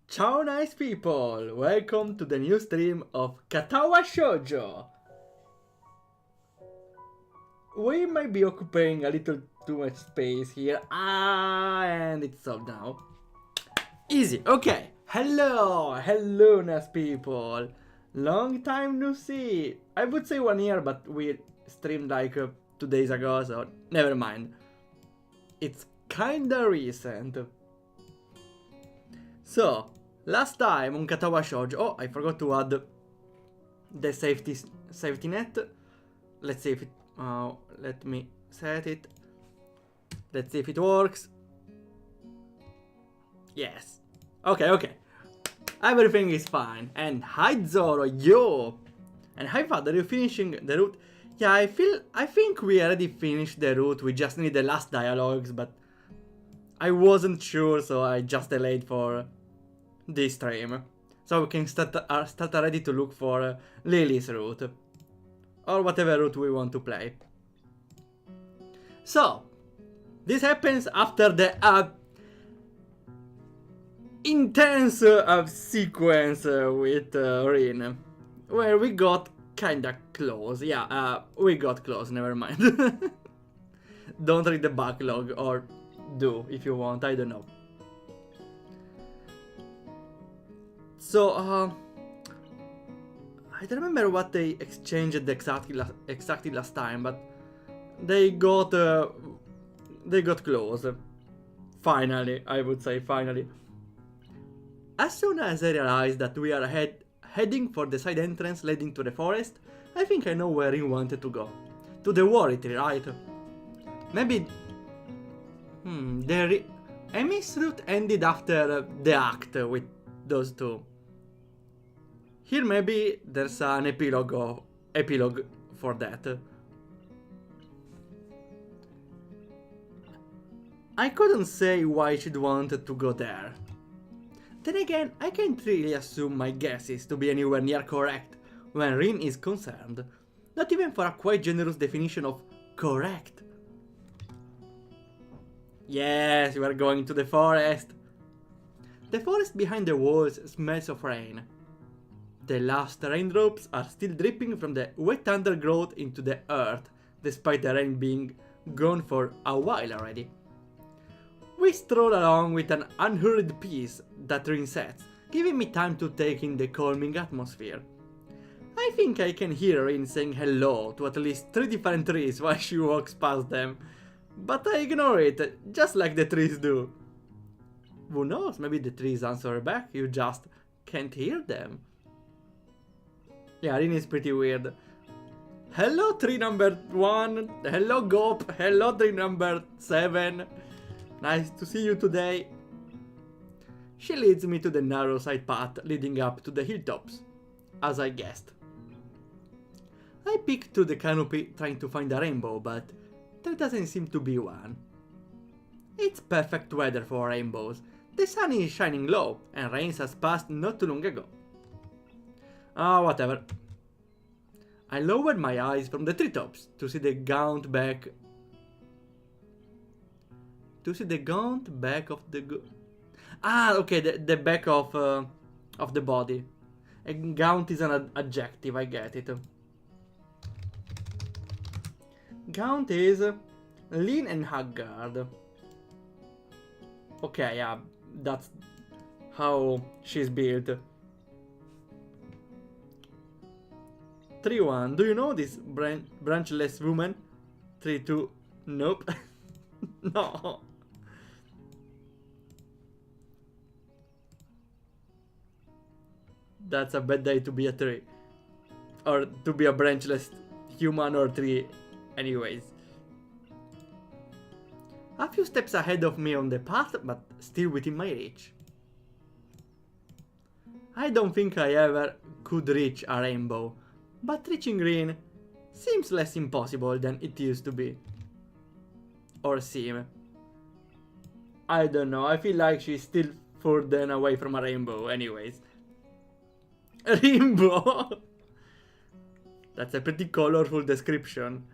Ciao nice people! Welcome to the new stream of Katawa Shoujo! We might be occupying a little too much space here. And it's solved now. Easy, okay. Hello nice people. Long time no see. I would say 1 year, but we streamed like 2 days ago, so never mind. It's kinda recent. So, last time on Katawa Shoujo, oh, I forgot to add the safety net. Let's see if it, let me set it. Let's see if it works. Yes. Okay. Everything is fine. And hi Zoro, yo! And hi Father, are you finishing the route? Yeah, I think we already finished the route, we just need the last dialogues, but I wasn't sure, so I just delayed for this stream. So we can start already to look for Lily's route. Or whatever route we want to play. So, this happens after the intense sequence with Rin, where we got kinda close. Yeah, we got close, never mind. Don't read the backlog, or do if you want, I don't know. So, I don't remember what they exchanged exactly last time, but they got close. Finally, I would say finally. As soon as I realized that we are heading for the side entrance leading to the forest, I think I know where he wanted to go. To the worry tree, right? Maybe... Emmy's route ended after the act with those two. Here maybe there's an epilogue for that. I couldn't say why she'd wanted to go there. Then again, I can't really assume my guesses to be anywhere near correct when Rin is concerned. Not even for a quite generous definition of correct. Yes, we are going to the forest. The forest behind the walls smells of rain. The last raindrops are still dripping from the wet undergrowth into the earth, despite the rain being gone for a while already. We stroll along with an unhurried pace that Rin sets, giving me time to take in the calming atmosphere. I think I can hear Rin saying hello to at least 3 different trees while she walks past them, but I ignore it, just like the trees do. Who knows, maybe the trees answer back, you just can't hear them. Yeah, Rin is pretty weird. Hello tree number 1, hello Gop, hello tree number 7. Nice to see you today. She leads me to the narrow side path leading up to the hilltops, as I guessed. I peek through the canopy trying to find a rainbow, but there doesn't seem to be one. It's perfect weather for rainbows. The sun is shining low, and rain has passed not too long ago. Whatever. I lowered my eyes from the treetops to see the gaunt back of the okay, the back of the body. And gaunt is an adjective, I get it. Gaunt is lean and haggard. Okay, yeah, that's how she's built. 3-1, do you know this branchless woman? 3-2, nope. No. That's a bad day to be a tree. Or to be a branchless human or tree, anyways. A few steps ahead of me on the path, but still within my reach. I don't think I ever could reach a rainbow, but reaching Rin seems less impossible than it used to be. Or seem. I don't know, I feel like she's still further away from a rainbow anyways. A rainbow! That's a pretty colorful description.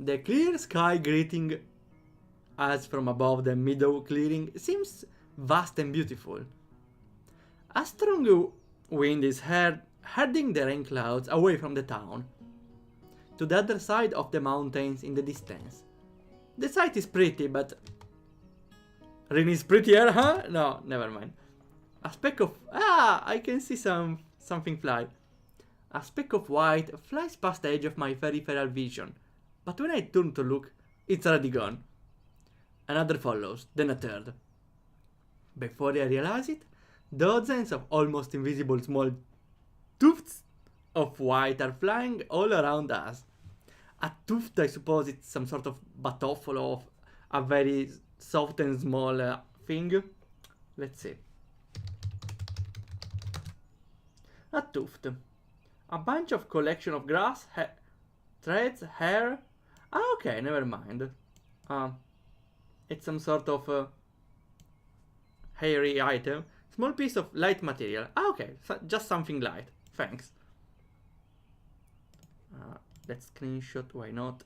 The clear sky greeting us from above the meadow clearing seems vast and beautiful. A strong wind is herding the rain clouds away from the town, to the other side of the mountains in the distance. The sight is pretty, but... Rain is prettier, huh? No, never mind. A speck of... I can see something fly. A speck of white flies past the edge of my peripheral vision, but when I turn to look, it's already gone. Another follows, then a third. Before I realize it, dozens of almost invisible small tufts of white are flying all around us. A tuft, I suppose it's some sort of batoffolo of a very soft and small thing. Let's see. A tuft. A bunch of collection of grass, threads, hair. Okay, never mind. It's some sort of hairy item. Small piece of light material. Okay, so just something light. Thanks. Let's screenshot, why not?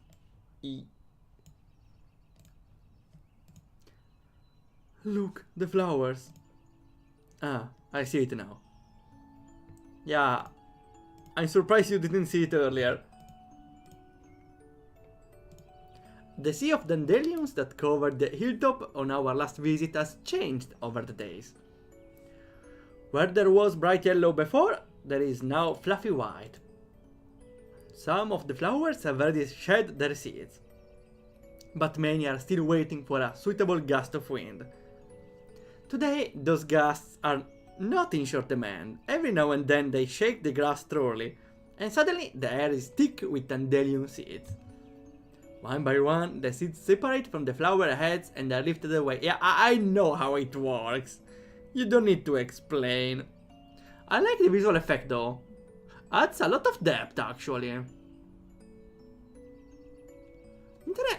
Look, the flowers. I see it now. Yeah, I'm surprised you didn't see it earlier. The sea of dandelions that covered the hilltop on our last visit has changed over the days. Where there was bright yellow before, there is now fluffy white. Some of the flowers have already shed their seeds, but many are still waiting for a suitable gust of wind. Today, those gusts are not in short demand. Every now and then they shake the grass thoroughly, and suddenly the air is thick with dandelion seeds. One by one, the seeds separate from the flower heads and are lifted away. Yeah, I know how it works. You don't need to explain. I like the visual effect though. Adds a lot of depth actually.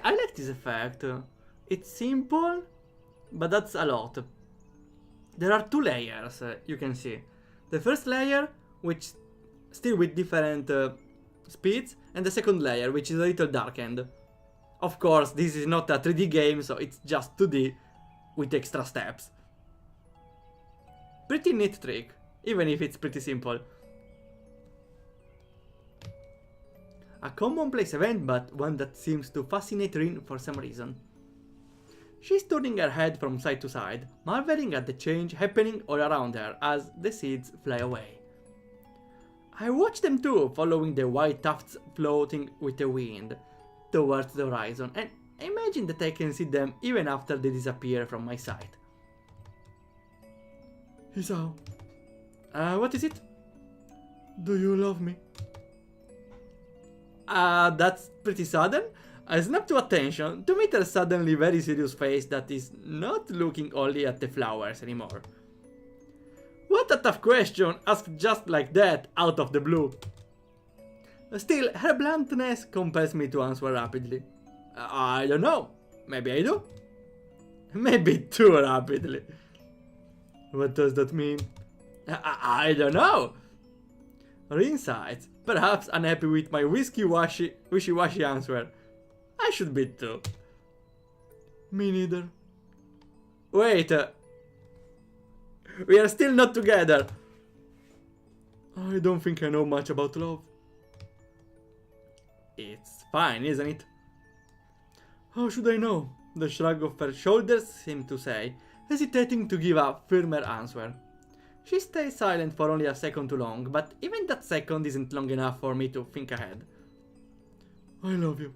I like this effect. It's simple, but that's a lot. There are two layers, you can see. The first layer, which still with different speeds, and the second layer, which is a little darkened. Of course, this is not a 3D game, so it's just 2D with extra steps. Pretty neat trick, even if it's pretty simple. A commonplace event, but one that seems to fascinate Rin for some reason. She's turning her head from side to side, marveling at the change happening all around her as the seeds fly away. I watch them too, following the white tufts floating with the wind towards the horizon, and imagine that I can see them even after they disappear from my sight. Hisao, what is it? Do you love me? That's pretty sudden. I snap to attention to meet her suddenly very serious face that is not looking only at the flowers anymore. What a tough question, asked just like that, out of the blue. Still, her bluntness compels me to answer rapidly. I don't know. Maybe I do. Maybe too rapidly. What does that mean? I don't know. Rin sighs, perhaps unhappy with my wishy-washy answer. I should be too. Me neither. Wait. We are still not together. I don't think I know much about love. It's fine, isn't it? How should I know? The shrug of her shoulders seemed to say, hesitating to give a firmer answer. She stays silent for only a second too long, but even that second isn't long enough for me to think ahead. I love you.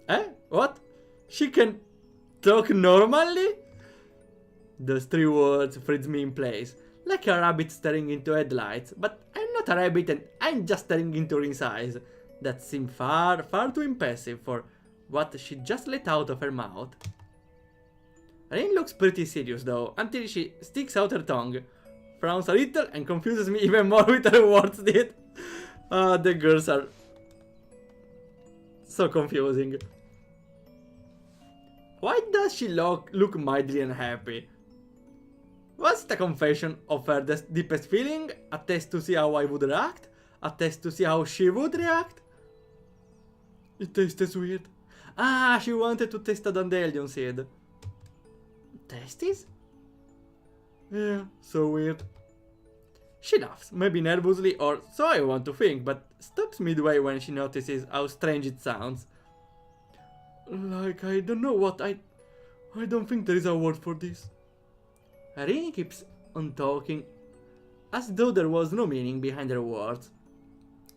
Eh? What? She can talk normally? Those three words freeze me in place, like a rabbit staring into headlights, but I'm not a rabbit and I'm just staring into Rin's eyes that seem far, far too impressive for what she just let out of her mouth. Rin looks pretty serious though, until she sticks out her tongue, frowns a little and confuses me even more with her words did. The girls are so confusing. Why does she look mildly unhappy? Was it a confession of her deepest feeling? A test to see how I would react? A test to see how she would react? It tastes weird. Ah, she wanted to taste a dandelion seed. Tasties? Yeah, so weird. She laughs, maybe nervously or so I want to think, but stops midway when she notices how strange it sounds. Like, I don't know what I don't think there is a word for this. Rini keeps on talking, as though there was no meaning behind her words.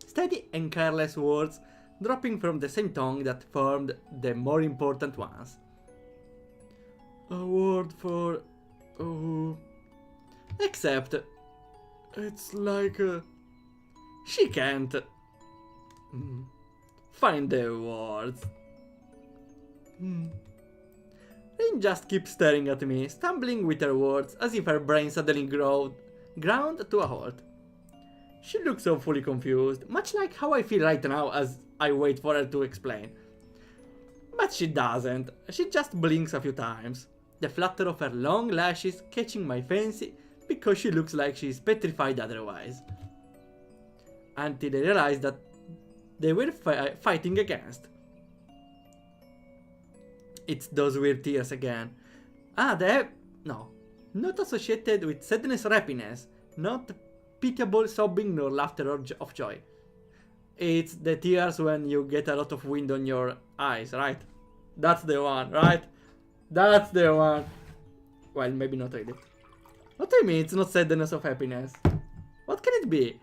Steady and careless words dropping from the same tongue that formed the more important ones. A word for... oh... Except... it's like... she can't... find the words. Rin just keeps staring at me, stumbling with her words as if her brain suddenly ground to a halt. She looks so fully confused, much like how I feel right now as I wait for her to explain. But she doesn't, she just blinks a few times, the flutter of her long lashes catching my fancy because she looks like she's petrified otherwise. Until I realize that they were fighting against. It's those weird tears again. Ah, no. Not associated with sadness or happiness. Not pitiable sobbing nor laughter of joy. It's the tears when you get a lot of wind on your eyes, right? That's the one, right? That's the one. Well, maybe not really. What do you mean it's not sadness of happiness? What can it be?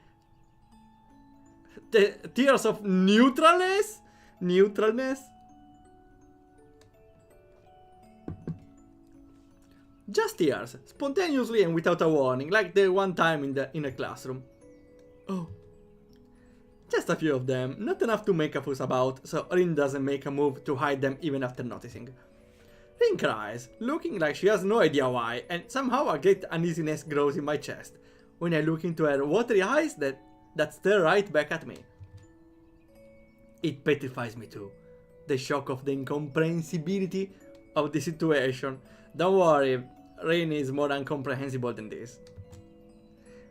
The tears of neutralness? Neutralness? Just tears, spontaneously and without a warning, like the one time in a classroom. Oh. Just a few of them, not enough to make a fuss about, so Rin doesn't make a move to hide them even after noticing. Rin cries, looking like she has no idea why, and somehow a great uneasiness grows in my chest when I look into her watery eyes that stare right back at me. It petrifies me too, the shock of the incomprehensibility of the situation. Don't worry, Rin is more incomprehensible than this.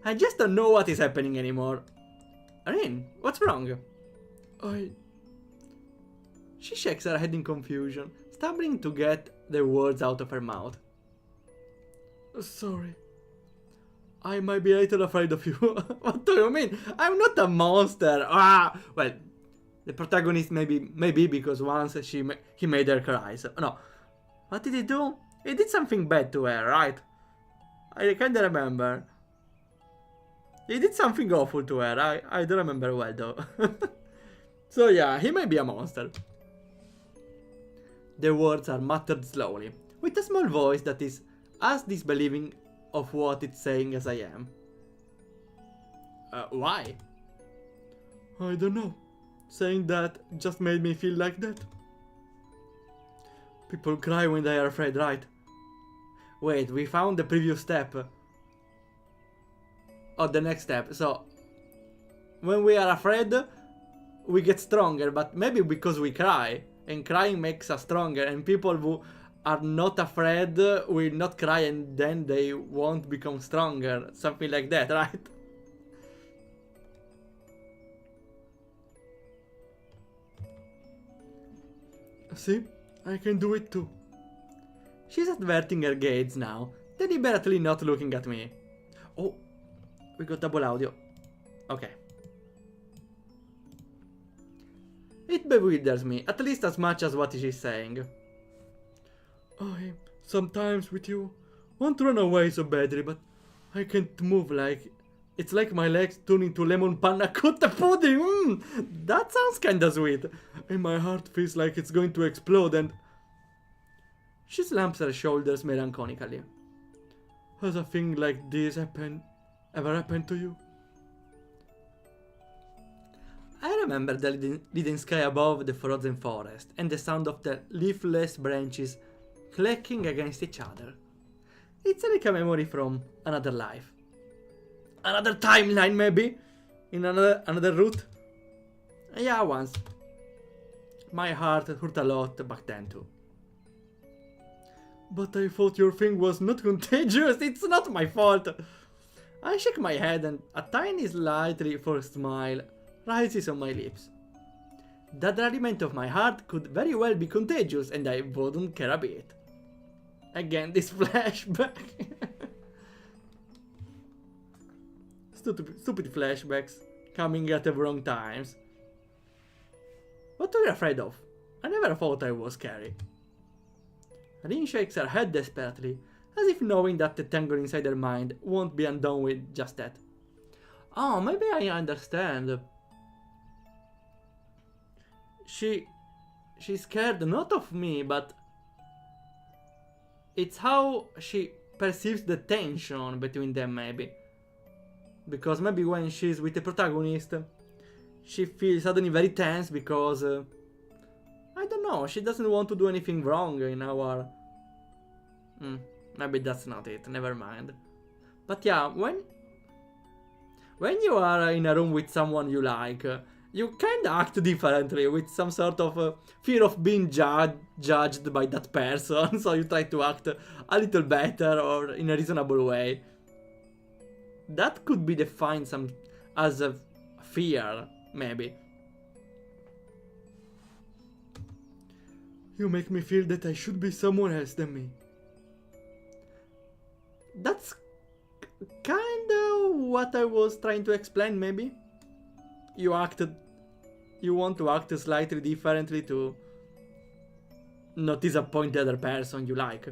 I just don't know what is happening anymore. Rin, what's wrong? She shakes her head in confusion, stumbling to get the words out of her mouth. Sorry. I might be a little afraid of you. What do you mean? I'm not a monster. Ah, well, the protagonist maybe because once he made her cry. So, no. What did he do? He did something bad to her, right? I can't remember. He did something awful to her. I don't remember well though. So yeah, he may be a monster. The words are muttered slowly, with a small voice that is as disbelieving of what it's saying as I am. Why? I don't know. Saying that just made me feel like that. People cry when they are afraid, right? Wait, we found the previous step. Oh, the next step. So, when we are afraid, we get stronger, but maybe because we cry. And crying makes us stronger, and people who are not afraid will not cry and then they won't become stronger. Something like that, right? See? I can do it too. She's averting her gaze now, deliberately not looking at me. Oh, we got double audio. Okay. It bewilders me, at least as much as what she's saying. I, sometimes with you, want to run away so badly, but I can't move like... It's like my legs turn into lemon panna cotta pudding. That sounds kinda sweet. And my heart feels like it's going to explode and... She slumps her shoulders melancholically. Has a thing like this ever happened to you? I remember the leaden sky above the frozen forest and the sound of the leafless branches clacking against each other. It's like a memory from another life. Another timeline, maybe? In another route? Yeah, once. My heart hurt a lot back then too. But I thought your thing was not contagious. It's not my fault. I shake my head and a tiny slightly forced smile rises on my lips. That element of my heart could very well be contagious and I wouldn't care a bit. Again, this flashback. Stupid flashbacks coming at the wrong times. What are you afraid of? I never thought I was scary. Rin shakes her head desperately, as if knowing that the tangle inside her mind won't be undone with just that. Oh, maybe I understand. She's scared not of me, but it's how she perceives the tension between them, maybe. Because maybe when she's with the protagonist, she feels suddenly very tense because, I don't know, she doesn't want to do anything wrong in our... maybe that's not it, never mind. But yeah, when you are in a room with someone you like, you kinda act differently with some sort of fear of being judged by that person, so you try to act a little better or in a reasonable way. That could be defined as a fear, maybe. You make me feel that I should be someone else than me. That's kinda what I was trying to explain, maybe. You want to act slightly differently to not disappoint the other person you like.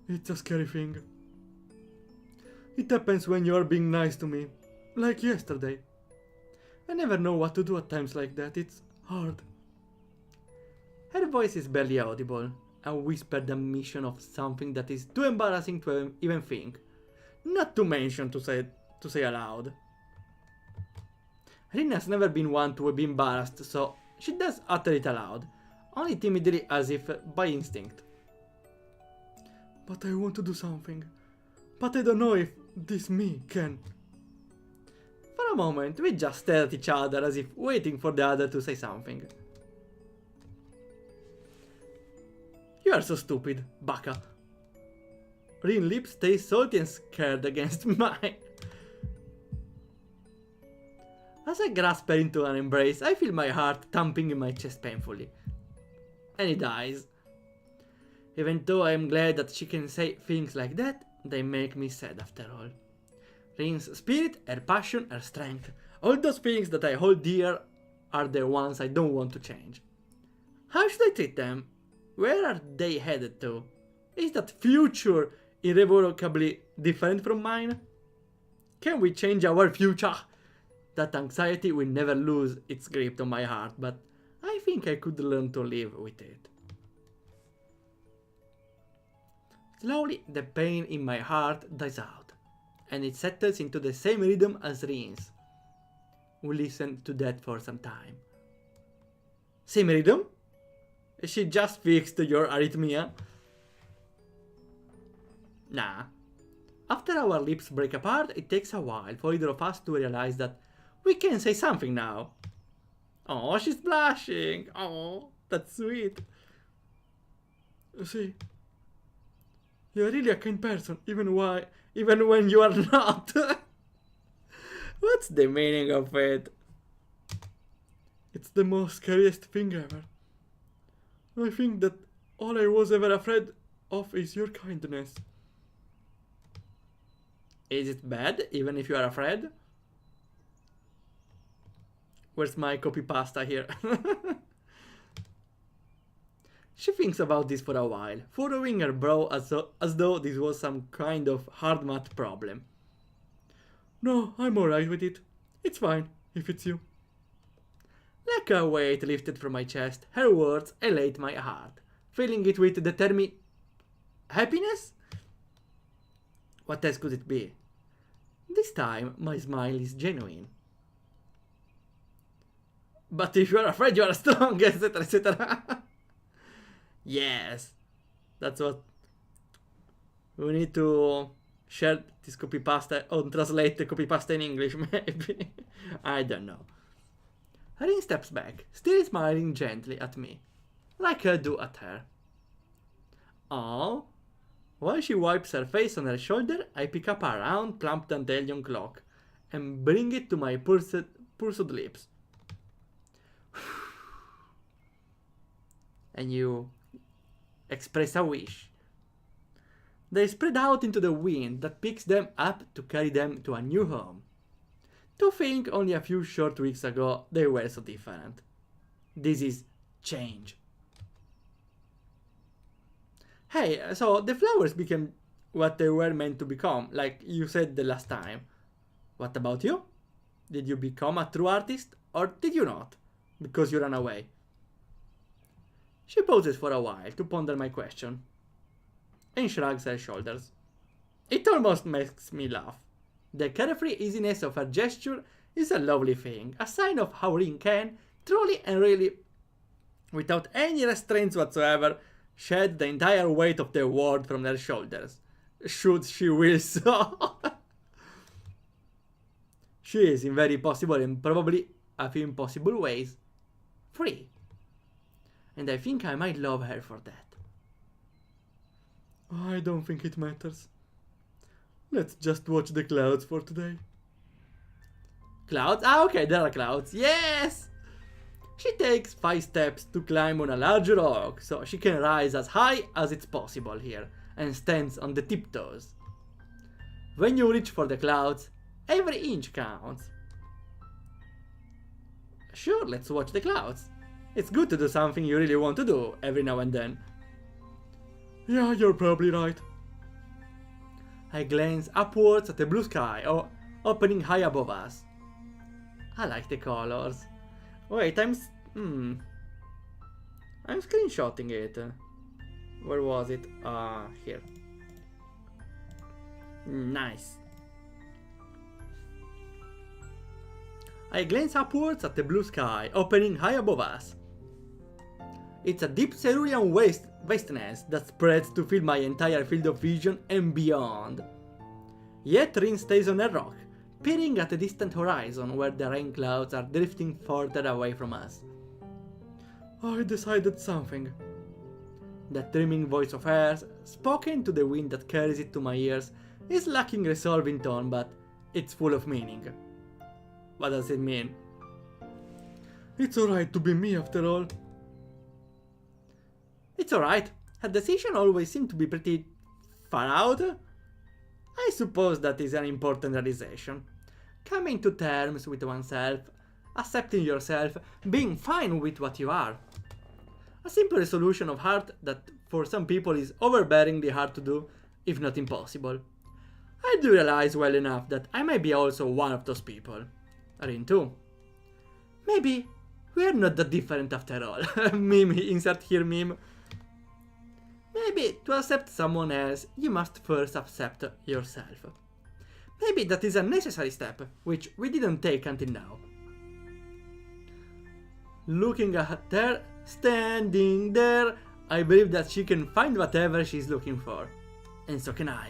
It's a scary thing. It happens when you are being nice to me, like yesterday. I never know what to do at times like that, it's hard. Her voice is barely audible, a whispered admission of something that is too embarrassing to even think, not to mention to say aloud. Rin has never been one to be embarrassed, so she does utter it aloud, only timidly as if by instinct. But I want to do something. But I don't know if this me can. For a moment, we just stare at each other as if waiting for the other to say something. You are so stupid, Baka. Rin's lips stay salty and scared against mine. As I grasp her into an embrace, I feel my heart thumping in my chest painfully. And it dies. Even though I am glad that she can say things like that, they make me sad after all. Rin's spirit, her passion, her strength, all those feelings that I hold dear are the ones I don't want to change. How should I treat them? Where are they headed to? Is that future irrevocably different from mine? Can we change our future? That anxiety will never lose its grip on my heart, but I think I could learn to live with it. Slowly, the pain in my heart dies out, and it settles into the same rhythm as Rin's. We listened to that for some time. Same rhythm? She just fixed your arrhythmia? Nah. After our lips break apart, it takes a while for either of us to realize that we can say something now. Oh, she's blushing. Oh, that's sweet. See, you're really a kind person, even when you are not. What's the meaning of it? It's the most scariest thing ever. I think that all I was ever afraid of is your kindness. Is it bad, even if you are afraid? Where's my copy pasta here? She thinks about this for a while, furrowing her brow as though this was some kind of hard math problem. No, I'm alright with it. It's fine, if it's you. Like a weight lifted from my chest, her words elate my heart, filling it with determined happiness? What else could it be? This time, my smile is genuine. But if you are afraid, you are strong, etc., etc. Yes, that's what we need to share this copy pasta or translate the copy pasta in English, maybe. I don't know. Rin steps back, still smiling gently at me, like I do at her. Oh. While she wipes her face on her shoulder, I pick up a round, plump dandelion clock and bring it to my pursed lips. and you express a wish. They spread out into the wind that picks them up to carry them to a new home. To think only a few short weeks ago they were so different. This is change. Hey, so the flowers became what they were meant to become, like you said the last time. What about you? Did you become a true artist, or did you not? Because you ran away. She pauses for a while to ponder my question, and shrugs her shoulders. It almost makes me laugh. The carefree easiness of her gesture is a lovely thing, a sign of how Rin can, truly and really, without any restraints whatsoever, shed the entire weight of the world from her shoulders, should she will so. She is, in very possible and probably a few impossible ways, free. And I think I might love her for that. I don't think it matters. Let's just watch the clouds for today. Clouds? Ah, okay, there are clouds. Yes! She takes 5 steps to climb on a large rock so she can rise as high as it's possible here and stands on the tiptoes. When you reach for the clouds, every inch counts. Sure, let's watch the clouds. It's good to do something you really want to do every now and then. Yeah, you're probably right. I glance upwards at the blue sky, opening high above us. I like the colors. Wait, I'm screenshotting it. Where was it? Here. Nice. I glance upwards at the blue sky, opening high above us. It's a deep cerulean vastness that spreads to fill my entire field of vision and beyond. Yet Rin stays on a rock, peering at the distant horizon where the rain clouds are drifting further away from us. I decided something. That dreaming voice of hers, spoken to the wind that carries it to my ears, is lacking resolve in tone, but it's full of meaning. What does it mean? It's alright to be me after all. It's alright. Her decision always seemed to be pretty far out. I suppose that is an important realization. Coming to terms with oneself, accepting yourself, being fine with what you are. A simple resolution of heart that for some people is overbearingly hard to do, if not impossible. I do realize well enough that I may be also one of those people. Rin too. Maybe we're not that different after all. Meme, insert here meme. Maybe to accept someone else, you must first accept yourself. Maybe that is a necessary step, which we didn't take until now. Looking at her, standing there, I believe that she can find whatever she's looking for. And so can I.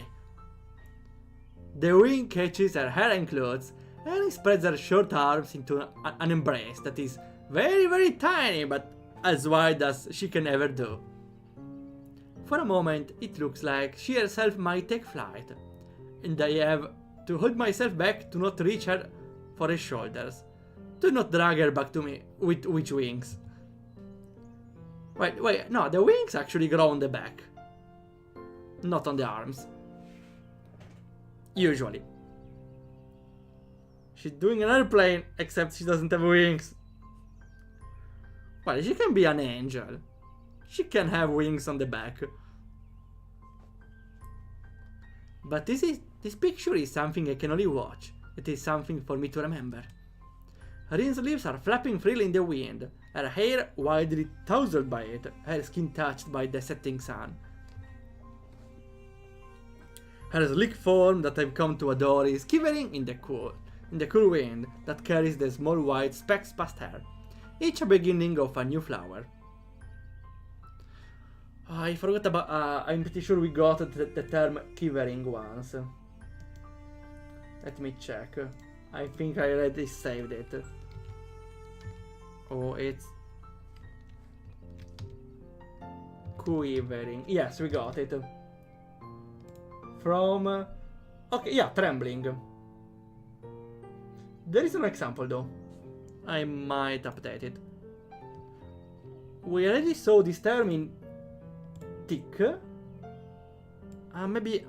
The wind catches her hair and clothes, and spreads her short arms into an embrace that is very, very tiny, but as wide as she can ever do. For a moment, it looks like she herself might take flight, and I have to hold myself back to not reach her for her shoulders, to not drag her back to me with which wings. Wait, no, the wings actually grow on the back, not on the arms. Usually. She's doing an airplane, except she doesn't have wings. Well, she can be an angel. She can have wings on the back. But this picture is something I can only watch. It is something for me to remember. Rin's leaves are flapping freely in the wind, her hair wildly tousled by it, her skin touched by the setting sun. Her sleek form that I've come to adore is quivering in the cool wind that carries the small white specks past her, each a beginning of a new flower. I forgot about, I'm pretty sure we got the term quivering once. Let me check. I think I already saved it. Oh, it's quivering. Yes, we got it. From... okay, yeah, trembling. There is an example though. I might update it. We already saw this term in tick. Maybe...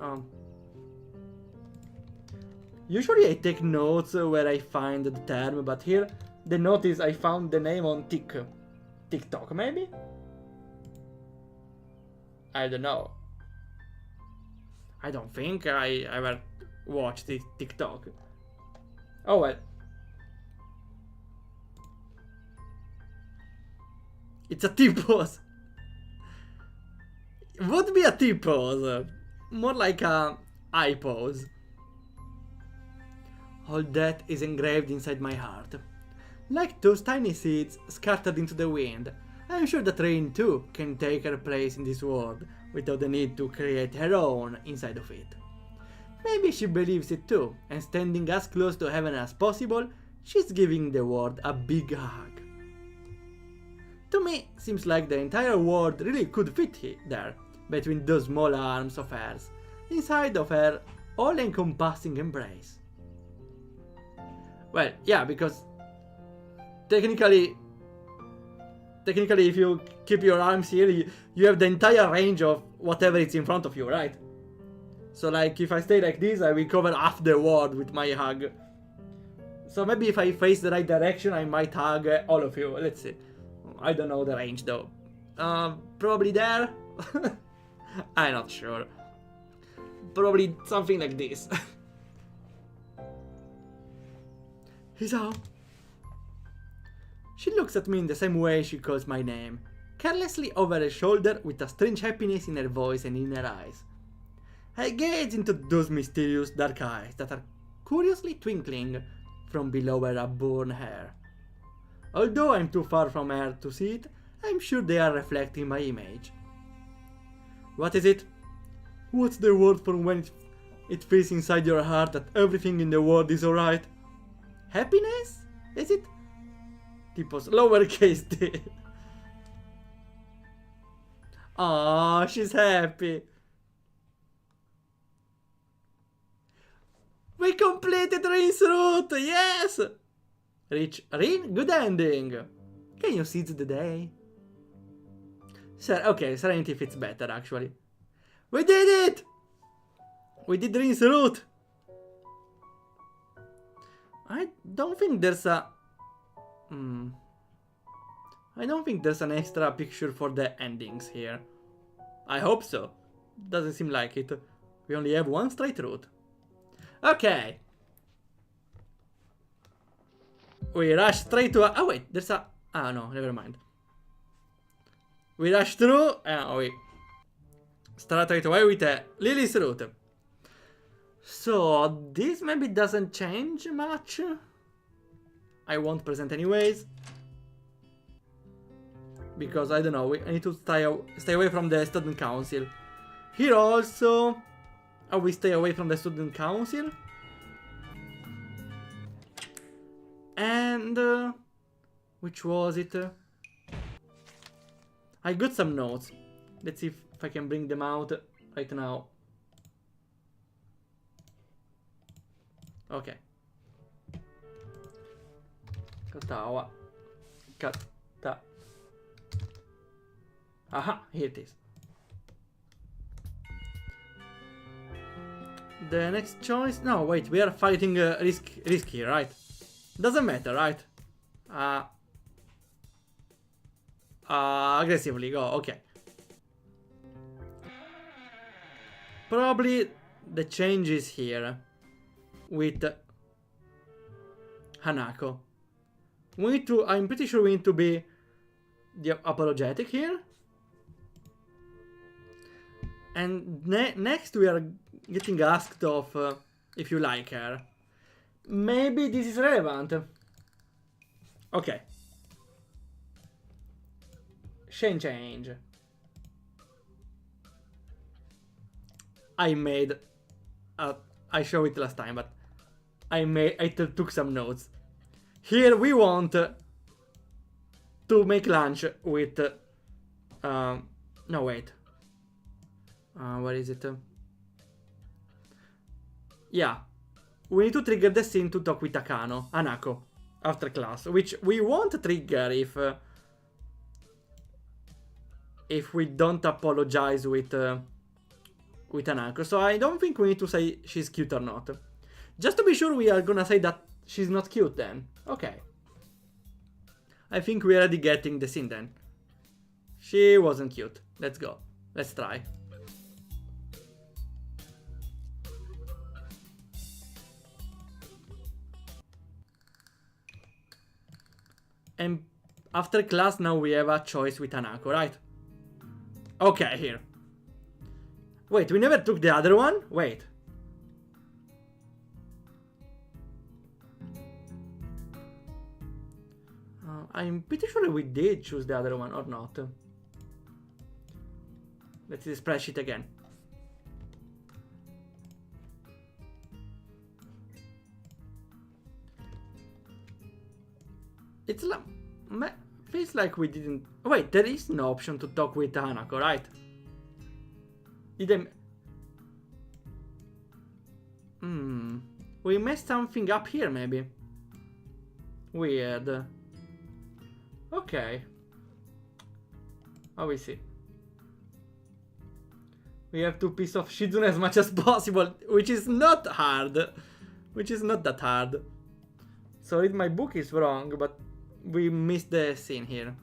Usually I take notes where I find the term, but here the note is I found the name on TikTok, maybe? I don't know. I don't think I ever watched this TikTok. Oh well. It's a T-pose. Would be a T-pose. More like a I pose. All that is engraved inside my heart. Like those tiny seeds scattered into the wind, I'm sure that Rain too can take her place in this world without the need to create her own inside of it. Maybe she believes it too, and standing as close to heaven as possible, she's giving the world a big hug. To me, seems like the entire world really could fit there, between those small arms of hers, inside of her all-encompassing embrace. Well, yeah, because technically if you keep your arms here, you have the entire range of whatever is in front of you, right? So like, if I stay like this, I will cover half the world with my hug. So maybe if I face the right direction, I might hug all of you. Let's see. I don't know the range though. Probably there? I'm not sure. Probably something like this. Hisao. She looks at me in the same way she calls my name, carelessly over her shoulder with a strange happiness in her voice and in her eyes. I gaze into those mysterious dark eyes that are curiously twinkling from below her upborn hair. Although I'm too far from her to see it, I'm sure they are reflecting my image. What is it? What's the word for when it feels inside your heart that everything in the world is alright? Happiness? Is it? Tipos lowercase d. Aww, she's happy. We completed Rin's route, yes! Reach Rin, good ending. Can you seize the day? Sir, okay, Serenity fits better actually. We did it! We did Rin's route. I don't think there's a... I don't think there's an extra picture for the endings here. I hope so. Doesn't seem like it. We only have one straight route. Okay. We rush straight to a... Oh wait, there's a... Ah no, never mind. We rush through and we start right away with Lily's route. So this maybe doesn't change much. I won't present anyways. Because I don't know, I need to stay away from the student council. Here also, we stay away from the student council. And which was it? I got some notes. Let's see if I can bring them out right now. Okay. Katawa. Aha, here it is. The next choice... No, wait, we are fighting risk here, right? Doesn't matter, right? Aggressively, go, okay. Probably the change is here. With Hanako. We need to... I'm pretty sure we need to be the apologetic here. And next we are getting asked of if you like her. Maybe this is relevant. Okay. Change. I made... I showed it last time, but I took some notes. Here we want to make lunch with... no, wait. Where is it? Yeah. We need to trigger the scene to talk with Hanako after class, which we won't trigger if if we don't apologize with Hanako. So I don't think we need to say she's cute or not. Just to be sure, we are gonna say that she's not cute then. Okay. I think we're already getting the scene then. She wasn't cute. Let's go. Let's try. And after class now we have a choice with Hanako, right? Okay, here. Wait, we never took the other one? Wait. I'm pretty sure we did choose the other one or not. Let's see the spreadsheet again. It's like... feels like we didn't... Wait, there is no option to talk with Hanako, right? Did I... We messed something up here, maybe. Weird. Okay. Oh, we see. We have to piece off Shizune as much as possible, which is not hard. Which is not that hard. So my book is wrong, but we missed the scene here.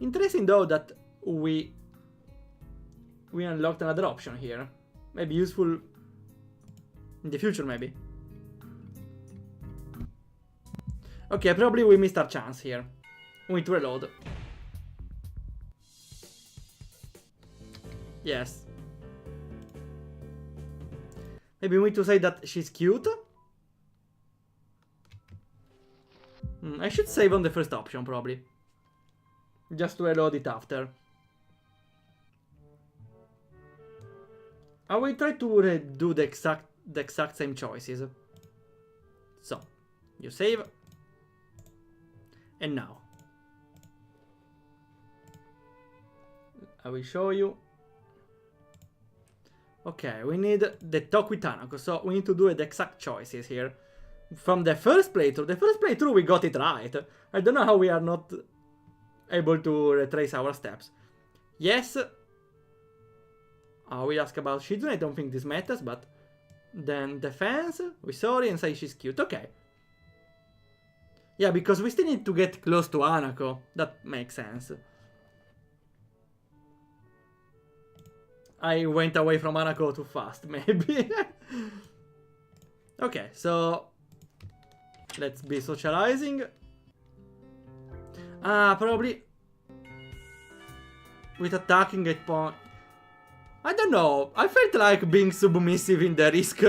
Interesting though that we unlocked another option here. Maybe useful in the future, maybe. Okay, probably we missed our chance here. We need to reload. Yes. Maybe we need to say that she's cute? I should save on the first option, probably. Just to reload it after. I will try to redo the exact same choices. So, you save. And now. I will show you. Okay, we need the talk with Hanako, so we need to do the exact choices here. From the first playthrough we got it right. I don't know how we are not able to retrace our steps. Yes. We ask about Shizune, I don't think this matters, but... Then defense, we're sorry and say she's cute, okay. Yeah, because we still need to get close to Hanako, that makes sense. I went away from Hanako too fast, maybe. Okay, so... Let's be socializing. Probably... With attacking at point... I don't know, I felt like being submissive in the Risk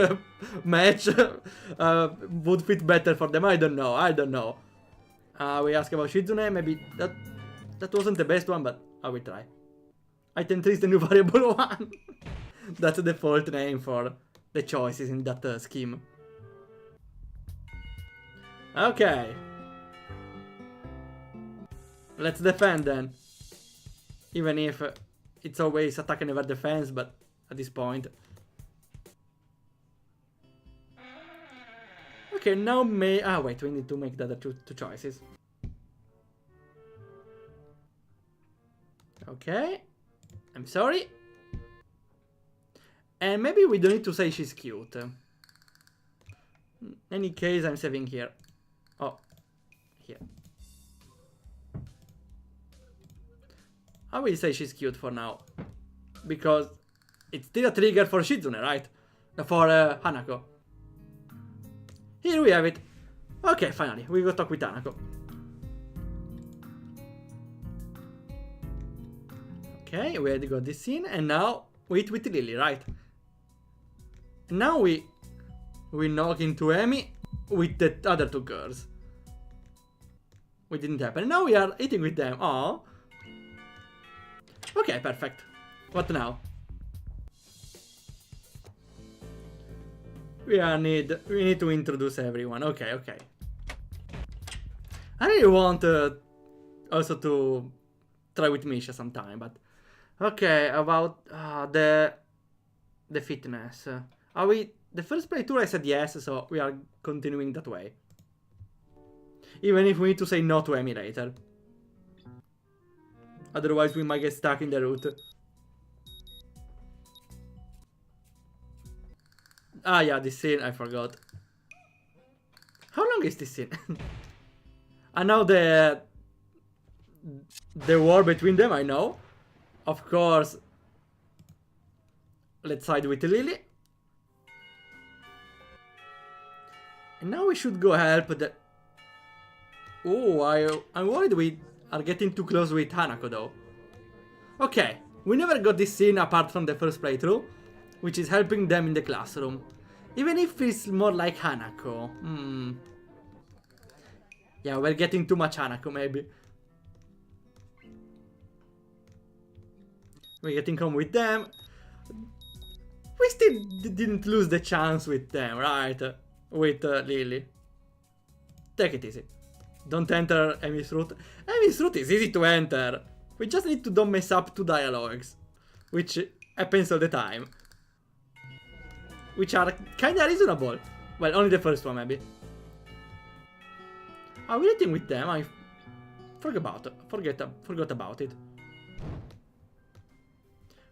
match would fit better for them, I don't know. We ask about Shizune, maybe that wasn't the best one, but I will try. Item 3 is the new variable one. That's the default name for the choices in that scheme. Okay. Let's defend then. Even if it's always attack and never defense, but at this point. Okay, now wait, we need to make the other two choices. Okay. I'm sorry. And maybe we don't need to say she's cute. In any case, I'm saving here. Oh, here. I will say she's cute for now. Because it's still a trigger for Shizune, right? For Hanako. Here we have it. Okay, finally, we go talk with Hanako. Okay, we already got this scene, and now we eat with Lily, right? And now we knock into Emi with the other two girls. It didn't happen. Now we are eating with them. Oh. Okay, perfect. What now? We need to introduce everyone. Okay, okay. I really want also to try with Misha sometime, but okay, about the fitness. Are we the first playthrough? I said yes, so we are continuing that way. Even if we need to say no to Emi later. Otherwise we might get stuck in the route. Ah yeah, this scene, I forgot. How long is this scene? I know the war between them, I know. Of course. Let's side with Lily. And now we should go help the... Oh, I'm worried we are getting too close with Hanako though. Okay, we never got this scene apart from the first playthrough, which is helping them in the classroom. Even if it's more like Hanako. Yeah, we're getting too much Hanako maybe. We're getting home with them. We still didn't lose the chance with them, right? With Lily. Take it easy. Don't enter Amy's route. Amy's route is easy to enter. We just need to don't mess up two dialogues. Which happens all the time. Which are kinda reasonable. Well, only the first one maybe. Are we eating with them? I forgot about it.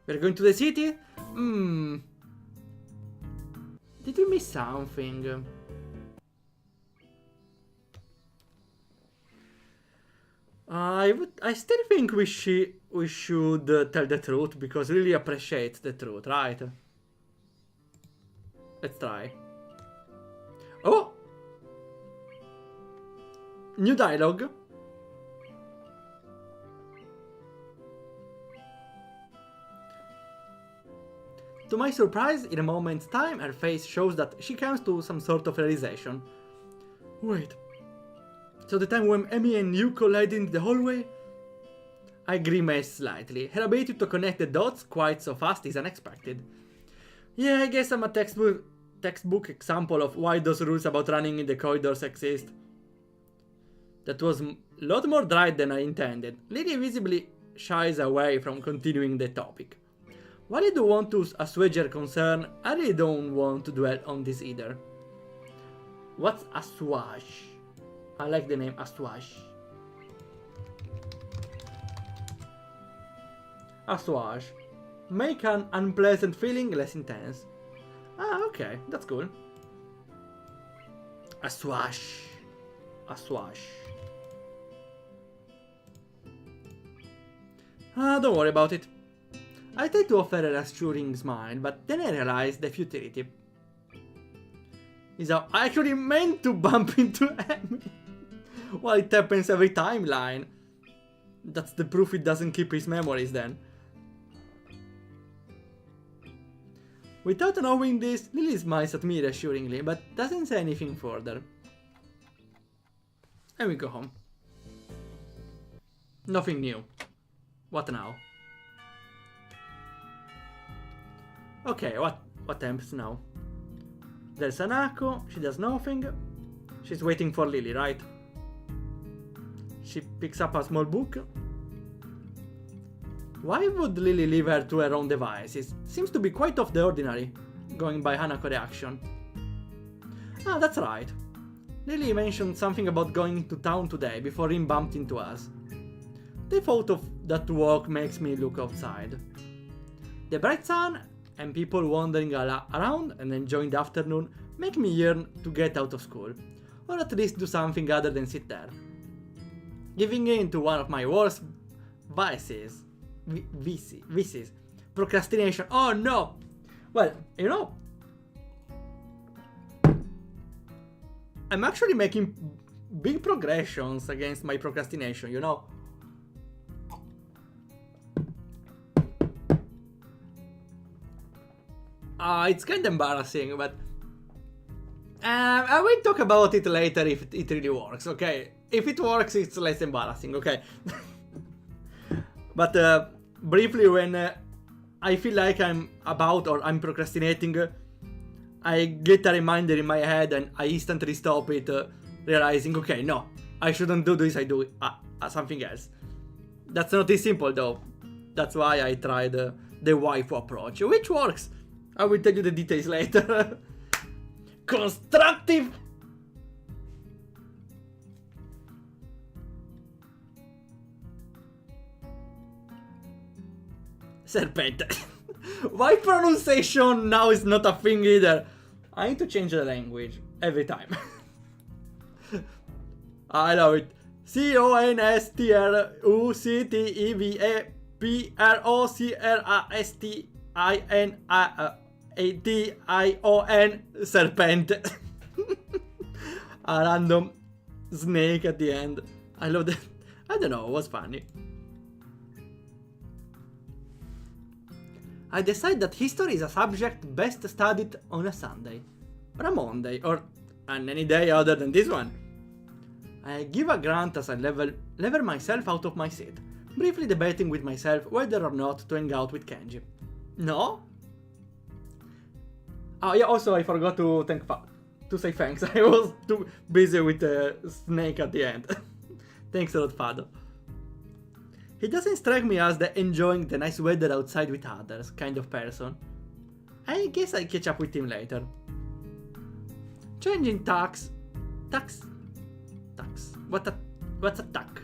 We're going to the city? Did we miss something? I still think we should tell the truth because really appreciate the truth, right? Let's try. Oh! New dialogue. To my surprise, in a moment's time, her face shows that she comes to some sort of realization. Wait. So the time when Amy and you collided in the hallway? I grimace slightly. Her ability to connect the dots quite so fast is unexpected. Yeah, I guess I'm a textbook example of why those rules about running in the corridors exist. That was a lot more dry than I intended. Lily visibly shies away from continuing the topic. While I do want to assuage her concern, I really don't want to dwell on this either. What's assuage? I like the name assuage. Assuage. Make an unpleasant feeling less intense. Ah, okay, that's cool. Assuage. Assuage. Don't worry about it. I tried to offer a reassuring smile, but then I realized the futility. Is how I actually meant to bump into Amy. Well, it happens every timeline. That's the proof it doesn't keep his memories then. Without knowing this, Lily smiles at me reassuringly, but doesn't say anything further. And we go home. Nothing new. What now? Okay, what happens now? There's Hanako, she does nothing. She's waiting for Lily, right? She picks up a small book. Why would Lily leave her to her own devices? Seems to be quite off the ordinary, going by Hanako's reaction. Ah, that's right. Lily mentioned something about going to town today before Rin bumped into us. The thought of that walk makes me look outside. The bright sun and people wandering around and enjoying the afternoon make me yearn to get out of school, or at least do something other than sit there. Giving in to one of my worst vices. Vices. Procrastination. Oh no! Well, you know, I'm actually making big progressions against my procrastination, you know? It's kind of embarrassing, but I will talk about it later if it really works, okay? If it works, it's less embarrassing, okay? But briefly, when I feel like I'm procrastinating, I get a reminder in my head and I instantly stop it, realizing, okay, no, I shouldn't do this, I do something else. That's not this simple though. That's why I tried the waifu approach, which works. I will tell you the details later. Constructive! Serpent. Why pronunciation now is not a thing either? I need to change the language every time. I love it. CONSTRUCTEVAPROCRASTINATION Serpent. A random snake at the end. I love that. I don't know, it was funny. I decide that history is a subject best studied on a Sunday, or a Monday, or on any day other than this one. I give a grunt as I lever myself out of my seat, briefly debating with myself whether or not to hang out with Kenji. No? Oh yeah, also I forgot to say thanks. I was too busy with the snake at the end. Thanks a lot, Fado. He doesn't strike me as the enjoying the nice weather outside with others kind of person. I guess I'll catch up with him later. Changing tacks. What's a tack?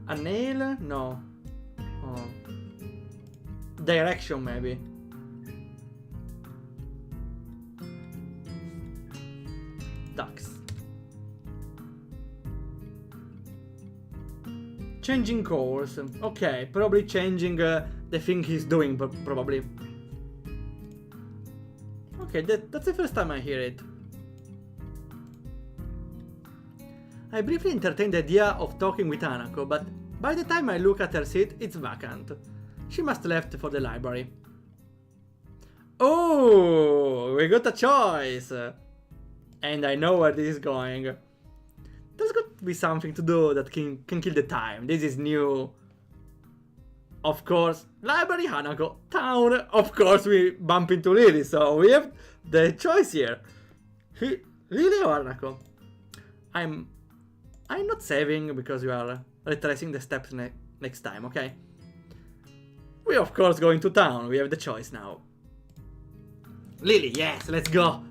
A nail? No. Oh. Direction maybe. Tacks. Changing course. Okay, probably changing the thing he's doing, probably. Okay, that's the first time I hear it. I briefly entertained the idea of talking with Hanako, but by the time I look at her seat, it's vacant. She must have left for the library. Oh, we got a choice! And I know where this is going. There's got to be something to do that can kill the time. This is new. Of course, library, Hanako, town. Of course, we bump into Lily, so we have the choice here. Lily or Hanako? I'm not saving because we are retracing the steps next time, okay? We of course going to town. We have the choice now. Lily, yes, let's go.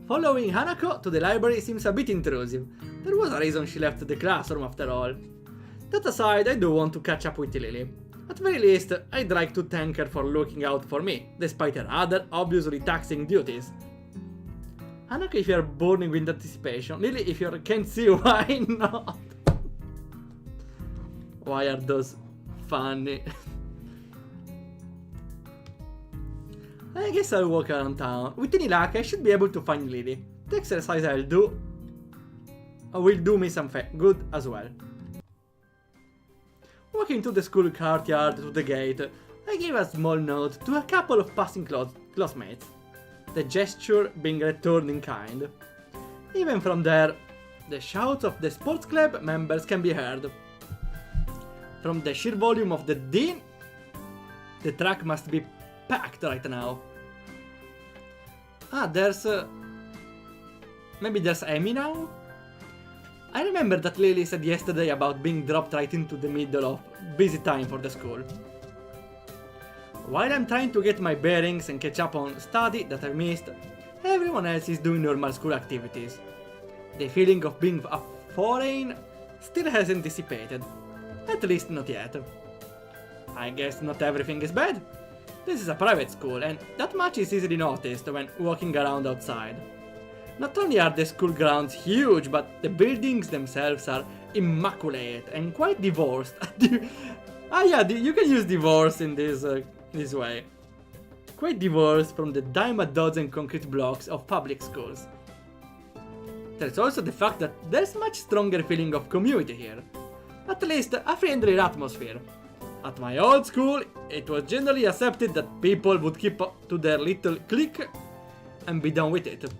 Following Hanako to the library seems a bit intrusive. There was a reason she left the classroom after all. That aside, I do want to catch up with Lily. At very least, I'd like to thank her for looking out for me, despite her other obviously taxing duties. Hanako if you're burning with anticipation, Lily if you can't see, why not? Why are those funny? I guess I'll walk around town. With any luck, I should be able to find Lily. The exercise I'll do will do me some good as well. Walking to the school courtyard to the gate, I give a small note to a couple of passing classmates, the gesture being returned in kind. Even from there, the shouts of the sports club members can be heard. From the sheer volume of the din, the track must be packed right now. Ah, maybe there's Amy now? I remember that Lily said yesterday about being dropped right into the middle of busy time for the school. While I'm trying to get my bearings and catch up on study that I missed, everyone else is doing normal school activities. The feeling of being a foreign still hasn't dissipated, at least not yet. I guess not everything is bad. This is a private school and that much is easily noticed when walking around outside. Not only are the school grounds huge, but the buildings themselves are immaculate and quite divorced. You can use divorce in this way. Quite divorced from the dime a dozen concrete blocks of public schools. There's also the fact that there's much stronger feeling of community here. At least a friendlier atmosphere. At my old school, it was generally accepted that people would keep to their little clique and be done with it.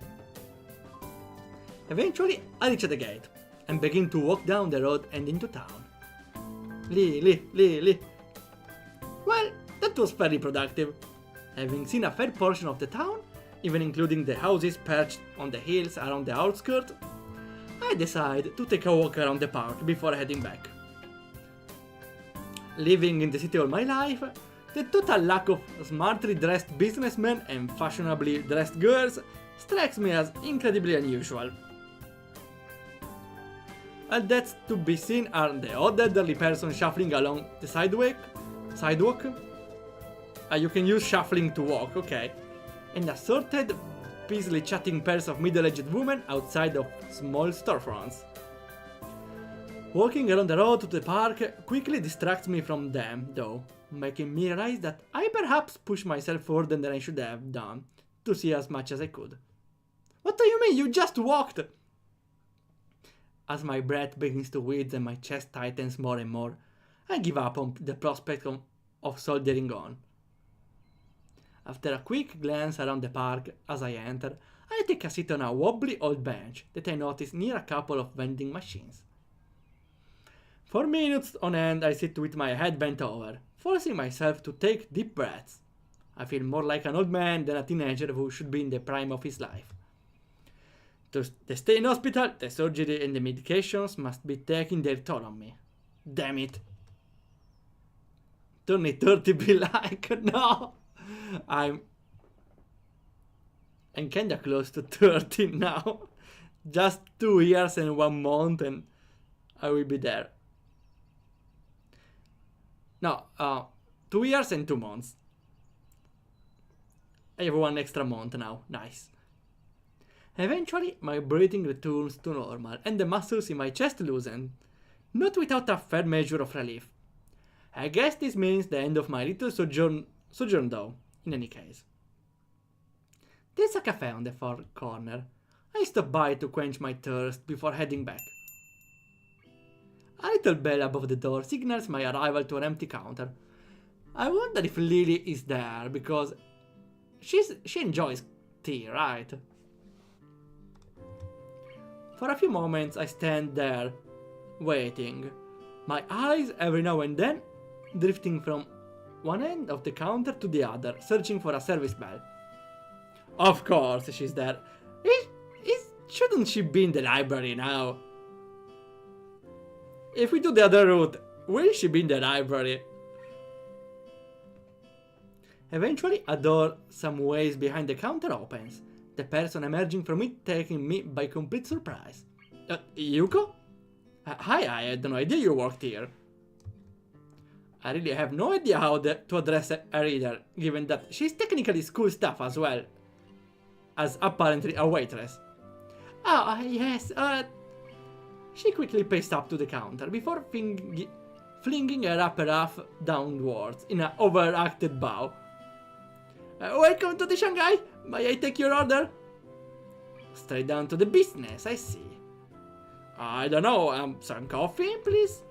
Eventually, I reach the gate and begin to walk down the road and into town. Lee. Well, that was very productive. Having seen a fair portion of the town, even including the houses perched on the hills around the outskirts, I decide to take a walk around the park before heading back. Living in the city all my life, the total lack of smartly dressed businessmen and fashionably dressed girls strikes me as incredibly unusual. And that's to be seen are the odd elderly person shuffling along the sidewalk. You can use shuffling to walk, okay. And assorted, peacefully chatting pairs of middle-aged women outside of small storefronts. Walking around the road to the park quickly distracts me from them, though, making me realize that I perhaps pushed myself further than I should have done to see as much as I could. What do you mean? You just walked! As my breath begins to wheeze and my chest tightens more and more, I give up on the prospect of soldiering on. After a quick glance around the park as I enter, I take a seat on a wobbly old bench that I notice near a couple of vending machines. For minutes on end, I sit with my head bent over, forcing myself to take deep breaths. I feel more like an old man than a teenager who should be in the prime of his life. The stay in hospital, the surgery and the medications must be taking their toll on me. Damn it. Turning 30 be like, no! I'm kinda close to 30 now. Just 2 years and 1 month and I will be there. No, 2 years and 2 months. I have 1 extra month now, nice. Eventually, my breathing returns to normal and the muscles in my chest loosen, not without a fair measure of relief. I guess this means the end of my little sojourn though, in any case. There's a cafe on the far corner. I stop by to quench my thirst before heading back. A little bell above the door signals my arrival to an empty counter. I wonder if Lily is there, because she enjoys tea, right? For a few moments I stand there, waiting, my eyes every now and then drifting from one end of the counter to the other, searching for a service bell. Of course she's there. Shouldn't she be in the library now? If we do the other route, will she be in the library? Eventually, a door some ways behind the counter opens, the person emerging from it taking me by complete surprise. Yuko? Hi, I had no idea you worked here. I really have no idea how to address her either, given that she's technically school staff as well as apparently a waitress. Oh, yes, She quickly paced up to the counter before flinging her upper half downwards in an overacted bow. Welcome to the Shanghai! May I take your order? Straight down to the business, I see. I don't know, some coffee, please?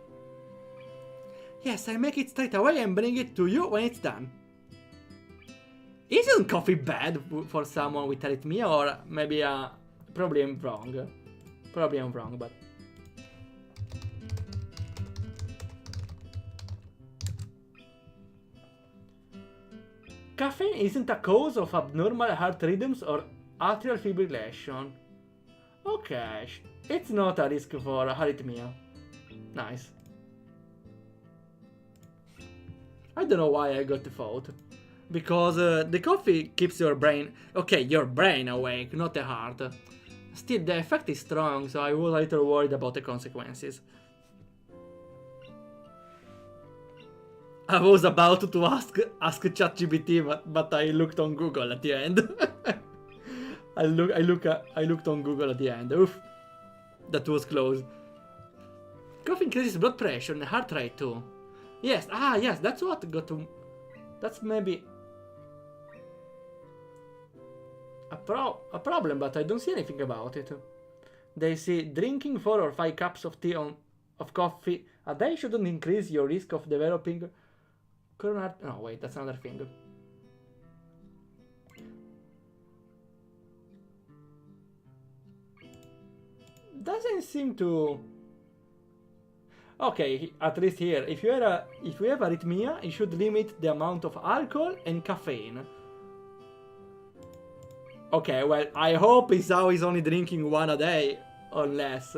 Yes, I'll make it straight away and bring it to you when it's done. Isn't coffee bad for someone with arrhythmia, or maybe probably I'm wrong. Probably I'm wrong, but... Caffeine isn't a cause of abnormal heart rhythms or atrial fibrillation. Okay, it's not a risk for arrhythmia. Nice. I don't know why I got the thought. Because the coffee keeps your brain... Okay, your brain awake, not the heart. Still, the effect is strong, so I was a little worried about the consequences. I was about to ask ChatGPT, but I looked on Google at the end. I looked on Google at the end. Oof, that was close. Coffee increases blood pressure and heart rate too. Yes, yes, that's what got to... That's maybe... a problem, but I don't see anything about it. They say drinking 4 or 5 cups of tea of coffee a day shouldn't increase your risk of developing coronary... No, wait, that's another thing. Doesn't seem to... Okay, at least here, if you have arrhythmia, you should limit the amount of alcohol and caffeine. Okay, well, I hope Isao is only drinking 1 a day, or less.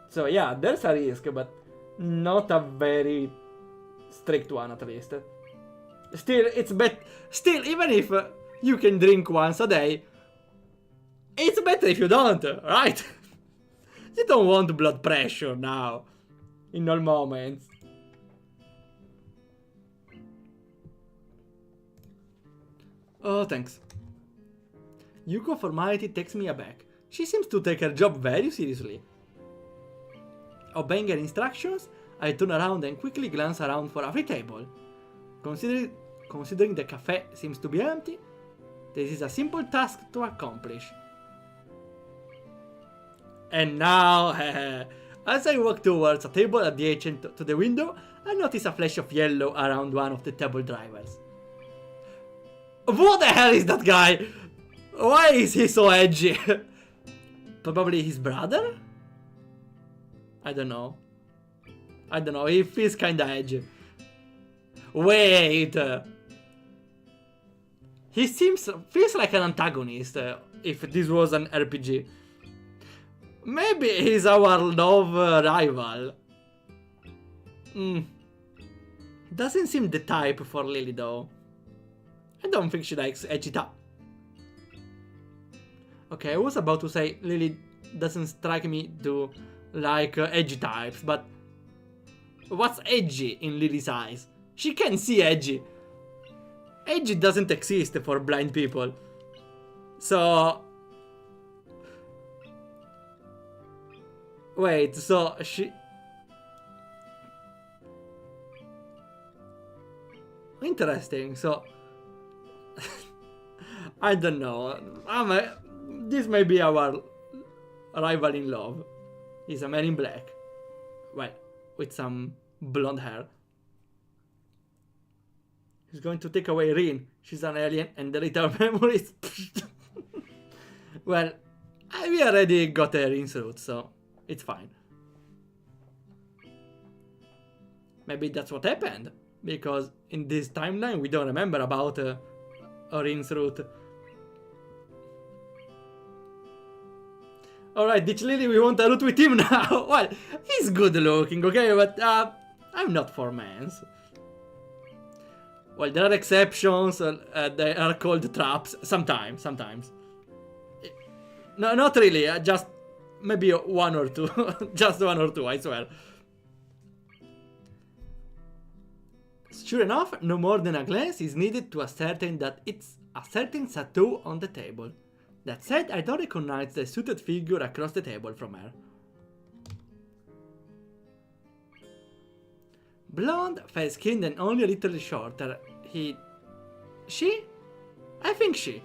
So yeah, there's a risk, but not a very strict one at least. Still, Still, even if you can drink once a day, it's better if you don't, right? You don't want blood pressure now. In all moments. Oh, thanks. Yuko formality takes me aback. She seems to take her job very seriously. Obeying her instructions, I turn around and quickly glance around for a free table. Considering the cafe seems to be empty, this is a simple task to accomplish. And now, as I walk towards a table adjacent to the window, I notice a flash of yellow around one of the table drivers. What the hell is that guy? Why is he so edgy? Probably his brother? I don't know. He feels kinda edgy. Wait! He feels like an antagonist, if this was an RPG. Maybe he's our love rival. Doesn't seem the type for Lily though. I don't think she likes edgy stuff. Okay, I was about to say Lily doesn't strike me to like edgy types, but what's edgy in Lily's eyes? She can see edgy. Edgy doesn't exist for blind people. So... Wait, so she... Interesting, so... I don't know. This may be our rival in love. He's a man in black. Well, with some blonde hair. He's going to take away Rin. She's an alien and delete our memories. Well, we already got a Rin's route, so it's fine. Maybe that's what happened. Because in this timeline we don't remember about Rin's route. Alright, Ditch Lily, we want a route with him now. Well, he's good looking, okay, but I'm not for mans. Well, there are exceptions, they are called traps, sometimes. No, not really, just maybe one or two, just one or two, I swear. Sure enough, no more than a glance is needed to ascertain that it's a certain Sato on the table. That said, I don't recognize the suited figure across the table from her. Blonde, fair-skinned and only a little shorter. She? I think she.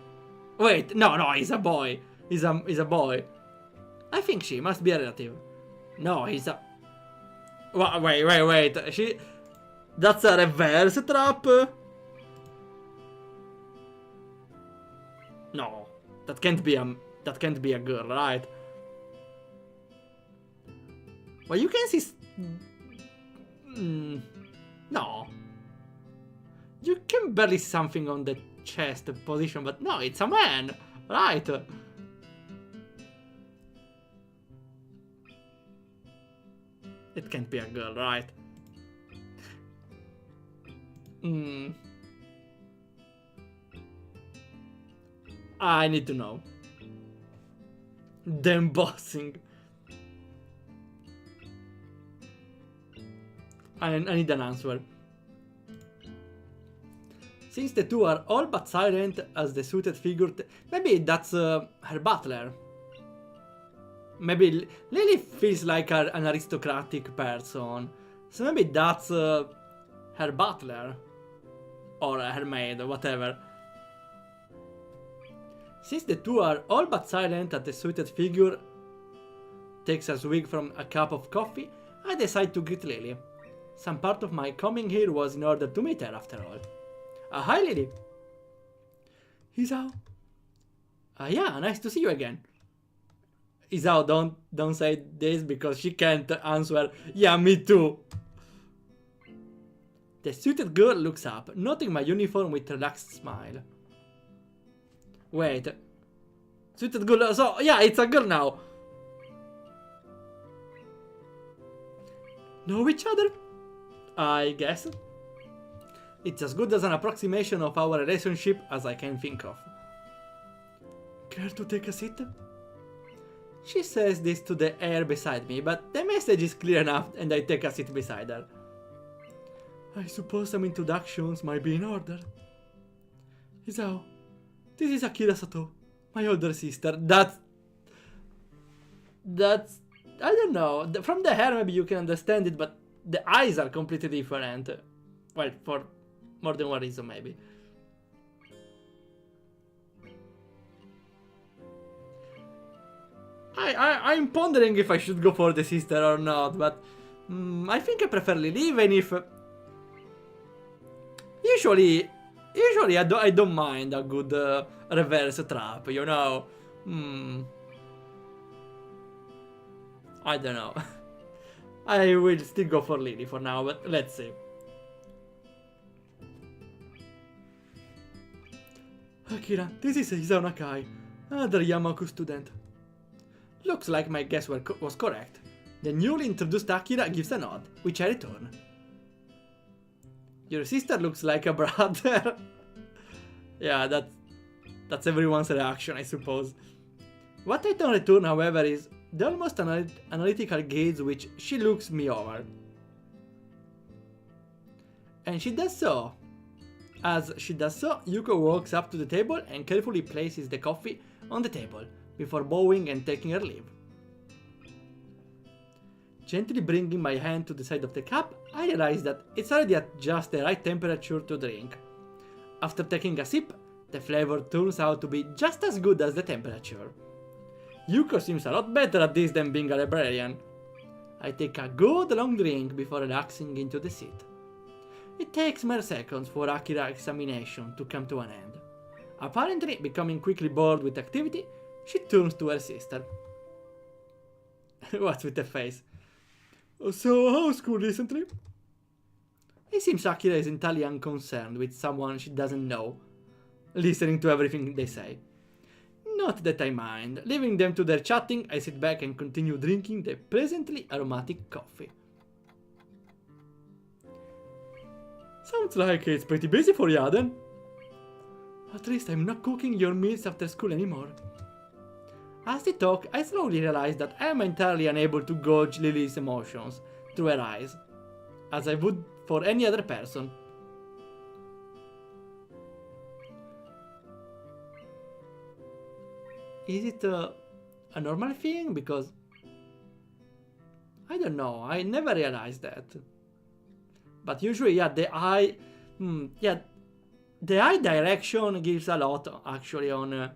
Wait, no, he's a boy. He's a boy. I think she must be a relative. No, he's a... Wait. That's a reverse trap? No. That can't be a girl, right? Well, you can see... No. You can barely see something on the chest position, but no, it's a man, right? It can't be a girl, right? I need to know. The embossing. I need an answer. Since the two are all but silent as the suited figure... Maybe that's her butler. Maybe Lily feels like an aristocratic person. So maybe that's her butler. Or her maid, or whatever. Since the two are all but silent as the suited figure takes a swig from a cup of coffee, I decide to greet Lily. Some part of my coming here was in order to meet her after all. Hi Lily. Isao. Yeah, nice to see you again. Isao, don't say this because she can't answer. Yeah, me too. The suited girl looks up, noting my uniform with a relaxed smile. Wait. Suited girl, so yeah, it's a girl now. Know each other? I guess. It's as good as an approximation of our relationship as I can think of. Care to take a seat? She says this to the air beside me, but the message is clear enough and I take a seat beside her. I suppose some introductions might be in order. Isao, this is Akira Sato, my older sister. That's... I don't know. From the hair maybe you can understand it, but the eyes are completely different. Well, for more than one reason maybe. I'm pondering if I should go for the sister or not, but I think I prefer Lily, even if... Usually I don't mind a good reverse trap, you know? I don't know. I will still go for Lily for now, but let's see. Akira, this is Isao Nakai, another Yamaku student. Looks like my guess was correct. The newly introduced Akira gives a nod, which I return. Your sister looks like a brother. Yeah, that's everyone's reaction, I suppose. What I don't return, however, is the almost analytical gaze which she looks me over. And she does so. As she does so, Yuko walks up to the table and carefully places the coffee on the table, before bowing and taking her leave. Gently bringing my hand to the side of the cup, I realize that it's already at just the right temperature to drink. After taking a sip, the flavor turns out to be just as good as the temperature. Yuko seems a lot better at this than being a librarian. I take a good long drink before relaxing into the seat. It takes mere seconds for Akira's examination to come to an end. Apparently becoming quickly bored with activity, she turns to her sister. What's with the face? So, how's school recently? It seems Akira is entirely unconcerned with someone she doesn't know, listening to everything they say. Not that I mind. Leaving them to their chatting, I sit back and continue drinking the pleasantly aromatic coffee. Sounds like it's pretty busy for you, then. At least I'm not cooking your meals after school anymore. As they talk, I slowly realize that I am entirely unable to gauge Lily's emotions through her eyes, as I would for any other person. Is it a normal thing? Because I don't know, I never realized that. But usually, yeah, the eye direction gives a lot actually on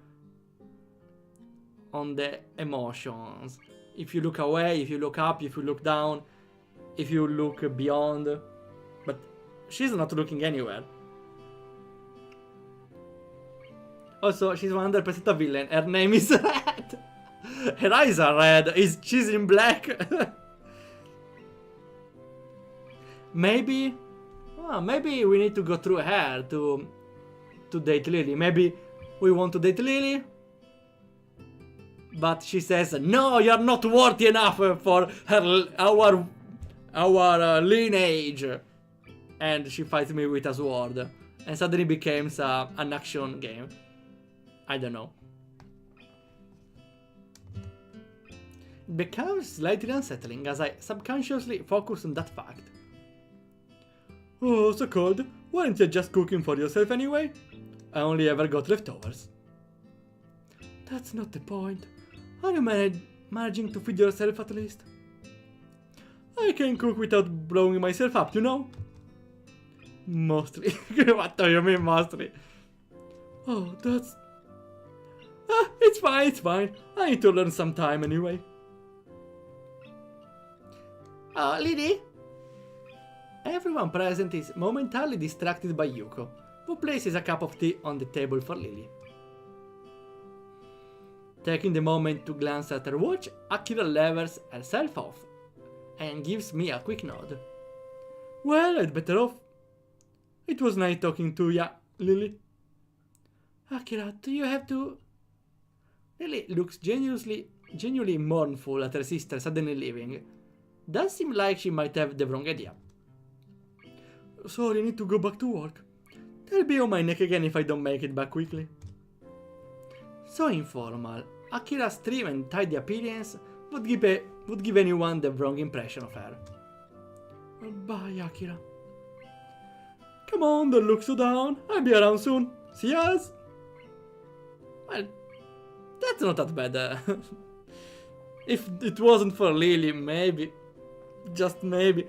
the emotions. If you look away, if you look up, if you look down, if you look beyond. But she's not looking anywhere. Also, she's 100% a villain. Her name is Red. Her eyes are red. She's in black. Maybe we need to go through her to date Lily. Maybe we want to date Lily, but she says, no, you're not worthy enough for our lineage. And she fights me with a sword. And suddenly becomes an action game. I don't know. It becomes slightly unsettling as I subconsciously focus on that fact. Oh, so cold. Weren't you just cooking for yourself anyway? I only ever got leftovers. That's not the point. Are you managing to feed yourself at least? I can cook without blowing myself up, you know? Mostly. What do you mean, mostly? Oh, that's... it's fine. I need to learn some time anyway. Lily? Everyone present is momentarily distracted by Yuko, who places a cup of tea on the table for Lily. Taking the moment to glance at her watch, Akira levers herself off and gives me a quick nod. Well, I'd better off. It was nice talking to ya, Lily. Akira, do you have to... Lily looks genuinely mournful at her sister suddenly leaving. Does seem like she might have the wrong idea. Sorry, I need to go back to work. They'll be on my neck again if I don't make it back quickly. So informal. Akira's trim and tidy appearance would give anyone the wrong impression of her. Bye, Akira. Come on, don't look so down. I'll be around soon. See us? Well, that's not that bad. If it wasn't for Lily, maybe. Just maybe.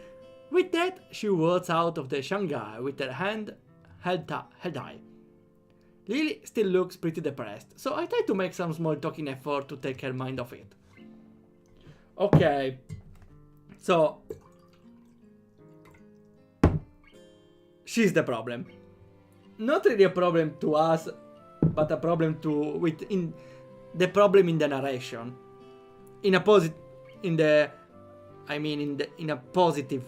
With that, she walks out of the Shanghai with her hand held high. Lily still looks pretty depressed, so I try to make some small talking effort to take her mind off it. Okay. So she's the problem. Not really a problem to us, but a problem the problem in the narration. In a positive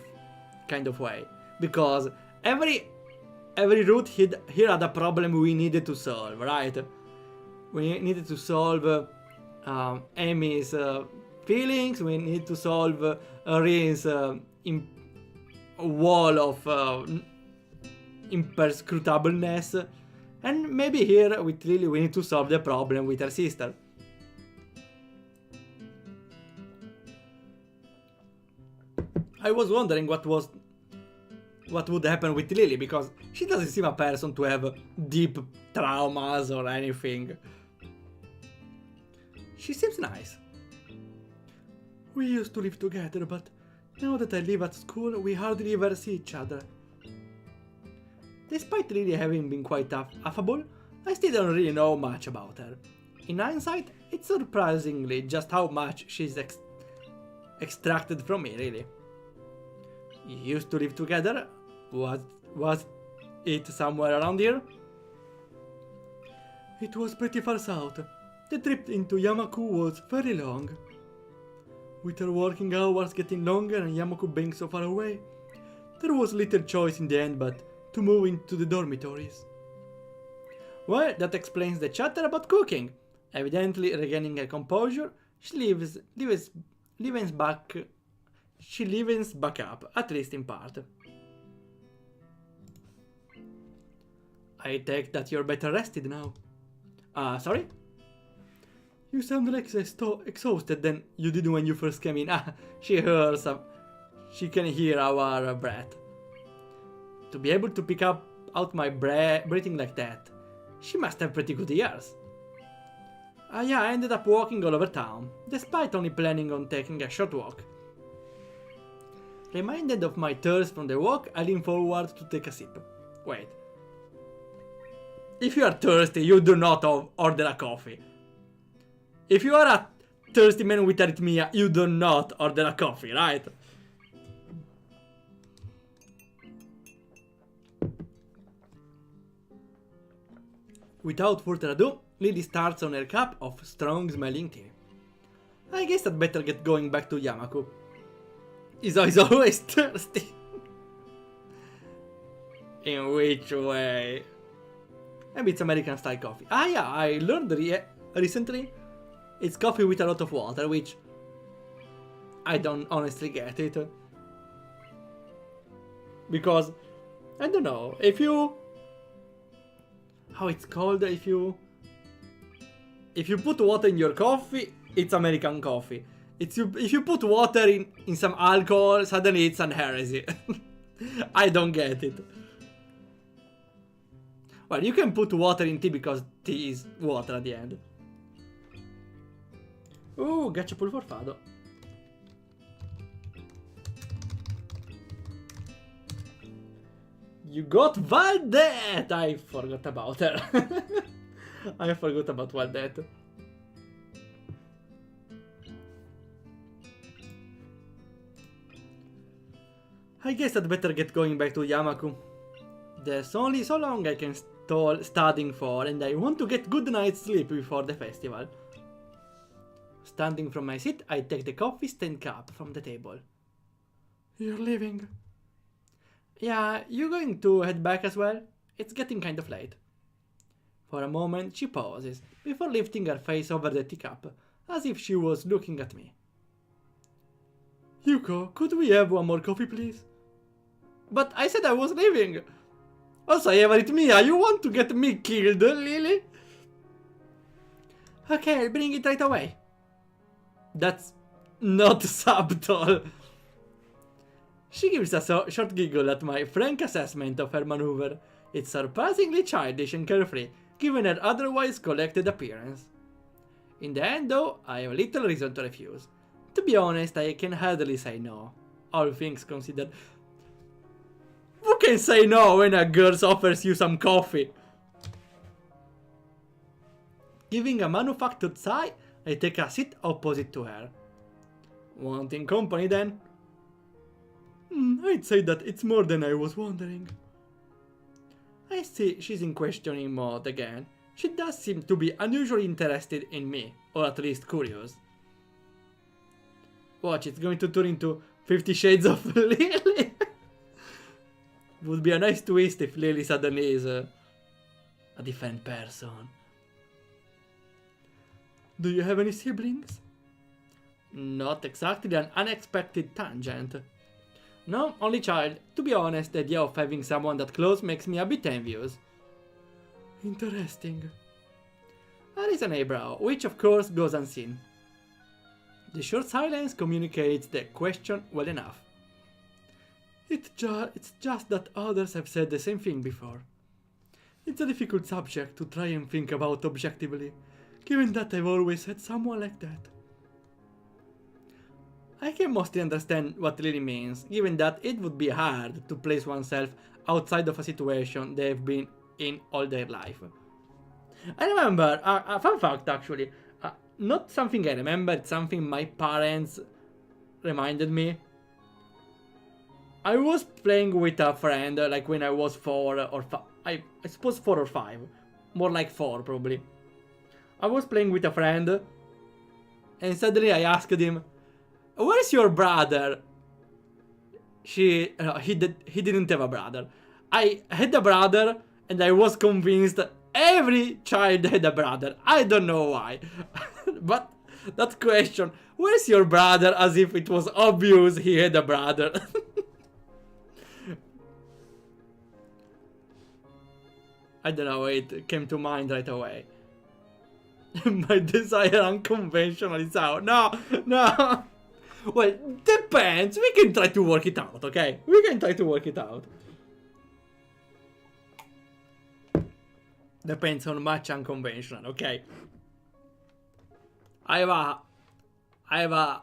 kind of way, because every route here had a problem we needed to solve, right? We needed to solve Amy's feelings. We need to solve Rin's wall of imperscrutableness, and maybe here with Lily we need to solve the problem with her sister. I was wondering what would happen with Lily, because she doesn't seem a person to have deep traumas or anything. She seems nice. We used to live together, but now that I live at school, we hardly ever see each other. Despite Lily having been quite affable, I still don't really know much about her. In hindsight, it's surprisingly just how much she's extracted from me, really. You used to live together? Was it somewhere around here? It was pretty far south. The trip into Yamaku was very long. With her working hours getting longer and Yamaku being so far away, there was little choice in the end but to move into the dormitories. Well, that explains the chatter about cooking. Evidently regaining her composure, she livens back up, at least in part. I take that you're better rested now. Sorry? You sound less exhausted than you did when you first came in. She can hear our breath. To be able to pick out my breathing like that, she must have pretty good ears. Yeah, I ended up walking all over town, despite only planning on taking a short walk. Reminded of my thirst from the walk, I lean forward to take a sip. Wait. If you are thirsty, you do not order a coffee. If you are a thirsty man with arrhythmia, you do not order a coffee, right? Without further ado, Lily starts on her cup of strong smelling tea. I guess I'd better get going back to Yamaku. He's always thirsty. In which way? Maybe it's American style coffee. Yeah, I learned recently it's coffee with a lot of water, which I don't honestly get it. Because, I don't know, if you... How it's called? If you put water in your coffee, it's American coffee. If you put water in some alcohol, suddenly it's an heresy. I don't get it. Well, you can put water in tea because tea is water at the end. Ghiacciapolo forfado. You got Valdette! I forgot about her. I forgot about Valdette. I guess I'd better get going back to Yamaku. There's only so long I can stall studying for, and I want to get good night's sleep before the festival. Standing from my seat, I take the coffee stained cup from the table. You're leaving? Yeah, you going to head back as well? It's getting kind of late. For a moment, she pauses, before lifting her face over the teacup, as if she was looking at me. Yuko, could we have one more coffee, please? But I said I was leaving. Also, I have arrhythmia. You want to get me killed, Lily? Okay, I'll bring it right away. That's not subtle. She gives a short giggle at my frank assessment of her maneuver. It's surprisingly childish and carefree, given her otherwise collected appearance. In the end, though, I have little reason to refuse. To be honest, I can hardly say no, all things considered. Who can say no when a girl offers you some coffee? Giving a manufactured sigh, I take a seat opposite to her. Wanting company then? I'd say that it's more than I was wondering. I see she's in questioning mode again. She does seem to be unusually interested in me, or at least curious. Watch, it's going to turn into 50 Shades of Lily. Would be a nice twist if Lily suddenly is a different person. Do you have any siblings? Not exactly an unexpected tangent. No, only child. To be honest, the idea of having someone that close makes me a bit envious. Interesting. I raise an eyebrow, which of course goes unseen. The short silence communicates the question well enough. It's just that others have said the same thing before. It's a difficult subject to try and think about objectively, given that I've always had someone like that. I can mostly understand what Lily means, given that it would be hard to place oneself outside of a situation they've been in all their life. I remember, a fun fact actually, not something I remember, it's something my parents reminded me. I was playing with a friend, like when I was 4 or 5, I suppose 4 or 5, more like 4 probably. I was playing with a friend, and suddenly I asked him, "Where's your brother?" He didn't have a brother. I had a brother, and I was convinced every child had a brother. I don't know why. But that question, "Where's your brother?" as if it was obvious he had a brother. I don't know, it came to mind right away. My desire unconventional is out. No, no. Well, depends. We can try to work it out, okay? We can try to work it out. Depends on much unconventional, okay? I have a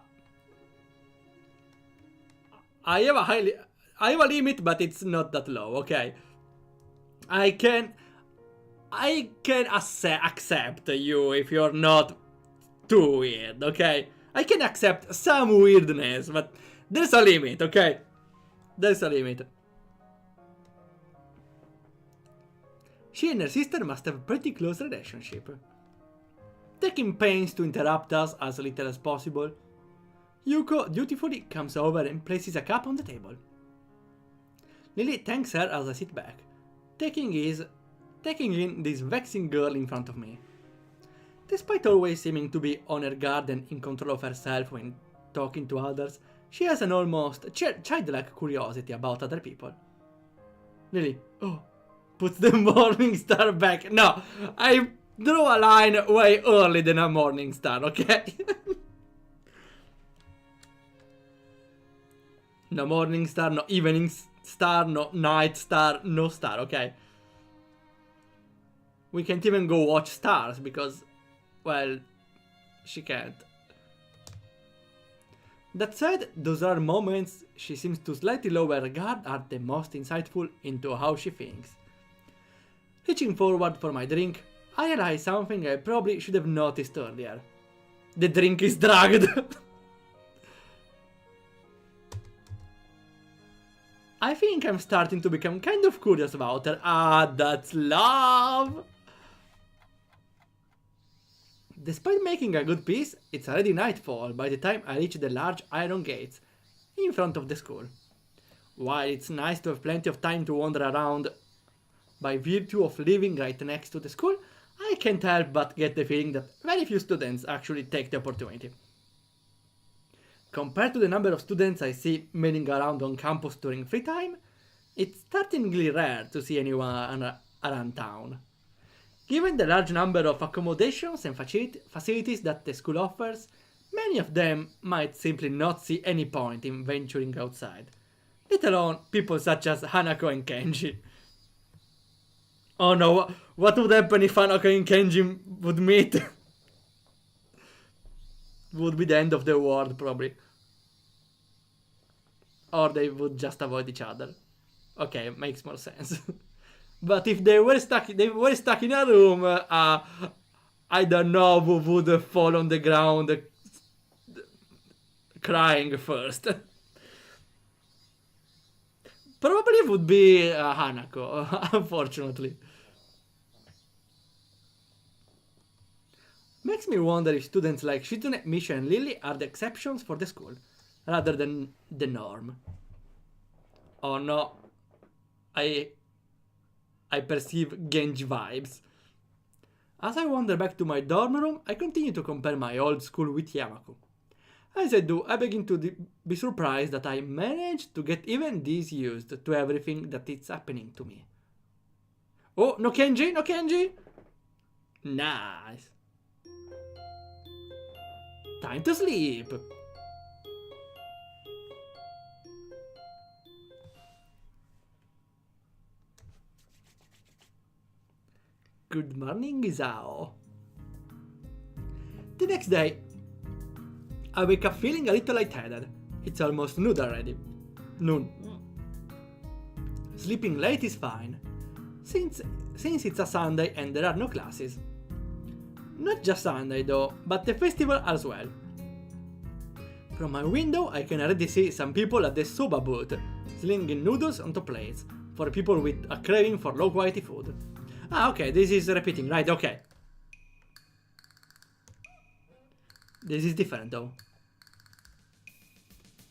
limit, but it's not that low, okay? I can accept you if you're not too weird, okay? I can accept some weirdness, but there's a limit, okay? There's a limit. She and her sister must have a pretty close relationship. Taking pains to interrupt us as little as possible, Yuko dutifully comes over and places a cup on the table. Lily thanks her as I sit back, taking in this vexing girl in front of me. Despite always seeming to be on her guard and in control of herself when talking to others, she has an almost childlike curiosity about other people. Lily, puts the morning star back. No, I draw a line way early than a morning star, okay? No morning star, no evening star, no night star, no star, okay? We can't even go watch stars because, well, she can't. That said, those are moments she seems to slightly lower her guard are the most insightful into how she thinks. Reaching forward for my drink, I realize something I probably should have noticed earlier. The drink is drugged. I think I'm starting to become kind of curious about her. Ah, that's love! Despite making a good piece, it's already nightfall by the time I reach the large iron gates in front of the school. While it's nice to have plenty of time to wander around by virtue of living right next to the school, I can't help but get the feeling that very few students actually take the opportunity. Compared to the number of students I see milling around on campus during free time, it's startlingly rare to see anyone around town. Given the large number of accommodations and facilities that the school offers, many of them might simply not see any point in venturing outside, let alone people such as Hanako and Kenji. Oh no, what would happen if Hanako and Kenji would meet? Would be the end of the world, probably. Or they would just avoid each other. Okay, makes more sense. But if they were stuck in a room, I don't know who would fall on the ground crying first. Probably would be Hanako, unfortunately. Makes me wonder if students like Shizune, Misha and Lily are the exceptions for the school, rather than the norm. Oh no, I perceive Genji vibes. As I wander back to my dorm room, I continue to compare my old school with Yamako. As I do, I begin to be surprised that I managed to get even this used to everything that is happening to me. Oh, no Kenji, no Kenji! Nice. Time to sleep. Good morning, Izao. The next day, I wake up feeling a little lightheaded. It's almost noon. Sleeping late is fine, since it's a Sunday and there are no classes. Not just Sunday though, but the festival as well. From my window I can already see some people at the soba booth, slinging noodles onto plates, for people with a craving for low quality food. Ah, okay, this is repeating, right, okay. This is different though.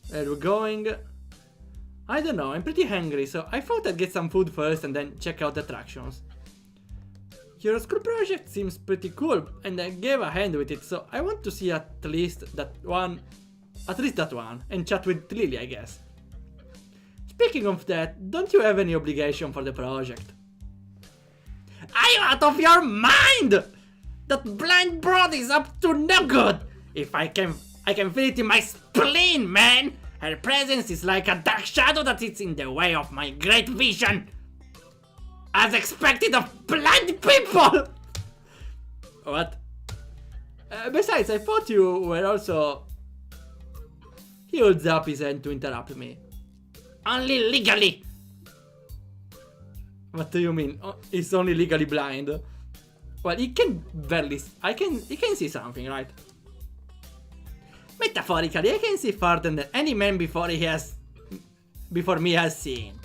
Where we're going? I don't know, I'm pretty hungry, so I thought I'd get some food first and then check out the attractions. Your school project seems pretty cool, and I gave a hand with it, so I want to see at least that one, and chat with Lily, I guess. Speaking of that, don't you have any obligation for the project? Are you out of your mind? That blind broad is up to no good. If I can feel it in my spleen, man. Her presence is like a dark shadow that sits in the way of my great vision. As expected of blind people! What? Besides, I thought you were also... He holds up his hand to interrupt me. Only legally! What do you mean? Oh, he's only legally blind. Well, he can barely... He can see something, right? Metaphorically, I can see farther than any man before me has seen.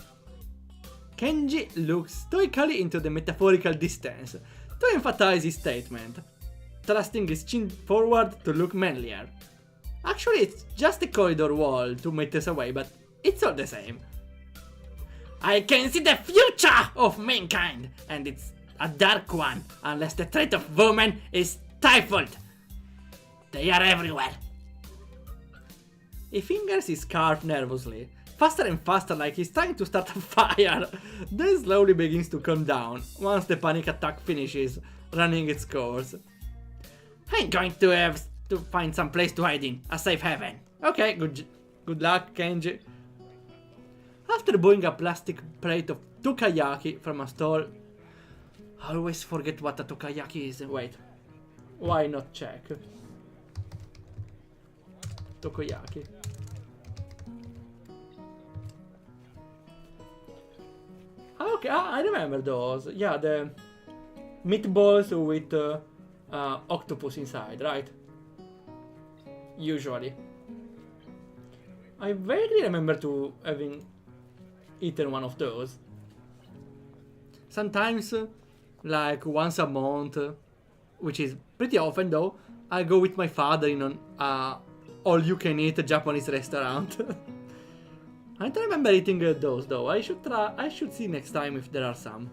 Kenji looks stoically into the metaphorical distance to emphasize his statement, thrusting his chin forward to look manlier. Actually, it's just a corridor wall 2 meters away, but it's all the same. I can see the future of mankind, and it's a dark one, unless the trait of woman is stifled. They are everywhere. He fingers his scarf nervously, faster and faster, like he's trying to start a fire, then slowly begins to calm down once the panic attack finishes running its course. I'm going to have to find some place to hide in, a safe haven. Okay, good luck, Kenji. After buying a plastic plate of takoyaki from a stall, I always forget what a takoyaki is. Wait, why not check? Takoyaki. Okay, I remember those. Yeah, the meatballs with octopus inside, right? Usually. I vaguely remember to having eaten one of those. Sometimes, like once a month, which is pretty often though, I go with my father in an all-you-can-eat Japanese restaurant. I don't remember eating those though. I should see next time if there are some.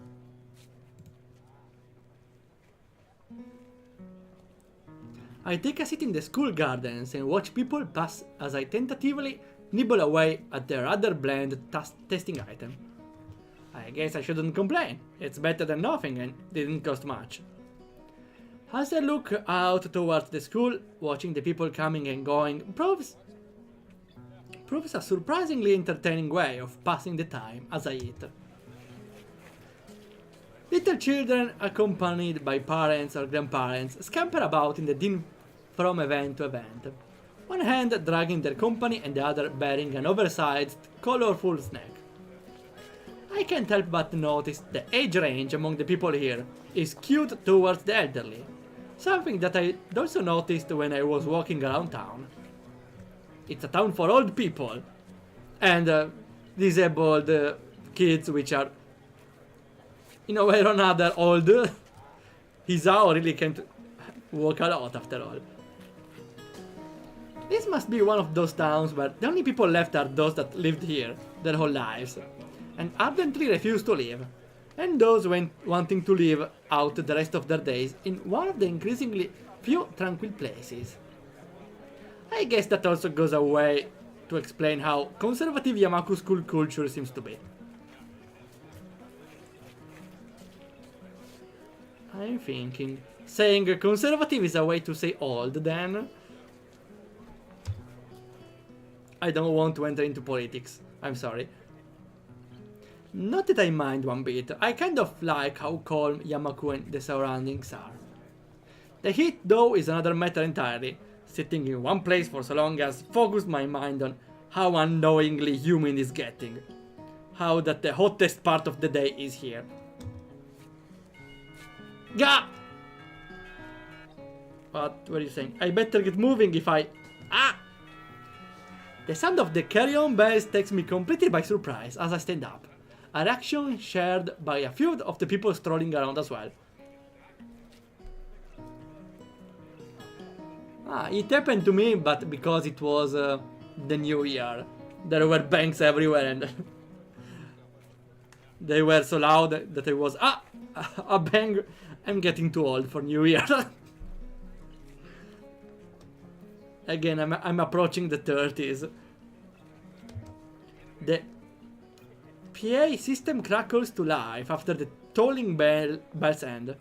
I take a seat in the school gardens and watch people pass as I tentatively nibble away at their rather bland testing item. I guess I shouldn't complain. It's better than nothing and didn't cost much. As I look out towards the school, watching the people coming and going proves a surprisingly entertaining way of passing the time as I eat. Little children, accompanied by parents or grandparents, scamper about in the din from event to event, one hand dragging their company and the other bearing an oversized, colorful snack. I can't help but notice the age range among the people here is skewed towards the elderly, something that I also noticed when I was walking around town. It's a town for old people and disabled kids which are in a way or another old. Hisao really can't walk a lot after all. This must be one of those towns where the only people left are those that lived here their whole lives and ardently refuse to leave, and those wanting to live out the rest of their days in one of the increasingly few tranquil places. I guess that also goes a way to explain how conservative Yamaku school culture seems to be. I'm thinking, saying conservative is a way to say old then? I don't want to enter into politics, I'm sorry. Not that I mind one bit, I kind of like how calm Yamaku and the surroundings are. The heat though is another matter entirely. Sitting in one place for so long has focused my mind on how unknowingly humid it's getting. How that the hottest part of the day is here. Gah! What were you saying? I better get moving if I... Ah! The sound of the carry-on bells takes me completely by surprise as I stand up. A reaction shared by a few of the people strolling around as well. It happened to me, but because it was the new year. There were bangs everywhere and they were so loud that I was, a bang. I'm getting too old for New Year. Again, I'm approaching the 30s. The PA system crackles to life after the tolling bells end.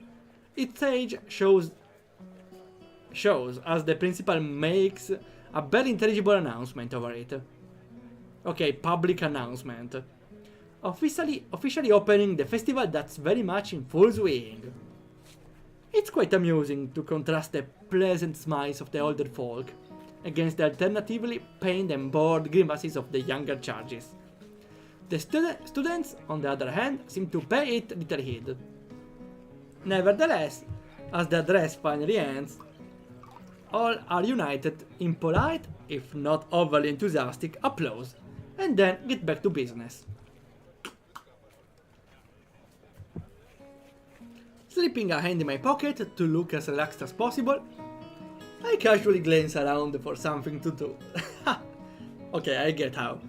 Its age shows as the principal makes a barely intelligible announcement over it. Okay, public announcement. Officially opening the festival that's very much in full swing. It's quite amusing to contrast the pleasant smiles of the older folk against the alternatively pained and bored grimaces of the younger charges. The students, on the other hand, seem to pay it little heed. Nevertheless, as the address finally ends, all are united in polite, if not overly enthusiastic, applause, and then get back to business. Slipping a hand in my pocket to look as relaxed as possible, I casually glance around for something to do. Okay, I get how.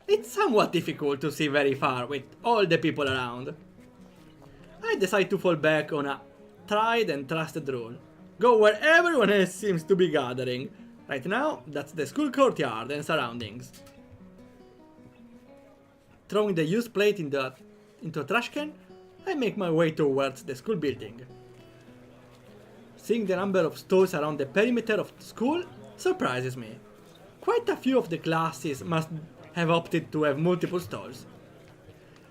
It's somewhat difficult to see very far with all the people around. I decide to fall back on a tried and trusted rule. Go where everyone else seems to be gathering. Right now, that's the school courtyard and surroundings. Throwing the used plate into a trash can, I make my way towards the school building. Seeing the number of stalls around the perimeter of the school surprises me. Quite a few of the classes must have opted to have multiple stalls.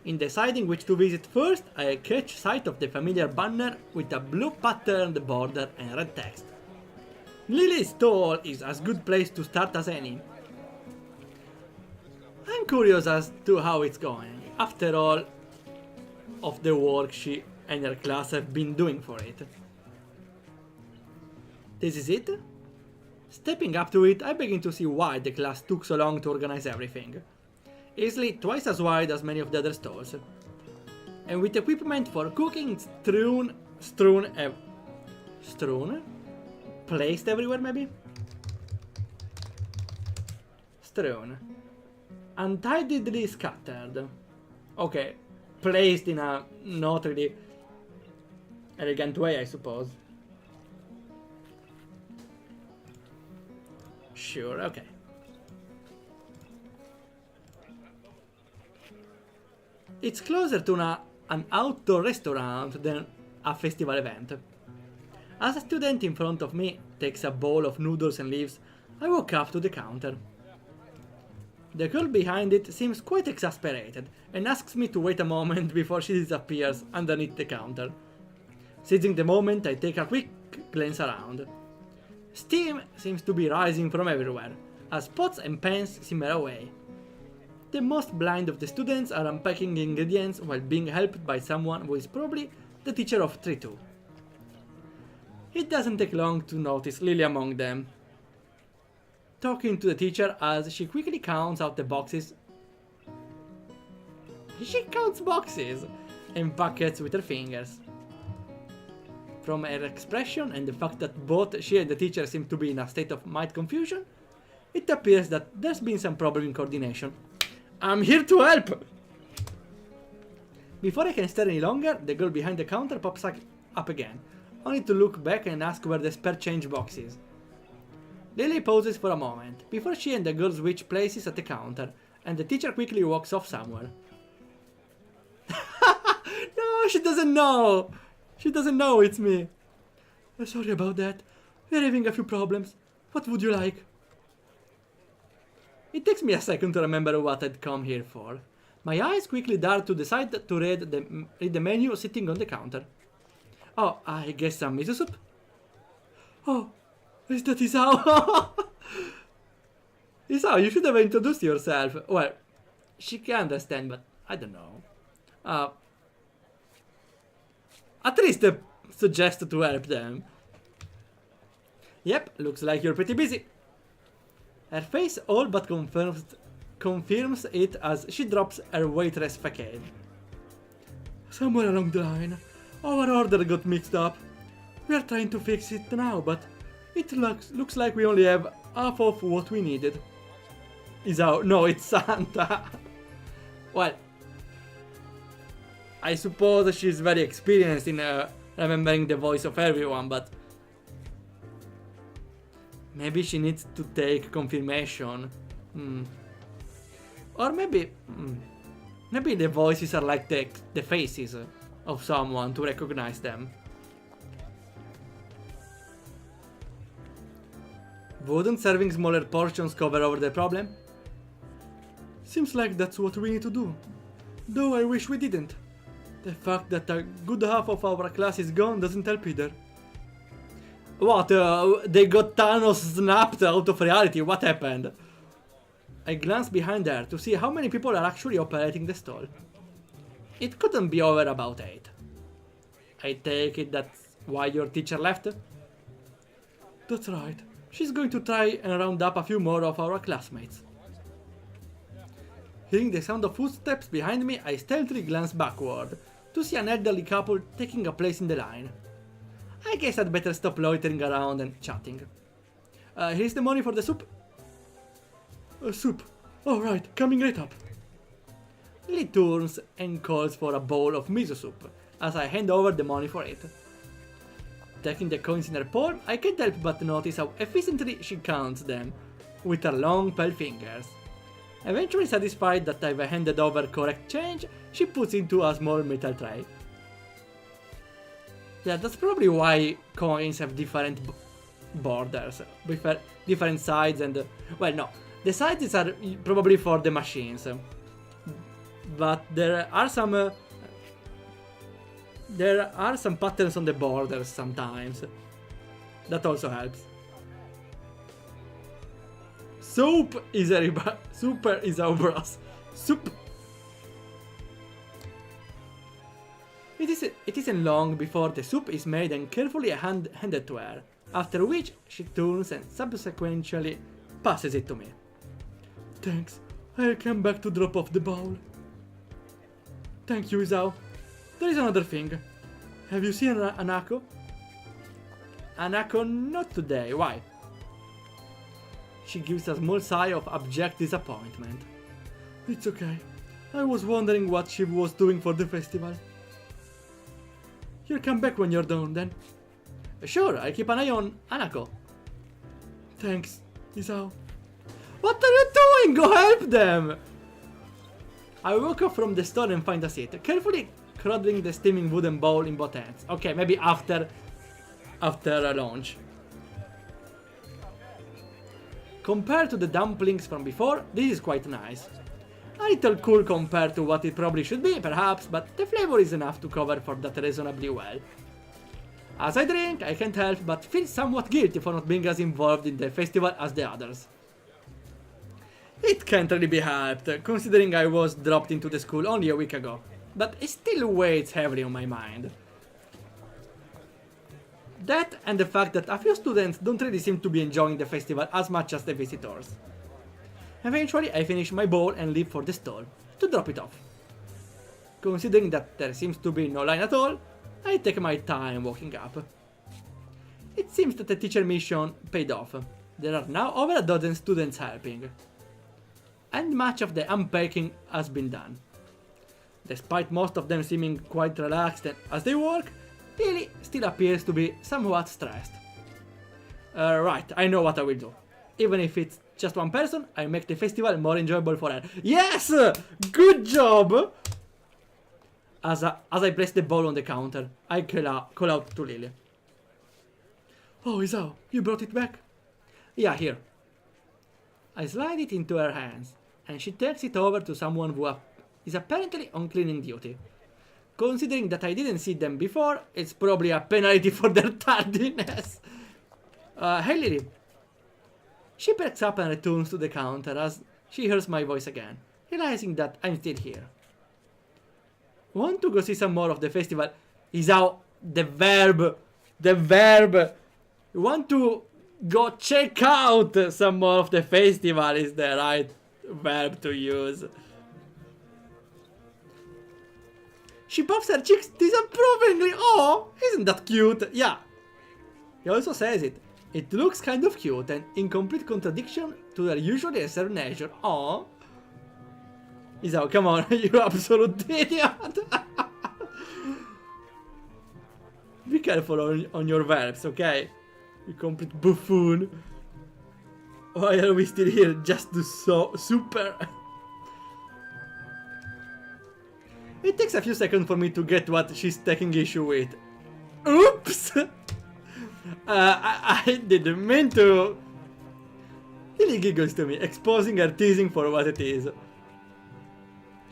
In deciding which to visit first, I catch sight of the familiar banner with a blue patterned border and red text. Lily's stall is as good place to start as any. I'm curious as to how it's going, after all of the work she and her class have been doing for it. This is it? Stepping up to it, I begin to see why the class took so long to organize everything. Easily twice as wide as many of the other stalls. And with equipment for cooking placed everywhere maybe? Strewn. Untidily scattered. Okay, placed in a not really elegant way, I suppose. Sure, okay. It's closer to an outdoor restaurant than a festival event. As a student in front of me takes a bowl of noodles and leaves, I walk up to the counter. The girl behind it seems quite exasperated and asks me to wait a moment before she disappears underneath the counter. Seizing the moment, I take a quick glance around. Steam seems to be rising from everywhere, as pots and pans simmer away. The most blind of the students are unpacking ingredients while being helped by someone who is probably the teacher of 3-2. It doesn't take long to notice Lily among them, talking to the teacher as she quickly counts out the boxes. She counts boxes and packets with her fingers. From her expression and the fact that both she and the teacher seem to be in a state of mild confusion, it appears that there's been some problem in coordination. I'm here to help! Before I can stare any longer, the girl behind the counter pops up again, only to look back and ask where the spare change box is. Lily pauses for a moment, before she and the girl switch places at the counter, and the teacher quickly walks off somewhere. No, she doesn't know! She doesn't know it's me. Sorry about that. We're having a few problems. What would you like? It takes me a second to remember what I'd come here for. My eyes quickly dart to the side to read the menu sitting on the counter. Oh, I guess some miso soup? Oh, is that Isao? Isao, you should have introduced yourself. Well, she can understand, but I don't know. At least suggest to help them. Yep, looks like you're pretty busy. Her face all but confirms it as she drops her waitress facade. Somewhere along the line, our order got mixed up. We are trying to fix it now, but it looks like we only have half of what we needed. Isao, no, it's Santa. Well, I suppose she's very experienced in remembering the voice of everyone, but maybe she needs to take confirmation. Or maybe the voices are like the faces of someone to recognize them. Wouldn't serving smaller portions cover over the problem? Seems like that's what we need to do. Though I wish we didn't. The fact that a good half of our class is gone doesn't help either. What? They got Thanos snapped out of reality? What happened? I glance behind her to see how many people are actually operating the stall. It couldn't be over about 8. I take it that's why your teacher left? That's right. She's going to try and round up a few more of our classmates. Hearing the sound of footsteps behind me, I stealthily glance backward to see an elderly couple taking a place in the line. I guess I'd better stop loitering around and chatting. Here's the money for the soup. Soup. Oh right, coming right up. Lily turns and calls for a bowl of miso soup as I hand over the money for it. Taking the coins in her palm, I can't help but notice how efficiently she counts them with her long pale fingers. Eventually satisfied that I've handed over correct change, she puts into a small metal tray. Yeah, that's probably why coins have different borders, different sides and... well, no, the sides are probably for the machines. But there are some patterns on the borders sometimes. That also helps. Soup is super is bros. Soup. It isn't long before the soup is made and carefully handed to her, after which she turns and subsequently passes it to me. Thanks, I'll come back to drop off the bowl. Thank you, Isao. There is another thing. Have you seen Anako? Anako, not today. Why? She gives a small sigh of abject disappointment. It's okay. I was wondering what she was doing for the festival. You'll come back when you're done, then. Sure, I'll keep an eye on Anako. Thanks, Isao. What are you doing? Go help them! I walk up from the stall and find a seat, carefully cradling the steaming wooden bowl in both hands. Okay, maybe after a launch. Compared to the dumplings from before, this is quite nice. A little cool compared to what it probably should be, perhaps, but the flavor is enough to cover for that reasonably well. As I drink, I can't help but feel somewhat guilty for not being as involved in the festival as the others. It can't really be helped, considering I was dropped into the school only a week ago, but it still weighs heavily on my mind. That and the fact that a few students don't really seem to be enjoying the festival as much as the visitors. Eventually, I finish my bowl and leave for the stall, to drop it off. Considering that there seems to be no line at all, I take my time walking up. It seems that the teacher mission paid off. There are now over a dozen students helping. And much of the unpacking has been done. Despite most of them seeming quite relaxed as they work, Lily still appears to be somewhat stressed. Right, I know what I will do. Even if it's just one person, I make the festival more enjoyable for her. Yes! Good job! As I place the bowl on the counter, I call out to Lily. Oh, Isao, you brought it back? Yeah, here. I slide it into her hands, and she takes it over to someone who is apparently on cleaning duty. Considering that I didn't see them before, it's probably a penalty for their tardiness. Hey Lily. She perks up and returns to the counter as she hears my voice again, realizing that I'm still here. Want to go see some more of the festival? Isao, the verb. Want to go check out some more of the festival is the right verb to use. She puffs her cheeks disapprovingly. Oh, isn't that cute? Yeah. He also says it. It looks kind of cute and in complete contradiction to their usually reserved nature. Aww. Isao, come on, you absolute idiot. Be careful on your verbs, okay? You complete buffoon. Why are we still here just to super? It takes a few seconds for me to get what she's taking issue with. Oops! I didn't mean to. Lily giggles to me, exposing her teasing for what it is.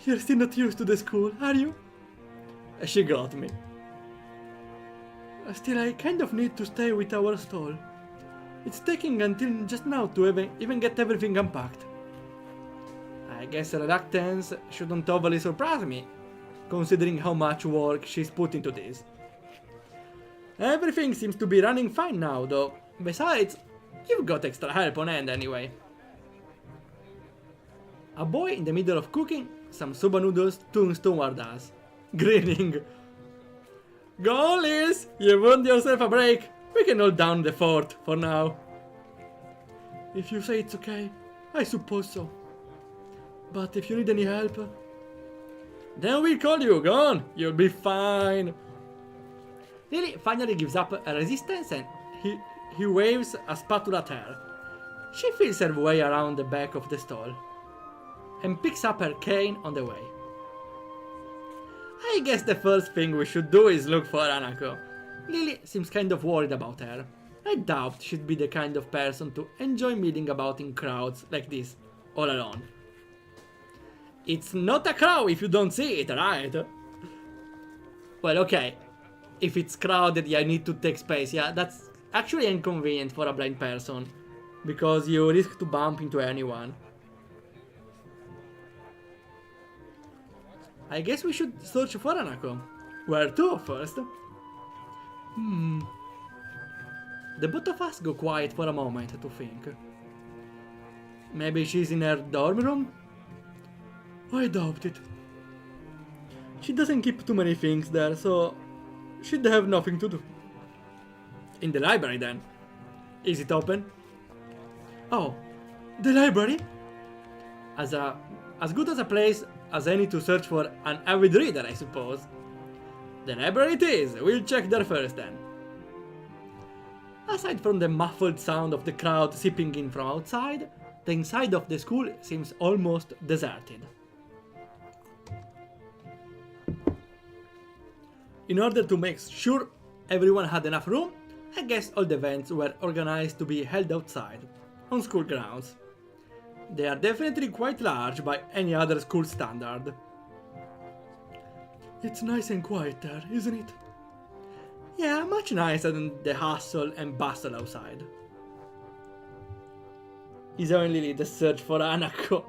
You're still not used to the school, are you? She got me. Still, I kind of need to stay with our stall. It's taking until just now to even get everything unpacked. I guess her reluctance shouldn't overly surprise me, considering how much work she's put into this. Everything seems to be running fine now, though. Besides, you've got extra help on hand anyway. A boy in the middle of cooking some soba noodles turns toward us, grinning. Go on, Liz! You've earned yourself a break. We can hold down the fort for now. If you say it's okay, I suppose so. But if you need any help, then we'll call you. Go on, you'll be fine. Lily finally gives up her resistance and he waves a spatula at her. She feels her way around the back of the stall and picks up her cane on the way. I guess the first thing we should do is look for Anako. Lily seems kind of worried about her. I doubt she'd be the kind of person to enjoy milling about in crowds like this, all alone. It's not a crowd if you don't see it, right? Well, okay. If it's crowded, yeah, I need to take space. Yeah, that's actually inconvenient for a blind person, because you risk to bump into anyone. I guess we should search for Anako. Where to first? The both of us go quiet for a moment to think. Maybe she's in her dorm room? I doubt it. She doesn't keep too many things there, so she'd have nothing to do. In the library then. Is it open? Oh, the library? As good as a place as any to search for an avid reader, I suppose. The library it is. We'll check there first then. Aside from the muffled sound of the crowd sipping in from outside, the inside of the school seems almost deserted. In order to make sure everyone had enough room, I guess all the events were organized to be held outside, on school grounds. They are definitely quite large by any other school standard. It's nice and quiet there, isn't it? Yeah, much nicer than the hustle and bustle outside. Is only the search for Hanako.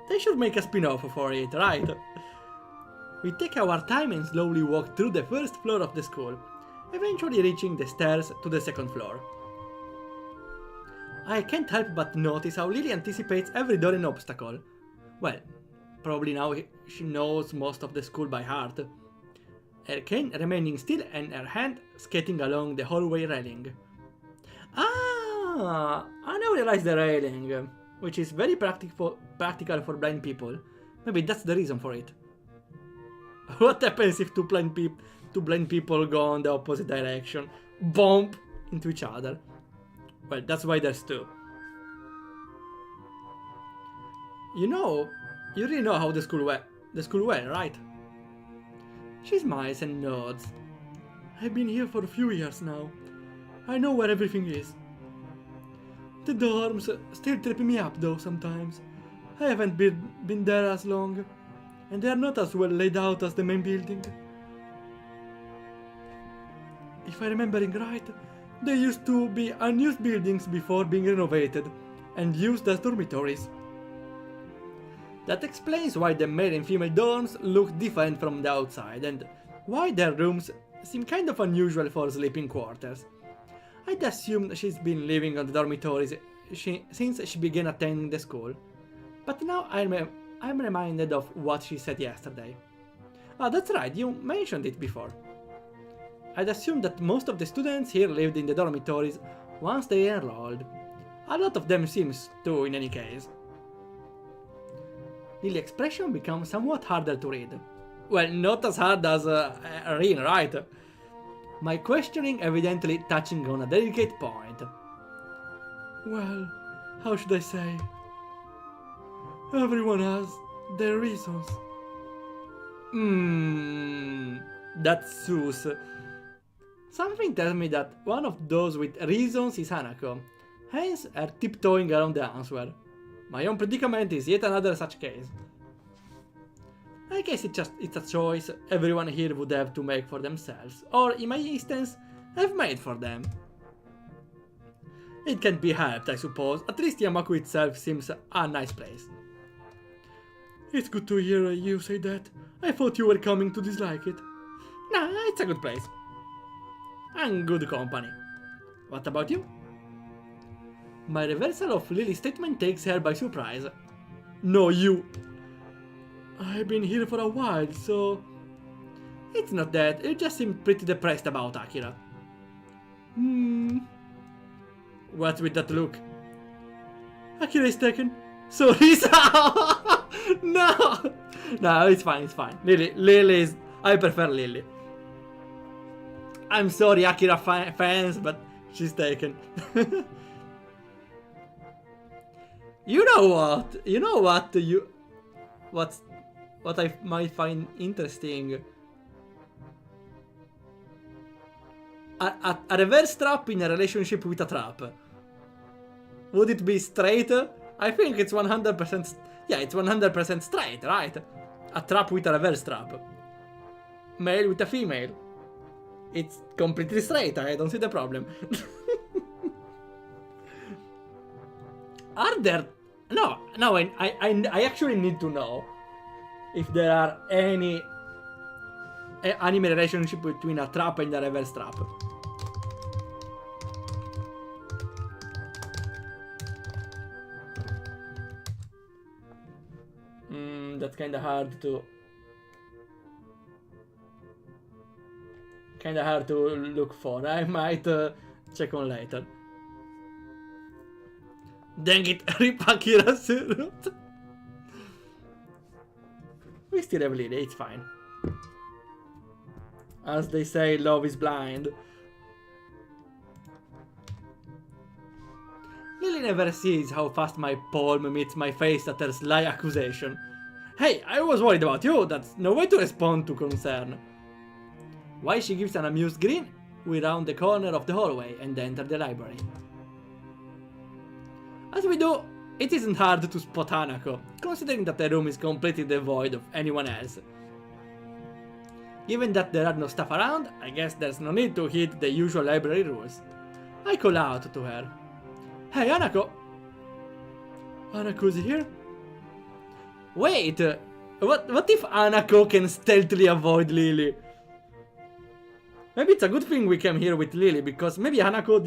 They should make a spin-off for it, right? We take our time and slowly walk through the first floor of the school, eventually reaching the stairs to the second floor. I can't help but notice how Lily anticipates every door and obstacle. Well, probably now she knows most of the school by heart. Her cane remaining still and her hand skating along the hallway railing. Ah, I now realize the railing, which is very practical for blind people. Maybe that's the reason for it. What happens if two blind people go in the opposite direction, bump into each other? Well, that's why there's two. You really know how the school went, right? She smiles and nods. I've been here for a few years now. I know where everything is. The dorms still trip me up though sometimes. I haven't been there as long, and they are not as well laid out as the main building. If I'm remembering right, they used to be unused buildings before being renovated and used as dormitories. That explains why the male and female dorms look different from the outside and why their rooms seem kind of unusual for sleeping quarters. I'd assumed she's been living on the dormitories since she began attending the school, but now I'm reminded of what she said yesterday. Ah, that's right, you mentioned it before. I'd assumed that most of the students here lived in the dormitories once they enrolled. A lot of them seems to, in any case. Lily's expression becomes somewhat harder to read. Well, not as hard as Rin, right? My questioning evidently touching on a delicate point. Well, how should I say? Everyone has their reasons. That's sus. Something tells me that one of those with reasons is Hanako, hence her tiptoeing around the answer. My own predicament is yet another such case. I guess it's a choice everyone here would have to make for themselves, or in my instance, have made for them. It can't be helped, I suppose. At least Yamaku itself seems a nice place. It's good to hear you say that. I thought you were coming to dislike it. Nah, it's a good place. And good company. What about you? My reversal of Lily's statement takes her by surprise. No, you. I've been here for a while, so... It's not that, you just seem pretty depressed about Akira. What's with that look? Akira is taken. So Risa! No! No, it's fine, it's fine. Lily is... I prefer Lily. I'm sorry, Akira fans, but she's taken. You know what? What I might find interesting. A reverse trap in a relationship with a trap. Would it be straight? I think it's 100%. Yeah, it's 100% straight, right? A trap with a reverse trap. Male with a female. It's completely straight. I don't see the problem. Are there? No. I actually need to know if there are any anime relationship between a trap and a reverse trap. That's kinda hard to look for. I might check on later. Dang it, rip Akira's suit. We still have Lily, it's fine. As they say, love is blind. Lily never sees how fast my palm meets my face at her sly accusation. Hey, I was worried about you, that's no way to respond to concern. While she gives an amused grin, we round the corner of the hallway and enter the library. As we do, it isn't hard to spot Hanako, considering that the room is completely devoid of anyone else. Given that there are no staff around, I guess there's no need to hit the usual library rules. I call out to her. Hey, Hanako! Hanako's here? Wait! What if Hanako can stealthily avoid Lily? Maybe it's a good thing we came here with Lily, because maybe Hanako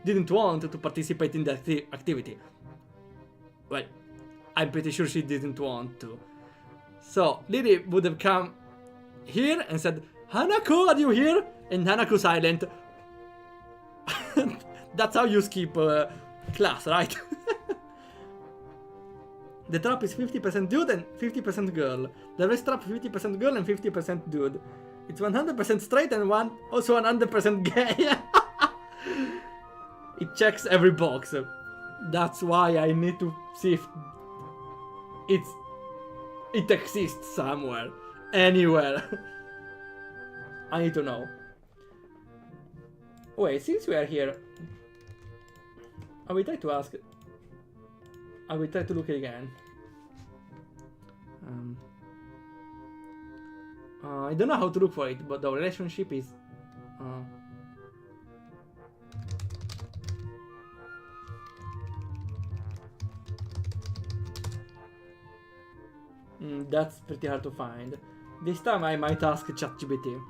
didn't want to participate in the activity. Well, I'm pretty sure she didn't want to. So, Lily would have come here and said, Hanako, are you here? And Hanako silent. That's how you skip class, right? The trap is 50% dude and 50% girl. The rest trap 50% girl and 50% dude. It's 100% straight and also 100% gay. It checks every box. That's why I need to see if it exists somewhere. Anywhere. I need to know. Wait, since we are here, I will try to ask. I will try to look again. I don't know how to look for it, but the relationship is. That's pretty hard to find. This time I might ask ChatGPT.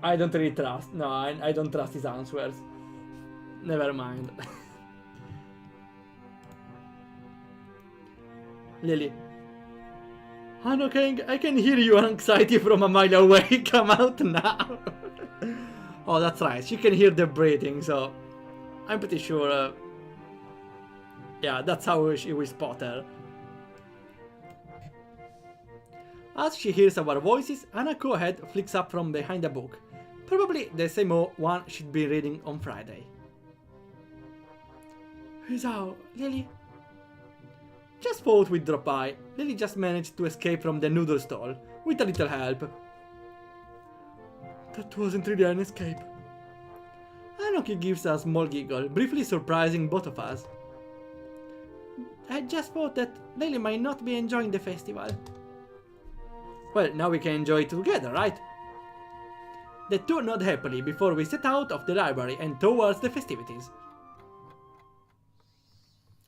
I don't really trust. No, I don't trust his answers. Never mind. Lily. Hanako, I can hear your anxiety from a mile away. Come out now. Oh, that's right. She can hear the breathing, so I'm pretty sure. Yeah, that's how we spot her. As she hears our voices, Hanako's head flicks up from behind a book. Probably the same one she'd be reading on Friday. Who's out, Lily? Just thought we'd drop by. Lily just managed to escape from the noodle stall, with a little help. That wasn't really an escape. Hanako gives a small giggle, briefly surprising both of us. I just thought that Lily might not be enjoying the festival. Well, now we can enjoy it together, right? The two nod happily before we set out of the library and towards the festivities.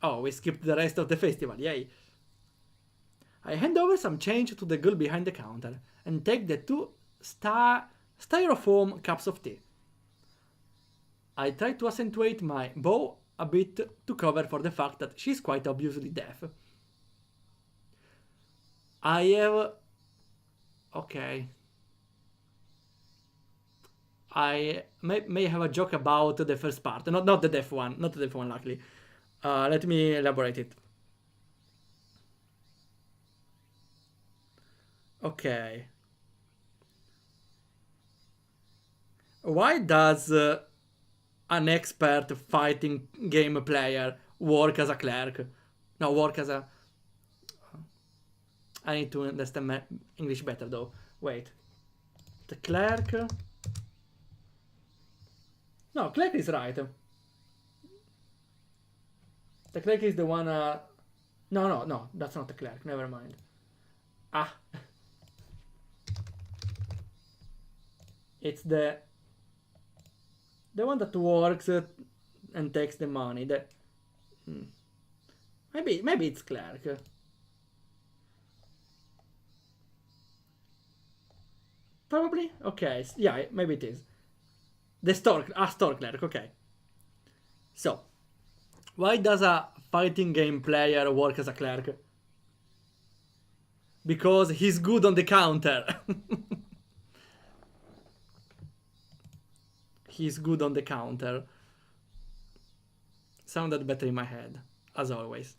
Oh, we skipped the rest of the festival, yay. I hand over some change to the girl behind the counter and take the two styrofoam cups of tea. I try to accentuate my bow a bit to cover for the fact that she's quite obviously deaf. I have... Okay. I may have a joke about the first part, not the deaf one, luckily. Let me elaborate it. Okay. Why does an expert fighting game player work as a clerk? No, work as a... I need to understand English better though. Wait. The clerk... No, clerk is right. The clerk is the one... No, that's not the clerk, never mind. Ah. It's the one that works and takes the money. Maybe it's clerk. Probably? Okay, yeah, maybe it is. The store clerk, okay. So, why does a fighting game player work as a clerk? Because he's good on the counter. He's good on the counter. Sounded better in my head, as always.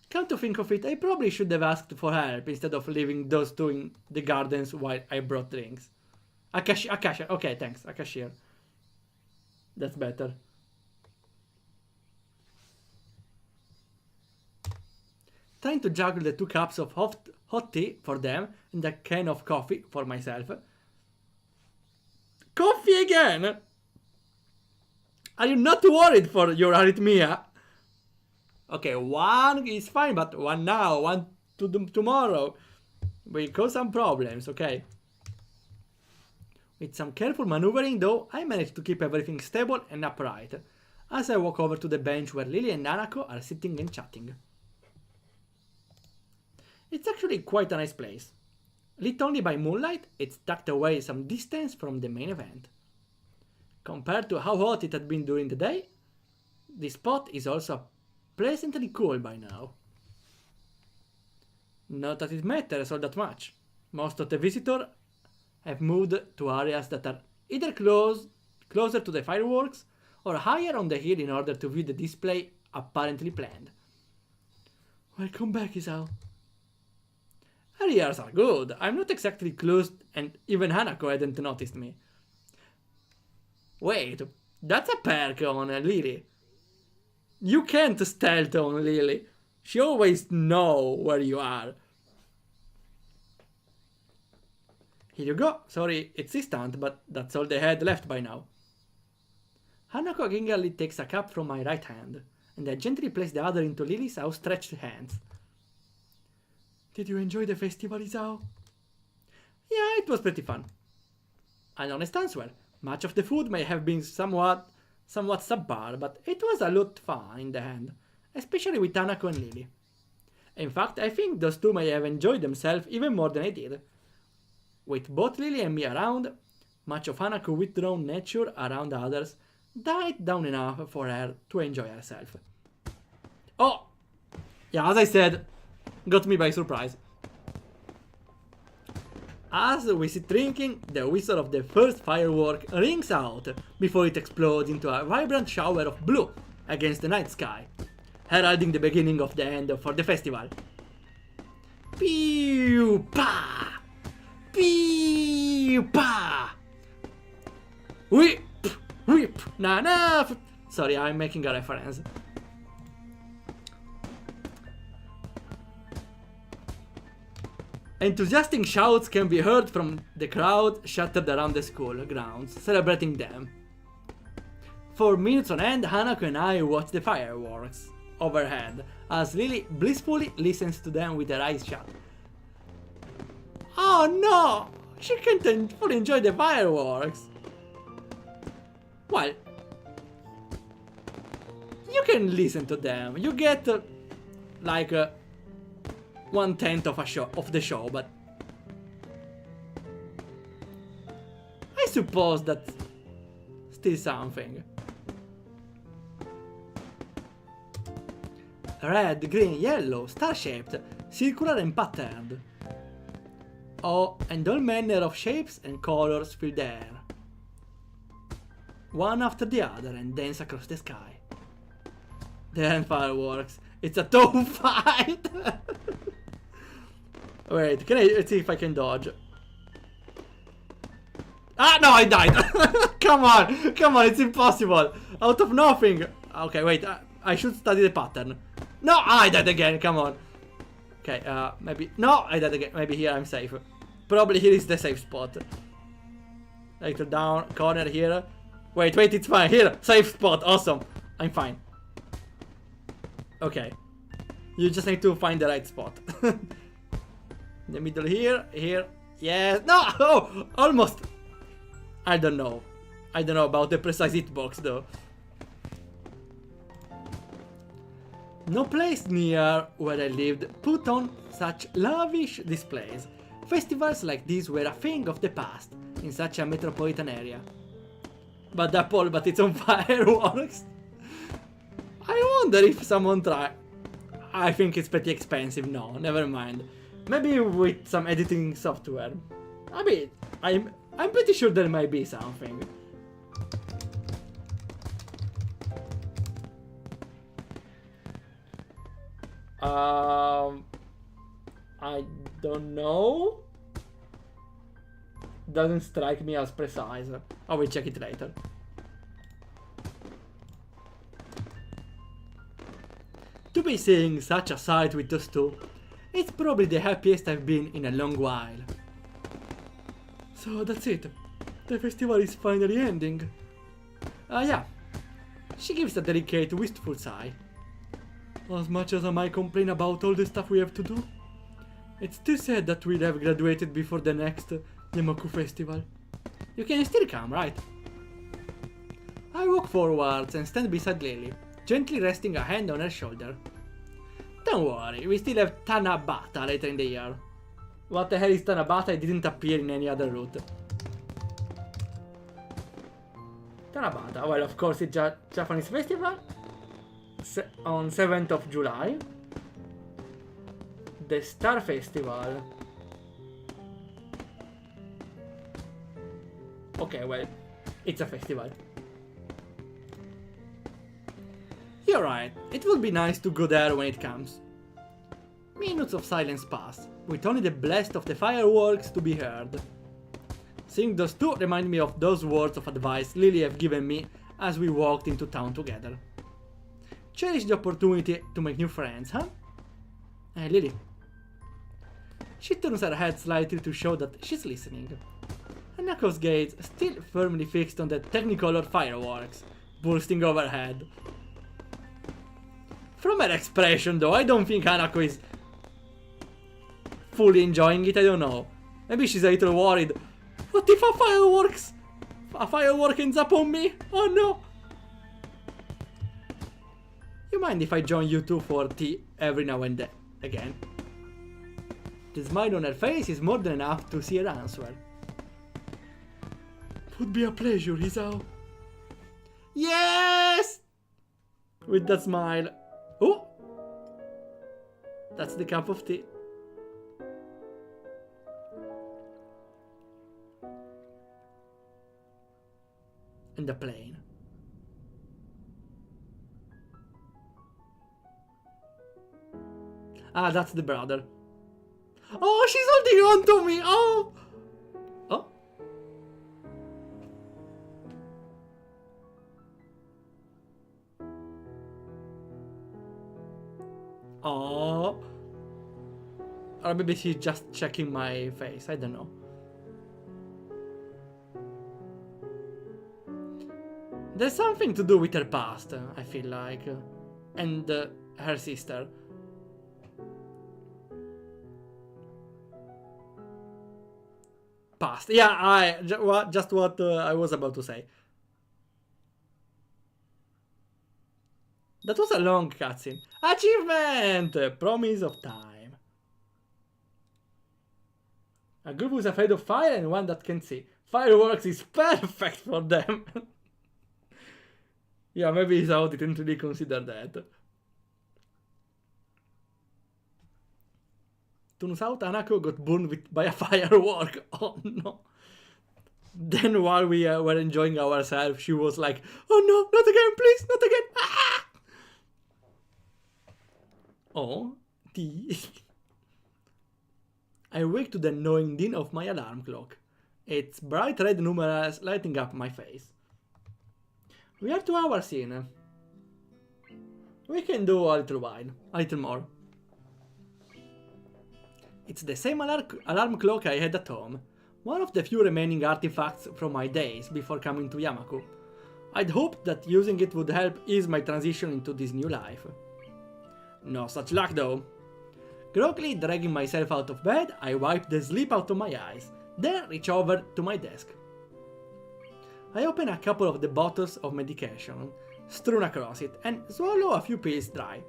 Come to think of it, I probably should have asked for help instead of leaving those two in the gardens while I brought drinks. A cashier, okay, thanks, a cashier. That's better. Trying to juggle the 2 cups of hot tea for them and a can of coffee for myself. Coffee again? Are you not worried for your arrhythmia? Okay, 1 is fine, but 1 now, 1 tomorrow. We cause some problems, okay? With some careful maneuvering though, I managed to keep everything stable and upright, as I walk over to the bench where Lily and Nanako are sitting and chatting. It's actually quite a nice place. Lit only by moonlight, it's tucked away some distance from the main event. Compared to how hot it had been during the day, this spot is also pleasantly cool by now. Not that it matters all that much. Most of the visitors have moved to areas that are either closer to the fireworks or higher on the hill in order to view the display apparently planned. Welcome back, Isao. Areas are good. I'm not exactly close and even Hanako hadn't noticed me. Wait, that's a perk on Lily. You can't stealth on Lily. She always knows where you are. Here you go. Sorry, it's instant, but that's all they had left by now. Hanako gingerly takes a cup from my right hand, and I gently place the other into Lily's outstretched hands. Did you enjoy the festival, Isao? Yeah, it was pretty fun. An honest answer. Much of the food may have been somewhat subpar, but it was a lot fun in the end, especially with Hanako and Lily. In fact, I think those two may have enjoyed themselves even more than I did. With both Lily and me around, much of Hanako's withdrawn nature around others died down enough for her to enjoy herself. Oh! Yeah, as I said, got me by surprise. As we sit drinking, the whistle of the first firework rings out before it explodes into a vibrant shower of blue against the night sky, heralding the beginning of the end for the festival. Pew-pa! Pew-pa! Whip! Whip! Na-na! Sorry, I'm making a reference. Enthusiastic shouts can be heard from the crowd scattered around the school grounds, celebrating them. For minutes on end, Hanako and I watch the fireworks overhead, as Lily blissfully listens to them with her eyes shut. Oh no! She can't fully enjoy the fireworks! Well, you can listen to them. You get like 1/10 of the show, but I suppose that's still something. Red, green, yellow, star-shaped, circular and patterned. Oh, and all manner of shapes and colors fill the air, one after the other, and dance across the sky. Then fireworks. It's a tough fight! Wait, let's see if I can dodge. Ah, no, I died! Come on, it's impossible! Out of nothing! Okay, wait, I should study the pattern. No, I died again, come on. Okay, maybe, no, I died again, maybe here I'm safe. Probably here is the safe spot. Later down, corner here. Wait, it's fine, here, safe spot, awesome. I'm fine. Okay. You just need to find the right spot. In the middle here, yes, no, oh, almost. I don't know about the precise hitbox though. No place near where I lived put on such lavish displays. Festivals like these were a thing of the past in such a metropolitan area. But it's on fireworks. I wonder if someone tried. I think it's pretty expensive. No, never mind. Maybe with some editing software. I mean, I'm pretty sure there might be something. I don't know. Doesn't strike me as precise. I will check it later. To be seeing such a sight with those two, it's probably the happiest I've been in a long while. So that's it. The festival is finally ending. Yeah. She gives a delicate, wistful sigh. As much as I might complain about all the stuff we have to do, it's too sad that we'll have graduated before the next Yamaku festival. You can still come, right? I walk forwards and stand beside Lily, gently resting a hand on her shoulder. Don't worry, we still have Tanabata later in the year. What the hell is Tanabata? It didn't appear in any other route. Tanabata, well, of course it's a Japanese festival on 7th of July. The Star Festival. Okay, well, it's a festival. You're right, it would be nice to go there when it comes. Minutes of silence pass, with only the blast of the fireworks to be heard. Seeing those two remind me of those words of advice Lily have given me as we walked into town together. Cherish the opportunity to make new friends, huh? Hey, Lily. She turns her head slightly to show that she's listening. Hanako's gaze still firmly fixed on the technicolor fireworks, bursting overhead. From her expression though, I don't think Hanako is fully enjoying it, I don't know. Maybe she's a little worried. What if a firework ends up on me? Oh no! You mind if I join you two for tea every now and then again? The smile on her face is more than enough to see her answer. Would be a pleasure, Hisao. Yes! With that smile. Oh! That's the cup of tea. And the plane. Ah, that's the brother. Oh, she's holding on to me! Oh! Oh? Oh. Or maybe she's just checking my face, I don't know. There's something to do with her past, I feel like. And her sister. Past. Yeah, just what I was about to say. That was a long cutscene. Achievement! Promise of time. A group who's afraid of fire and one that can see. Fireworks is perfect for them. Yeah, maybe Isao didn't really consider that. Turns out Hanako got burned by a firework. Oh no. Then while we were enjoying ourselves, she was like, oh no, not again, please, not again. Ah! Oh, tea. I wake to the annoying din of my alarm clock. Its bright red numerals lighting up my face. We are 2 hours in. We can do a little while, a little more. It's the same alarm clock I had at home, one of the few remaining artifacts from my days before coming to Yamaku. I'd hoped that using it would help ease my transition into this new life. No such luck though. Groggily dragging myself out of bed, I wipe the sleep out of my eyes, then reach over to my desk. I open a couple of the bottles of medication strewn across it and swallow a few pills dry.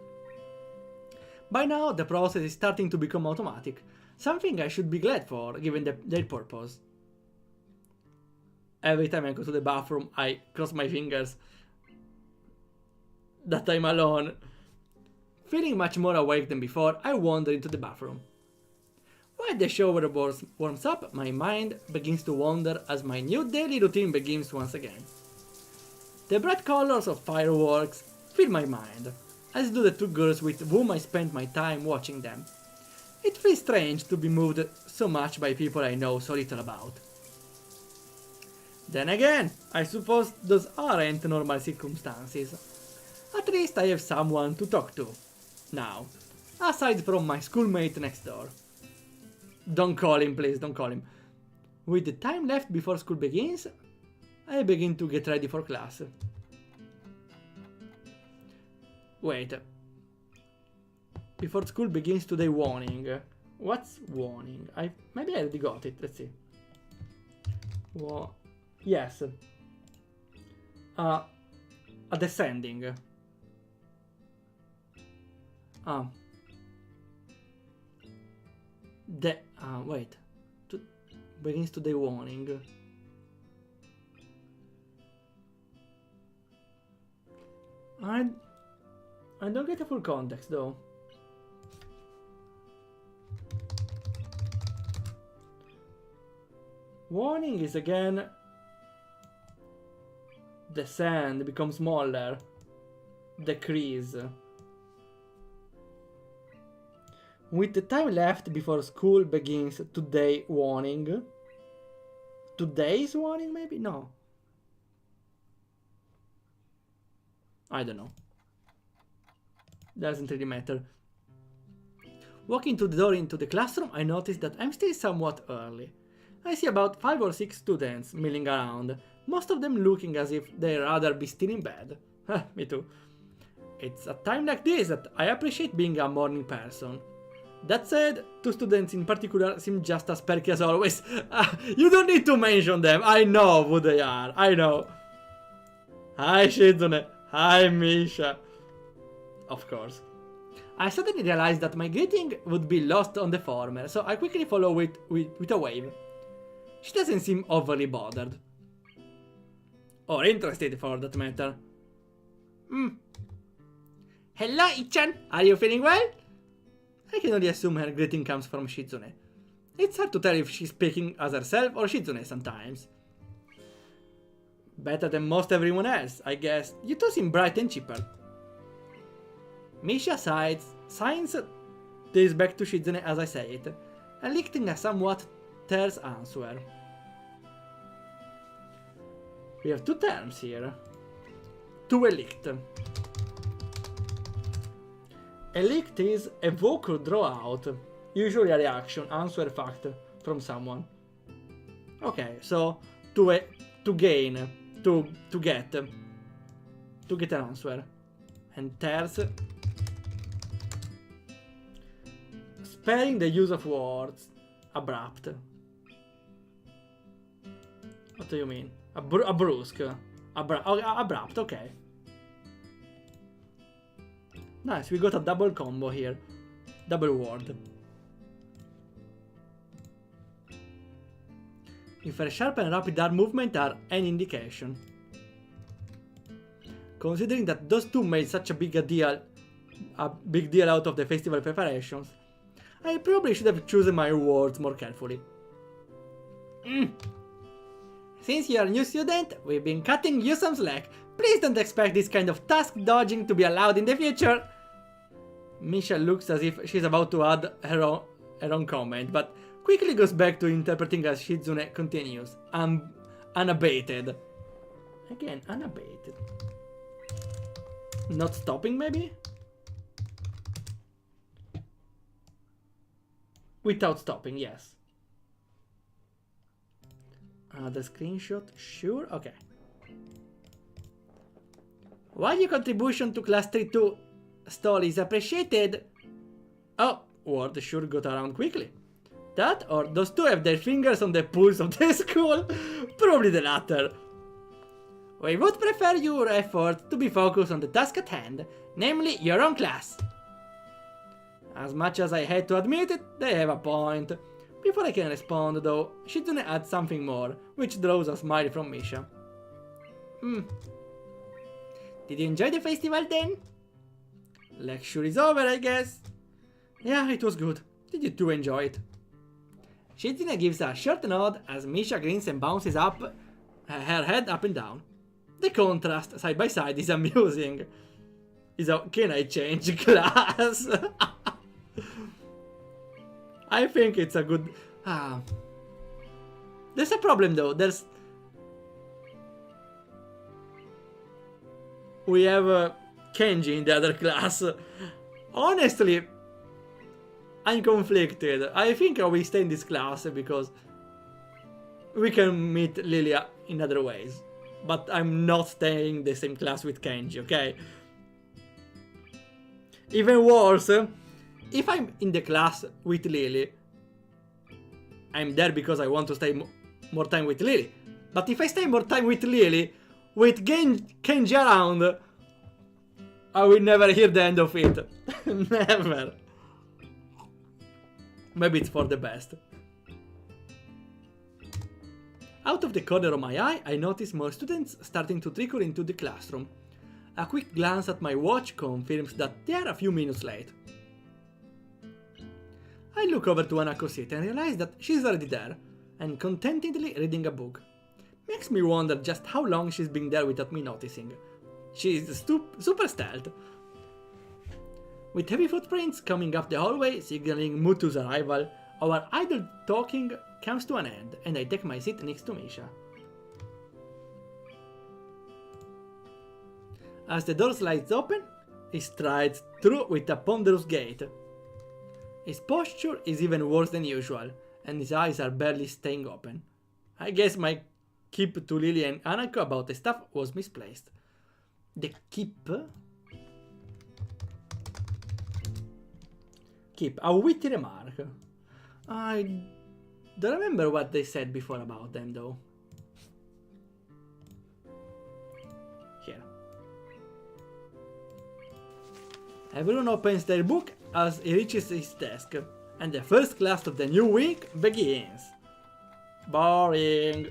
By now the process is starting to become automatic, something I should be glad for given their purpose. Every time I go to the bathroom I cross my fingers that I'm alone. Feeling much more awake than before, I wander into the bathroom. While the shower warms up, my mind begins to wander as my new daily routine begins once again. The bright colors of fireworks fill my mind, as do the 2 girls with whom I spent my time watching them. It feels strange to be moved so much by people I know so little about. Then again, I suppose those aren't normal circumstances. At least I have someone to talk to. now. Aside from my schoolmate next door. Don't call him, please, don't call him. With the time left before school begins, I begin to get ready for class. Wait. Before school begins today, warning. What's warning? Maybe I already got it, let's see. Yes. A descending. Wait. Begins today, warning. I don't get the full context though. Warning is again descend, become smaller, decrease. With the time left before school begins today, warning. Today's warning maybe? No. I don't know. Doesn't really matter. Walking through the door into the classroom, I notice that I'm still somewhat early. I see about 5 or 6 students milling around, most of them looking as if they'd rather be still in bed. Me too. It's a time like this that I appreciate being a morning person. That said, 2 students in particular seem just as perky as always. You don't need to mention them, I know who they are, I know. Hi Shizune, hi Misha. Of course. I suddenly realized that my greeting would be lost on the former, so I quickly follow it with a wave. She doesn't seem overly bothered. Or interested for that matter. Hello Ichan, are you feeling well? I can only assume her greeting comes from Shizune. It's hard to tell if she's speaking as herself or Shizune sometimes. Better than most everyone else, I guess. You two seem bright and chipper. Misha signs this back to Shizune as I say it, elicting a somewhat terse answer. We have 2 terms here. To elict. Elict is evoke or draw out, usually a reaction, answer, fact from someone. Okay, so to gain, to get an answer. And terse, sparing the use of words, abrupt. What do you mean? Brusque, abrupt, okay. Nice, we got a double combo here. Double word. If a sharp and rapid arm movement are any indication. Considering that those 2 made such a big deal out of the festival preparations, I probably should have chosen my words more carefully. Since you're a new student, we've been cutting you some slack. Please don't expect this kind of task dodging to be allowed in the future. Misha looks as if she's about to add her own comment, but quickly goes back to interpreting as Shizune continues. Unabated. Again, unabated. Not stopping, maybe? Without stopping, yes. The screenshot, sure, okay. While your contribution to Class 3-2 stall is appreciated... Oh, word sure got around quickly. That or those 2 have their fingers on the pulse of the school? Probably the latter. We would prefer your effort to be focused on the task at hand, namely your own class. As much as I hate to admit it, they have a point. Before I can respond though, Shizune adds something more, which draws a smile from Misha. Did you enjoy the festival then? Lecture is over, I guess. Yeah, it was good. Did you two enjoy it? Shizune gives a short nod as Misha grins and bounces up, her head up and down. The contrast, side by side, is amusing. Can I change class? I think it's a good... There's a problem though, We have Kenji in the other class. Honestly, I'm conflicted. I think I will stay in this class because we can meet Lilia in other ways. But I'm not staying in the same class with Kenji, okay? Even worse, if I'm in the class with Lily, I'm there because I want to stay more time with Lily. But if I stay more time with Lily, with Kenji around, I will never hear the end of it. Never. Maybe it's for the best. Out of the corner of my eye, I notice more students starting to trickle into the classroom. A quick glance at my watch confirms that they are a few minutes late. I look over to Hanako's seat and realize that she's already there, and contentedly reading a book. Makes me wonder just how long she's been there without me noticing. She's super stealth. With heavy footprints coming up the hallway, signaling Mutu's arrival, our idle talking comes to an end, and I take my seat next to Misha. As the door slides open, he strides through with a ponderous gait. His posture is even worse than usual, and his eyes are barely staying open. I guess my keep to Lily and Hanako about the stuff was misplaced. The keep? Keep, a witty remark. I don't remember what they said before about them though. Here. Everyone opens their book as he reaches his desk, and the first class of the new week begins. Boring.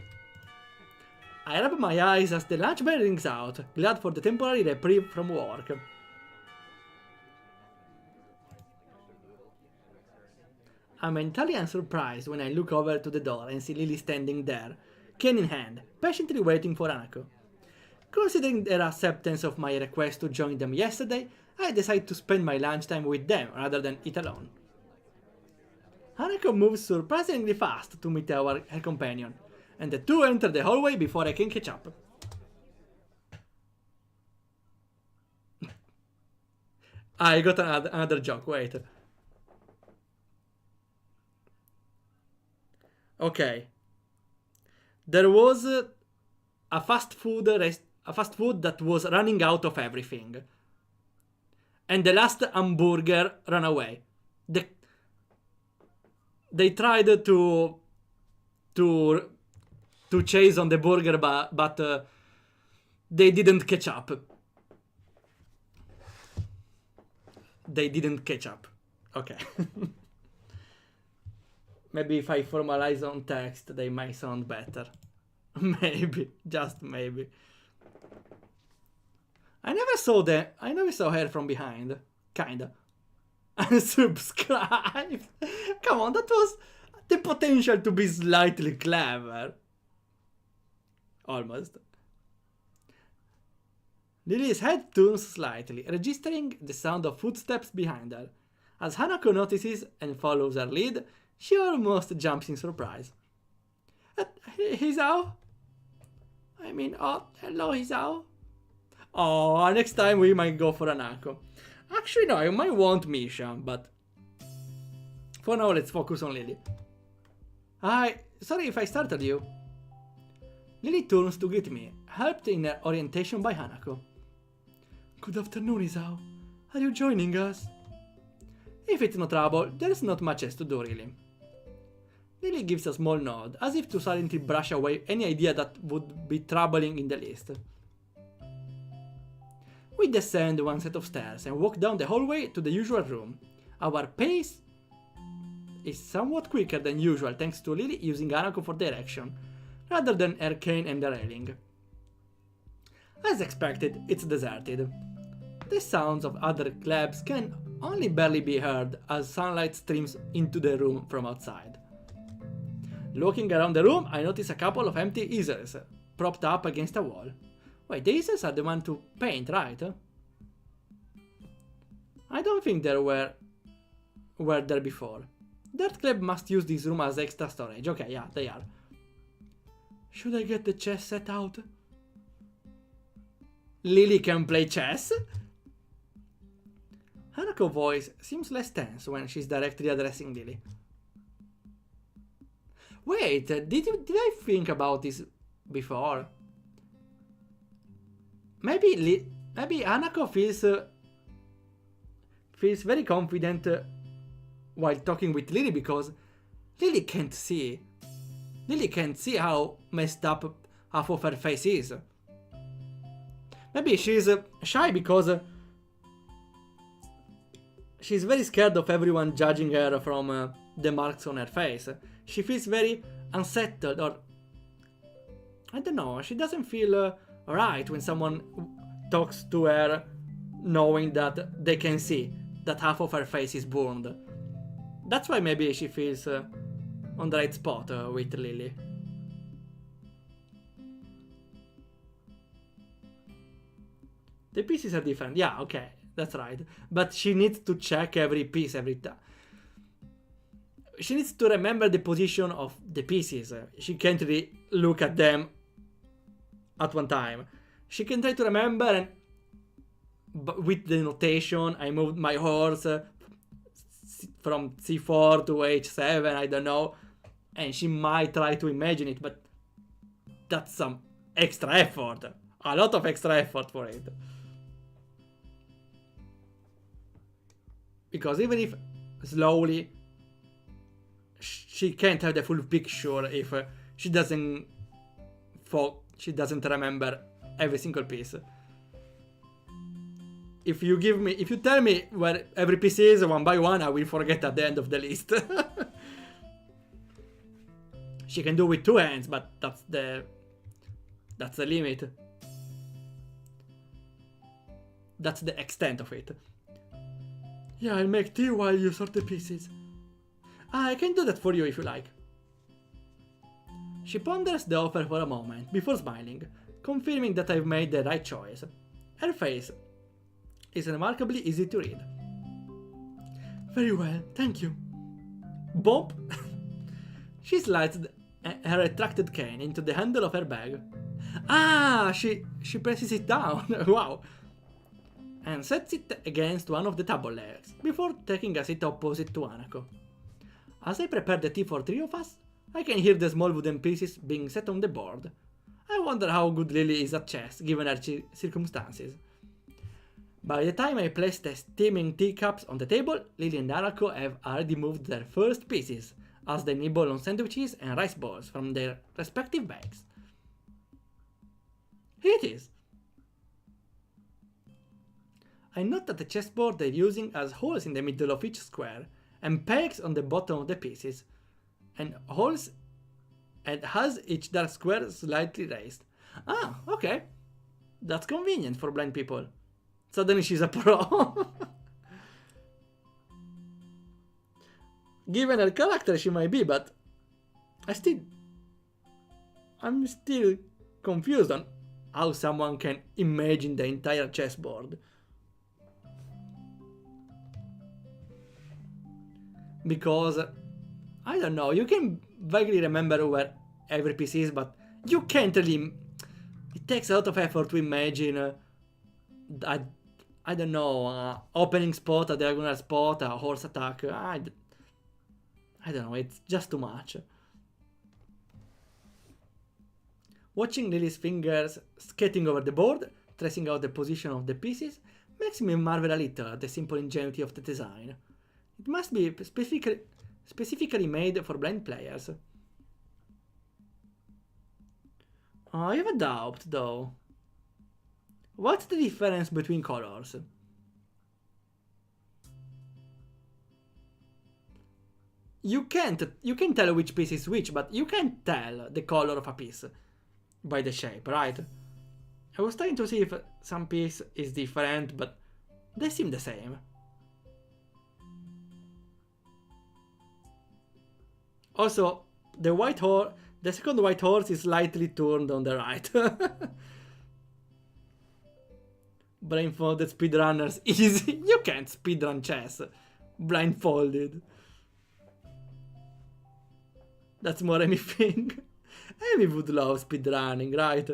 I rub my eyes as the lunch bell rings out, glad for the temporary reprieve from work. I'm entirely unsurprised when I look over to the door and see Lily standing there, cane in hand, patiently waiting for Hanako. Considering their acceptance of my request to join them yesterday, I decide to spend my lunchtime with them rather than eat alone. Hanako moves surprisingly fast to meet her companion, and the two enter the hallway before I can catch up. I got another joke, wait. Okay. There was a fast food that was running out of everything. And the last hamburger ran away. They tried to chase on the burger, but they didn't catch up. They didn't catch up. Okay. Maybe if I formalize on text, they might sound better. Maybe, just maybe. I never saw her from behind. Kinda. Unsubscribe. Come on, that was the potential to be slightly clever. Almost. Lily's head turns slightly, registering the sound of footsteps behind her. As Hanako notices and follows her lead, she almost jumps in surprise. Hisao? Oh, hello, Hisao. Oh, next time we might go for Hanako. Actually, no, I might want Misha, but for now, let's focus on Lily. Hi, sorry if I startled you. Lily turns to greet me, helped in her orientation by Hanako. Good afternoon, Hisao. Are you joining us? If it's no trouble, there's not much else to do, really. Lily gives a small nod, as if to silently brush away any idea that would be troubling in the least. We descend one set of stairs and walk down the hallway to the usual room. Our pace is somewhat quicker than usual thanks to Lily using Hanako for direction, rather than her cane and the railing. As expected, it's deserted. The sounds of other clubs can only barely be heard as sunlight streams into the room from outside. Looking around the room, I notice a couple of empty easels propped up against a wall. Wait, the easels are the one to paint, right? I don't think they were there before. That club must use this room as extra storage. Okay, yeah, they are. Should I get the chess set out? Lily can play chess? Hanako's voice seems less tense when she's directly addressing Lily. Wait, did I think about this before? Maybe Hanako feels very confident while talking with Lily because Lily can't see. Lily can't see how messed up half of her face is. Maybe she's shy because she's very scared of everyone judging her from the marks on her face. She feels very unsettled, or I don't know, she doesn't feel right when someone talks to her knowing that they can see that half of her face is burned. That's why maybe she feels on the right spot with Lily. The pieces are different. Yeah, okay, that's right. But she needs to check every piece every time. She needs to remember the position of the pieces. She can't really look at them at one time. She can try to remember, and with the notation, I moved my horse from C4 to H7, I don't know. And she might try to imagine it, but that's some extra effort. A lot of extra effort for it. Because even if slowly, she can't have the full picture if she doesn't remember every single piece. If you tell me where every piece is one by one, I will forget at the end of the list. She can do with two hands, but that's the limit. That's the extent of it. Yeah, I'll make tea while you sort the pieces. I can do that for you if you like. She ponders the offer for a moment before smiling, confirming that I've made the right choice. Her face is remarkably easy to read. Very well, thank you. Bump! She slides her retracted cane into the handle of her bag. Ah, she presses it down. Wow. And sets it against one of the table legs, before taking a seat opposite to Hanako. As I prepare the tea for three of us, I can hear the small wooden pieces being set on the board. I wonder how good Lily is at chess, given her circumstances. By the time I place the steaming teacups on the table, Lily and Hanako have already moved their first pieces, as they nibble on sandwiches and rice balls from their respective bags. Here it is. I note that the chessboard they're using has holes in the middle of each square, and pegs on the bottom of the pieces, and holes, and has each dark square slightly raised. Ah, okay. That's convenient for blind people. Suddenly she's a pro. Given her character, she might be, but I'm still confused on how someone can imagine the entire chessboard. Because, I don't know, you can vaguely remember where every piece is, but you can't really... It takes a lot of effort to imagine, I don't know, opening spot, a diagonal spot, a horse attack. I don't know, it's just too much. Watching Lily's fingers skating over the board, tracing out the position of the pieces, makes me marvel a little at the simple ingenuity of the design. It must be specifically made for blind players. I have a doubt, though. What's the difference between colors? You can tell which piece is which, but you can't tell the color of a piece by the shape, right? I was trying to see if some piece is different, but they seem the same. Also, the second white horse is slightly turned on the right. Blindfolded speedrunners, easy. You can't speedrun chess blindfolded. That's more Amy thing. Amy would love speedrunning, right?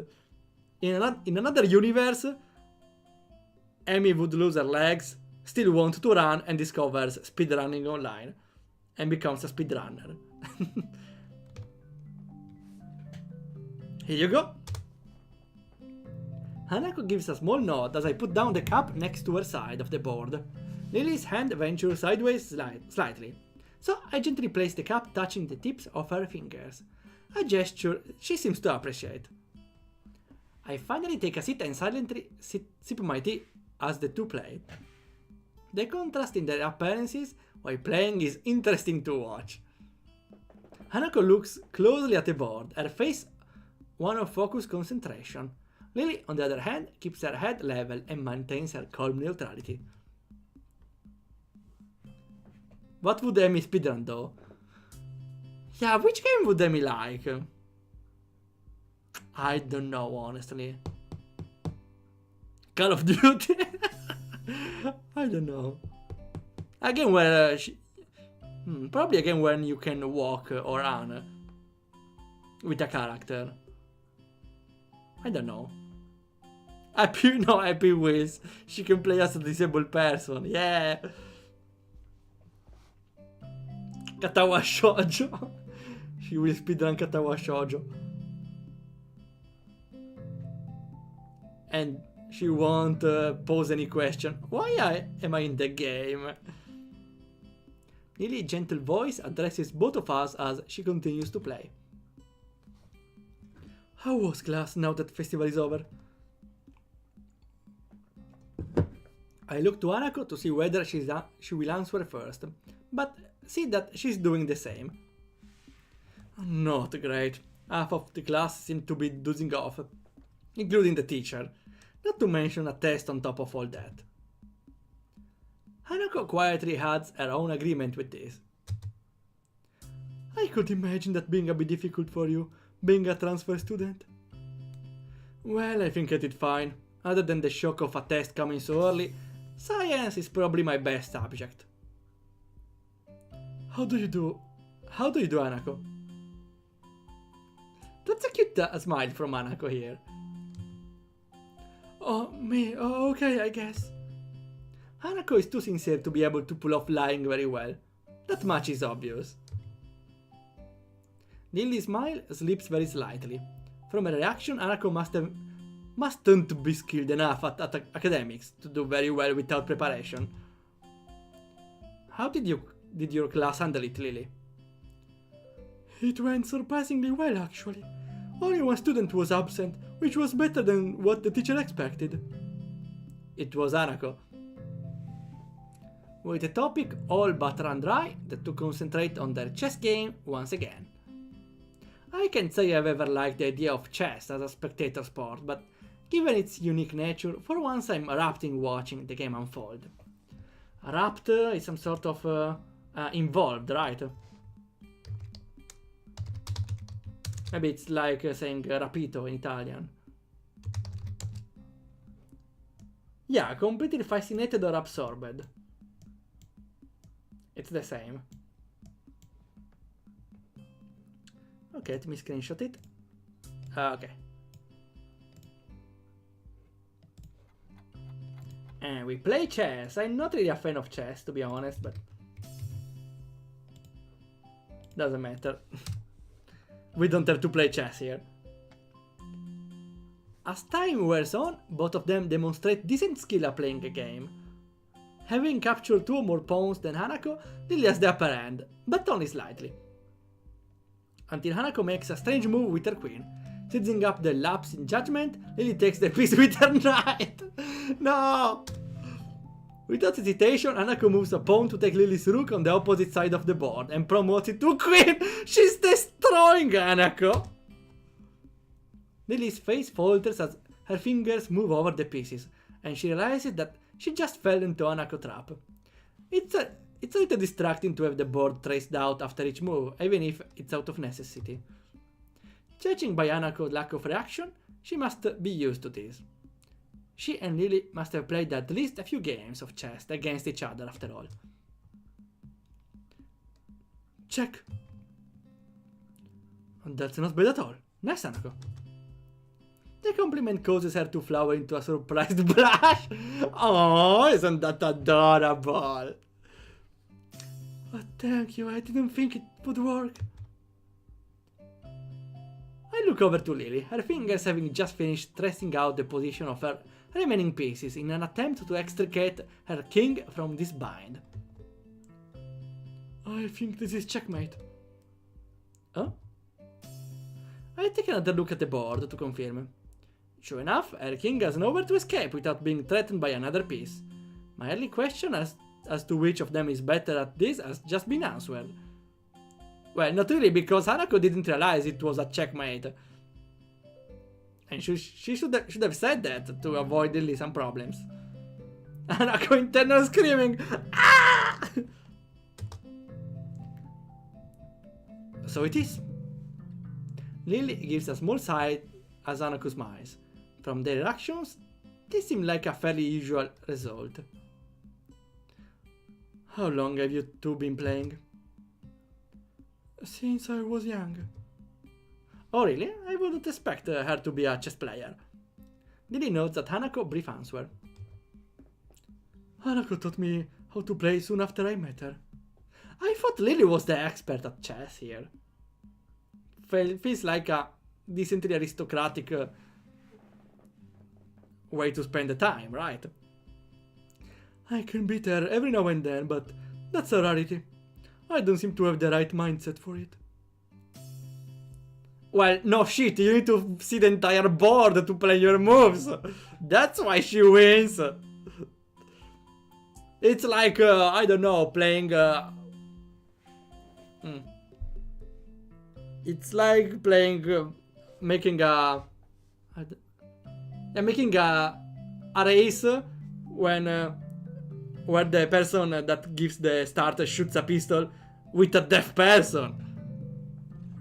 In another universe, Amy would lose her legs, still wants to run and discovers speedrunning online and becomes a speedrunner. Here you go. Hanako gives a small nod as I put down the cup next to her side of the board. Lily's hand ventures sideways slightly, so I gently place the cup touching the tips of her fingers, a gesture she seems to appreciate. I finally take a seat and silently sip my tea as the two play. The contrast in their appearances while playing is interesting to watch. Hanako looks closely at the board, her face one of focused concentration. Lily, on the other hand, keeps her head level and maintains her calm neutrality. What would Amy speedrun though? Yeah, which game would Amy like? I don't know, honestly. Call of Duty? I don't know. A game where probably a game when you can walk or run with a character. I don't know. Happy Wheels. She can play as a disabled person. Yeah. Katawa Shoujo. She will speedrun Katawa Shoujo. And she won't pose any question. Why am I in the game? Lily's gentle voice addresses both of us as she continues to play. How was class now that festival is over? I look to Hanako to see whether she will answer first, but see that she's doing the same. Not great. Half of the class seemed to be dozing off, including the teacher, not to mention a test on top of all that. Hanako quietly adds her own agreement with this. I could imagine that being a bit difficult for you, being a transfer student. Well, I think I did fine. Other than the shock of a test coming so early, science is probably my best subject. How do you do, Hanako? That's a cute smile from Hanako here. Oh, me, oh, okay, I guess. Hanako is too sincere to be able to pull off lying very well. That much is obvious. Lily's smile slips very slightly. From her reaction, Hanako mustn't be skilled enough at academics to do very well without preparation. How did your class handle it, Lily? It went surprisingly well, actually. Only one student was absent, which was better than what the teacher expected. It was Hanako. With the topic all but run dry, the two concentrate on their chess game once again. I can't say I've ever liked the idea of chess as a spectator sport, but given its unique nature, for once I'm rapt in watching the game unfold. Rapt is some sort of involved, right? Maybe it's like saying rapito in Italian. Yeah, completely fascinated or absorbed. It's the same. Okay, let me screenshot it. Okay. And we play chess. I'm not really a fan of chess, to be honest, but doesn't matter. We don't have to play chess here. As time wears on, both of them demonstrate decent skill at playing a game. Having captured 2 more pawns than Hanako, Lily has the upper hand, but only slightly. Until Hanako makes a strange move with her queen. Seizing up the lapse in judgment, Lily takes the piece with her knight. No! Without hesitation, Hanako moves a pawn to take Lily's rook on the opposite side of the board and promotes it to queen. She's destroying Hanako! Lily's face falters as her fingers move over the pieces, and she realizes that she just fell into Hanako trap. It's a little distracting to have the board traced out after each move, even if it's out of necessity. Judging by Hanako's lack of reaction, she must be used to this. She and Lily must have played at least a few games of chess against each other after all. Check. That's not bad at all. Nice, Hanako. The compliment causes her to flower into a surprised blush. Oh, isn't that adorable? Oh, thank you, I didn't think it would work. I look over to Lily, her fingers having just finished tracing out the position of her remaining pieces in an attempt to extricate her king from this bind. I think this is checkmate. Huh? I take another look at the board to confirm. Sure enough, her king has nowhere to escape without being threatened by another piece. My early question as to which of them is better at this has just been answered. Well, not really, because Hanako didn't realize it was a checkmate. And she should have said that to avoid Lily some problems. Hanako internal screaming, ah! So it is. Lily gives a small sigh as Hanako smiles. From their actions, this seemed like a fairly usual result. How long have you two been playing? Since I was young. Oh really? I wouldn't expect her to be a chess player. Lily notes that Hanako brief answer. Hanako taught me how to play soon after I met her. I thought Lily was the expert at chess here. Feels like a decently aristocratic way to spend the time, right? I can beat her every now and then, but that's a rarity. I don't seem to have the right mindset for it. Well, no shit, you need to see the entire board to play your moves. That's why she wins. It's like, I don't know, playing... It's like playing, making a race when where the person that gives the start shoots a pistol with a deaf person.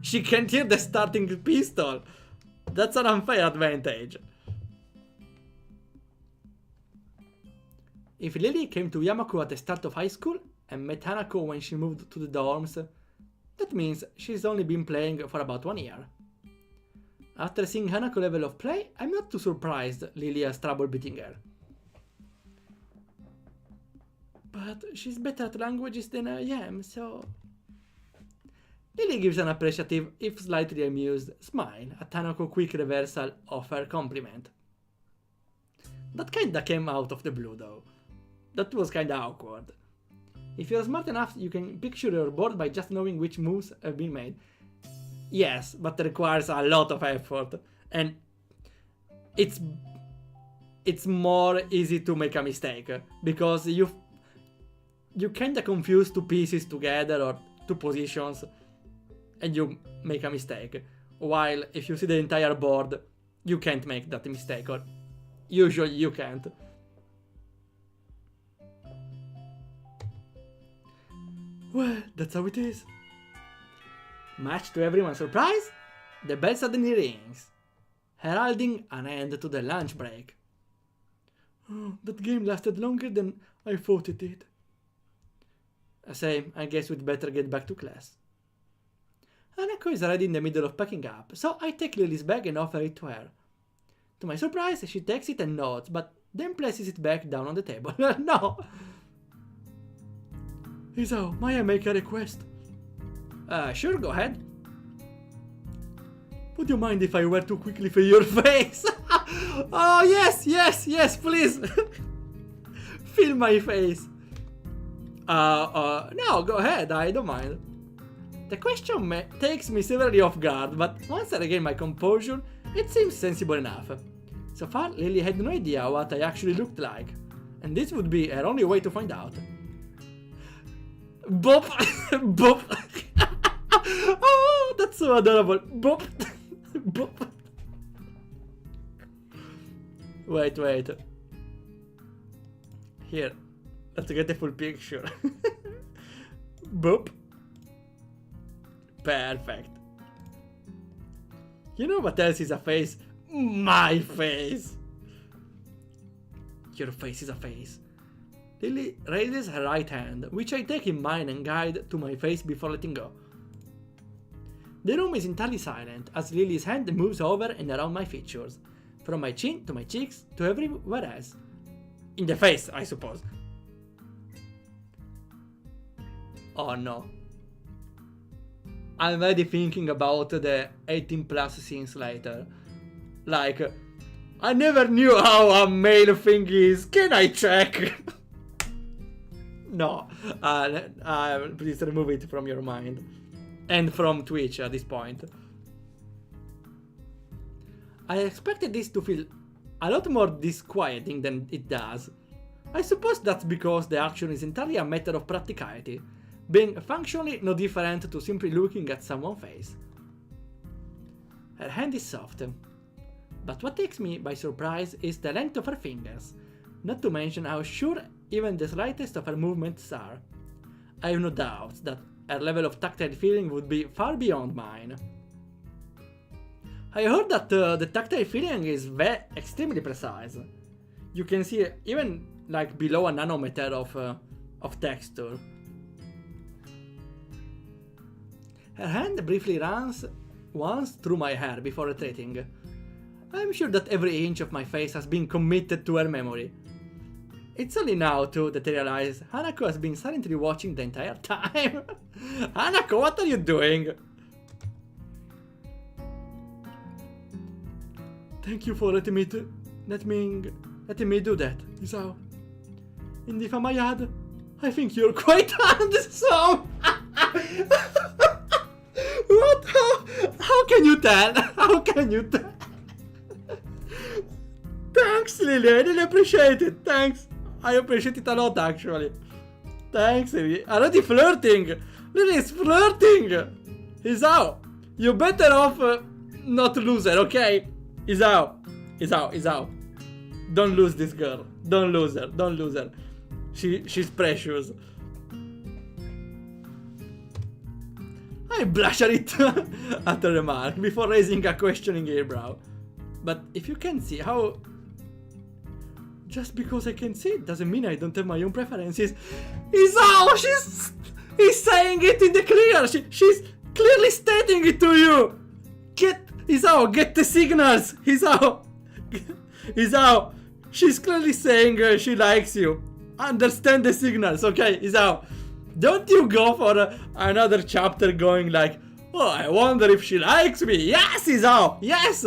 She can't hear the starting pistol. That's an unfair advantage. If Lily came to Yamaku at the start of high school and met Hanako when she moved to the dorms, that means she's only been playing for about 1 year. After seeing Hanako level of play, I'm not too surprised Lily has trouble beating her. But she's better at languages than I am, so... Lily gives an appreciative, if slightly amused, smile at Hanako's quick reversal of her compliment. That kinda came out of the blue though. That was kinda awkward. If you're smart enough, you can picture your board by just knowing which moves have been made. Yes, but it requires a lot of effort, and it's more easy to make a mistake, because you kinda confuse two pieces together or two positions, and you make a mistake. While if you see the entire board, you can't make that mistake, or usually you can't. Well, that's how it is. Much to everyone's surprise, the bell suddenly rings, heralding an end to the lunch break. Oh, that game lasted longer than I thought it did. Same, I guess we'd better get back to class. Hanako is already in the middle of packing up, so I take Lily's bag and offer it to her. To my surprise, she takes it and nods, but then places it back down on the table. No! Isao, may I make a request? Sure, go ahead. Would you mind if I were to quickly fill your face? Oh, yes, please. Fill my face. No, go ahead, I don't mind. The question takes me severely off guard, but once I regain my composure, it seems sensible enough. So far, Lily had no idea what I actually looked like, and this would be her only way to find out. Bop! Bop! Oh, that's so adorable. Bop! Bop! Wait. Here, let's get the full picture. Bop! Perfect. You know what else is a face? My face! Your face is a face. Lily raises her right hand, which I take in mine and guide to my face before letting go. The room is entirely silent as Lily's hand moves over and around my features, From my chin to my cheeks to everywhere else. In the face, I suppose. Oh no. I'm already thinking about the 18 plus scenes later. Like, I never knew how a male thing is. Can I check? No. Please remove it from your mind. And from Twitch at this point. I expected this to feel a lot more disquieting than it does. I suppose that's because the action is entirely a matter of practicality, being functionally no different to simply looking at someone's face. Her hand is soft, but what takes me by surprise is the length of her fingers, not to mention how sure even the slightest of her movements are. I have no doubt that her level of tactile feeling would be far beyond mine. I heard that the tactile feeling is extremely precise. You can see even like below a nanometer of texture. Her hand briefly runs once through my hair before retreating. I'm sure that every inch of my face has been committed to her memory. It's only now too that I realize Hanako has been silently watching the entire time. Hanako, what are you doing? Thank you for letting me do that, Isao. And if I may add, I think you're quite handsome. What? How can you tell? How can you tell? Thanks, Lily. I really appreciate it. Thanks. I appreciate it a lot, actually. Thanks, Lily. Already flirting. Lily is flirting. Isao, you better off not lose her, okay? Isao. Don't lose this girl. Don't lose her. She's precious. I blush at it at the remark before raising a questioning eyebrow. But if you can see how... Just because I can see it doesn't mean I don't have my own preferences. Isao! He's saying it in the clear! She's clearly stating it to you! Isao, get the signals! Isao! She's clearly saying she likes you. Understand the signals, okay, Isao? Don't you go for another chapter going like, oh, I wonder if she likes me. Yes, Isao! Yes!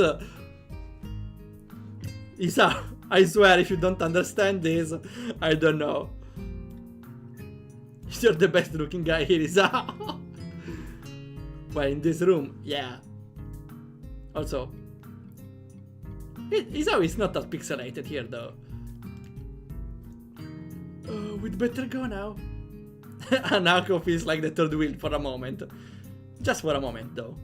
Isao, I swear if you don't understand this, I don't know. You're the best looking guy here, Isao. Well, in this room, yeah. Also, Isao is not that pixelated here though. We'd better go now. Hanako feels like the third wheel for a moment. Just for a moment though.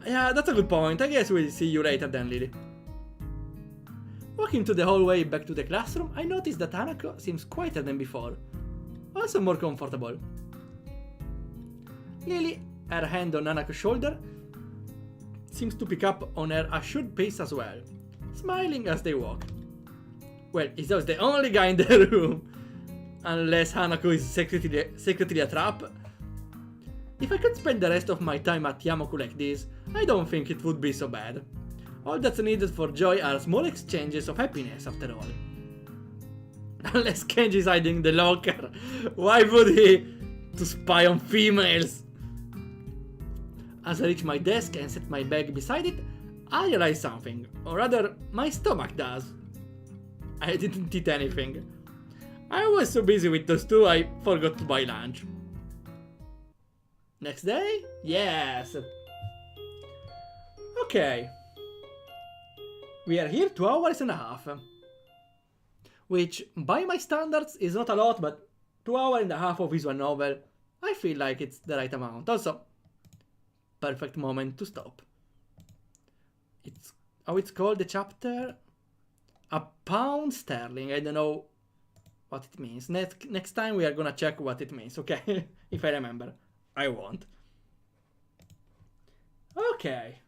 Yeah, that's a good point. I guess we'll see you later then, Lily. Walking to the hallway back to the classroom, I noticed that Hanako seems quieter than before. Also more comfortable. Lily, her hand on Hanako's shoulder, seems to pick up on her assured pace as well, smiling as they walk. Well, Isao's the only guy in the room, unless Hanako is secretly a trap. If I could spend the rest of my time at Yamoku like this, I don't think it would be so bad. All that's needed for joy are small exchanges of happiness, after all. Unless Kenji is hiding in the locker, why would he? To spy on females! As I reach my desk and set my bag beside it, I realize something, or rather, my stomach does. I didn't eat anything. I was so busy with those two, I forgot to buy lunch. Next day? Yes! Okay. We are here 2 hours and a half. Which, by my standards, is not a lot, but 2 hours and a half of visual novel, I feel like it's the right amount. Also, perfect moment to stop. It's how it's called, the chapter? A pound sterling. I don't know what it means. Next time we are gonna check what it means, okay? If I remember. I won't. Okay.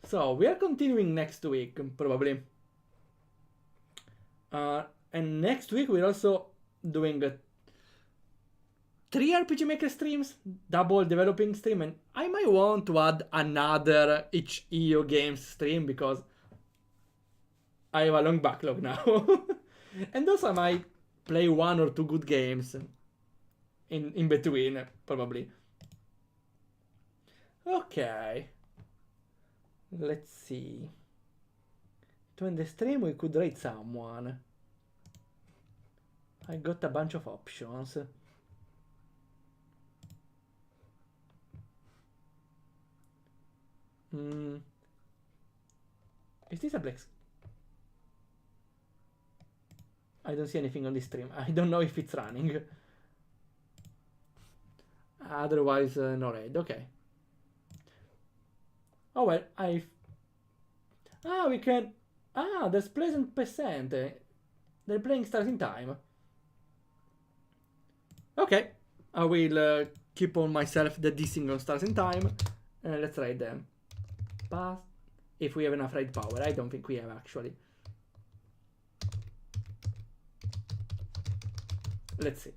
So, we are continuing next week, probably. And next week we're also doing 3 RPG Maker streams, double developing stream, and I might want to add another itch.io games stream because I have a long backlog now. And also I might play 1 or 2 good games in between, probably. Okay. Let's see. To end the stream we could rate someone. I got a bunch of options. Is this a black? I don't see anything on this stream. I don't know if it's running. Otherwise, no raid. Okay. Oh well, we can... there's pleasant percent. They're playing Stars in Time. Okay. I will keep on myself the dissing on Stars in Time. Let's raid them. Pass. If we have enough raid power. I don't think we have, actually. Let's see.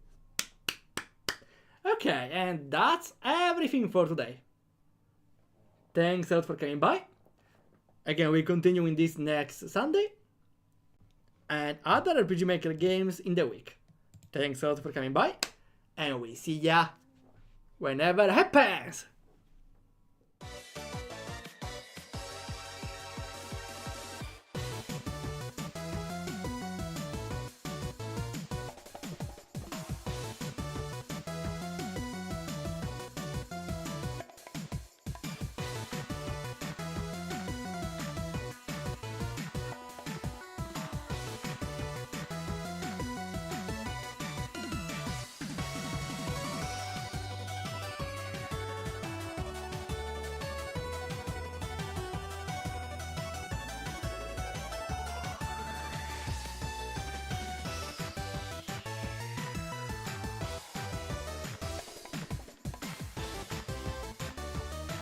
Okay, and that's everything for today. Thanks a lot for coming by. Again, we continue in this next Sunday. And other RPG Maker games in the week. Thanks a lot for coming by. And we see ya whenever it happens.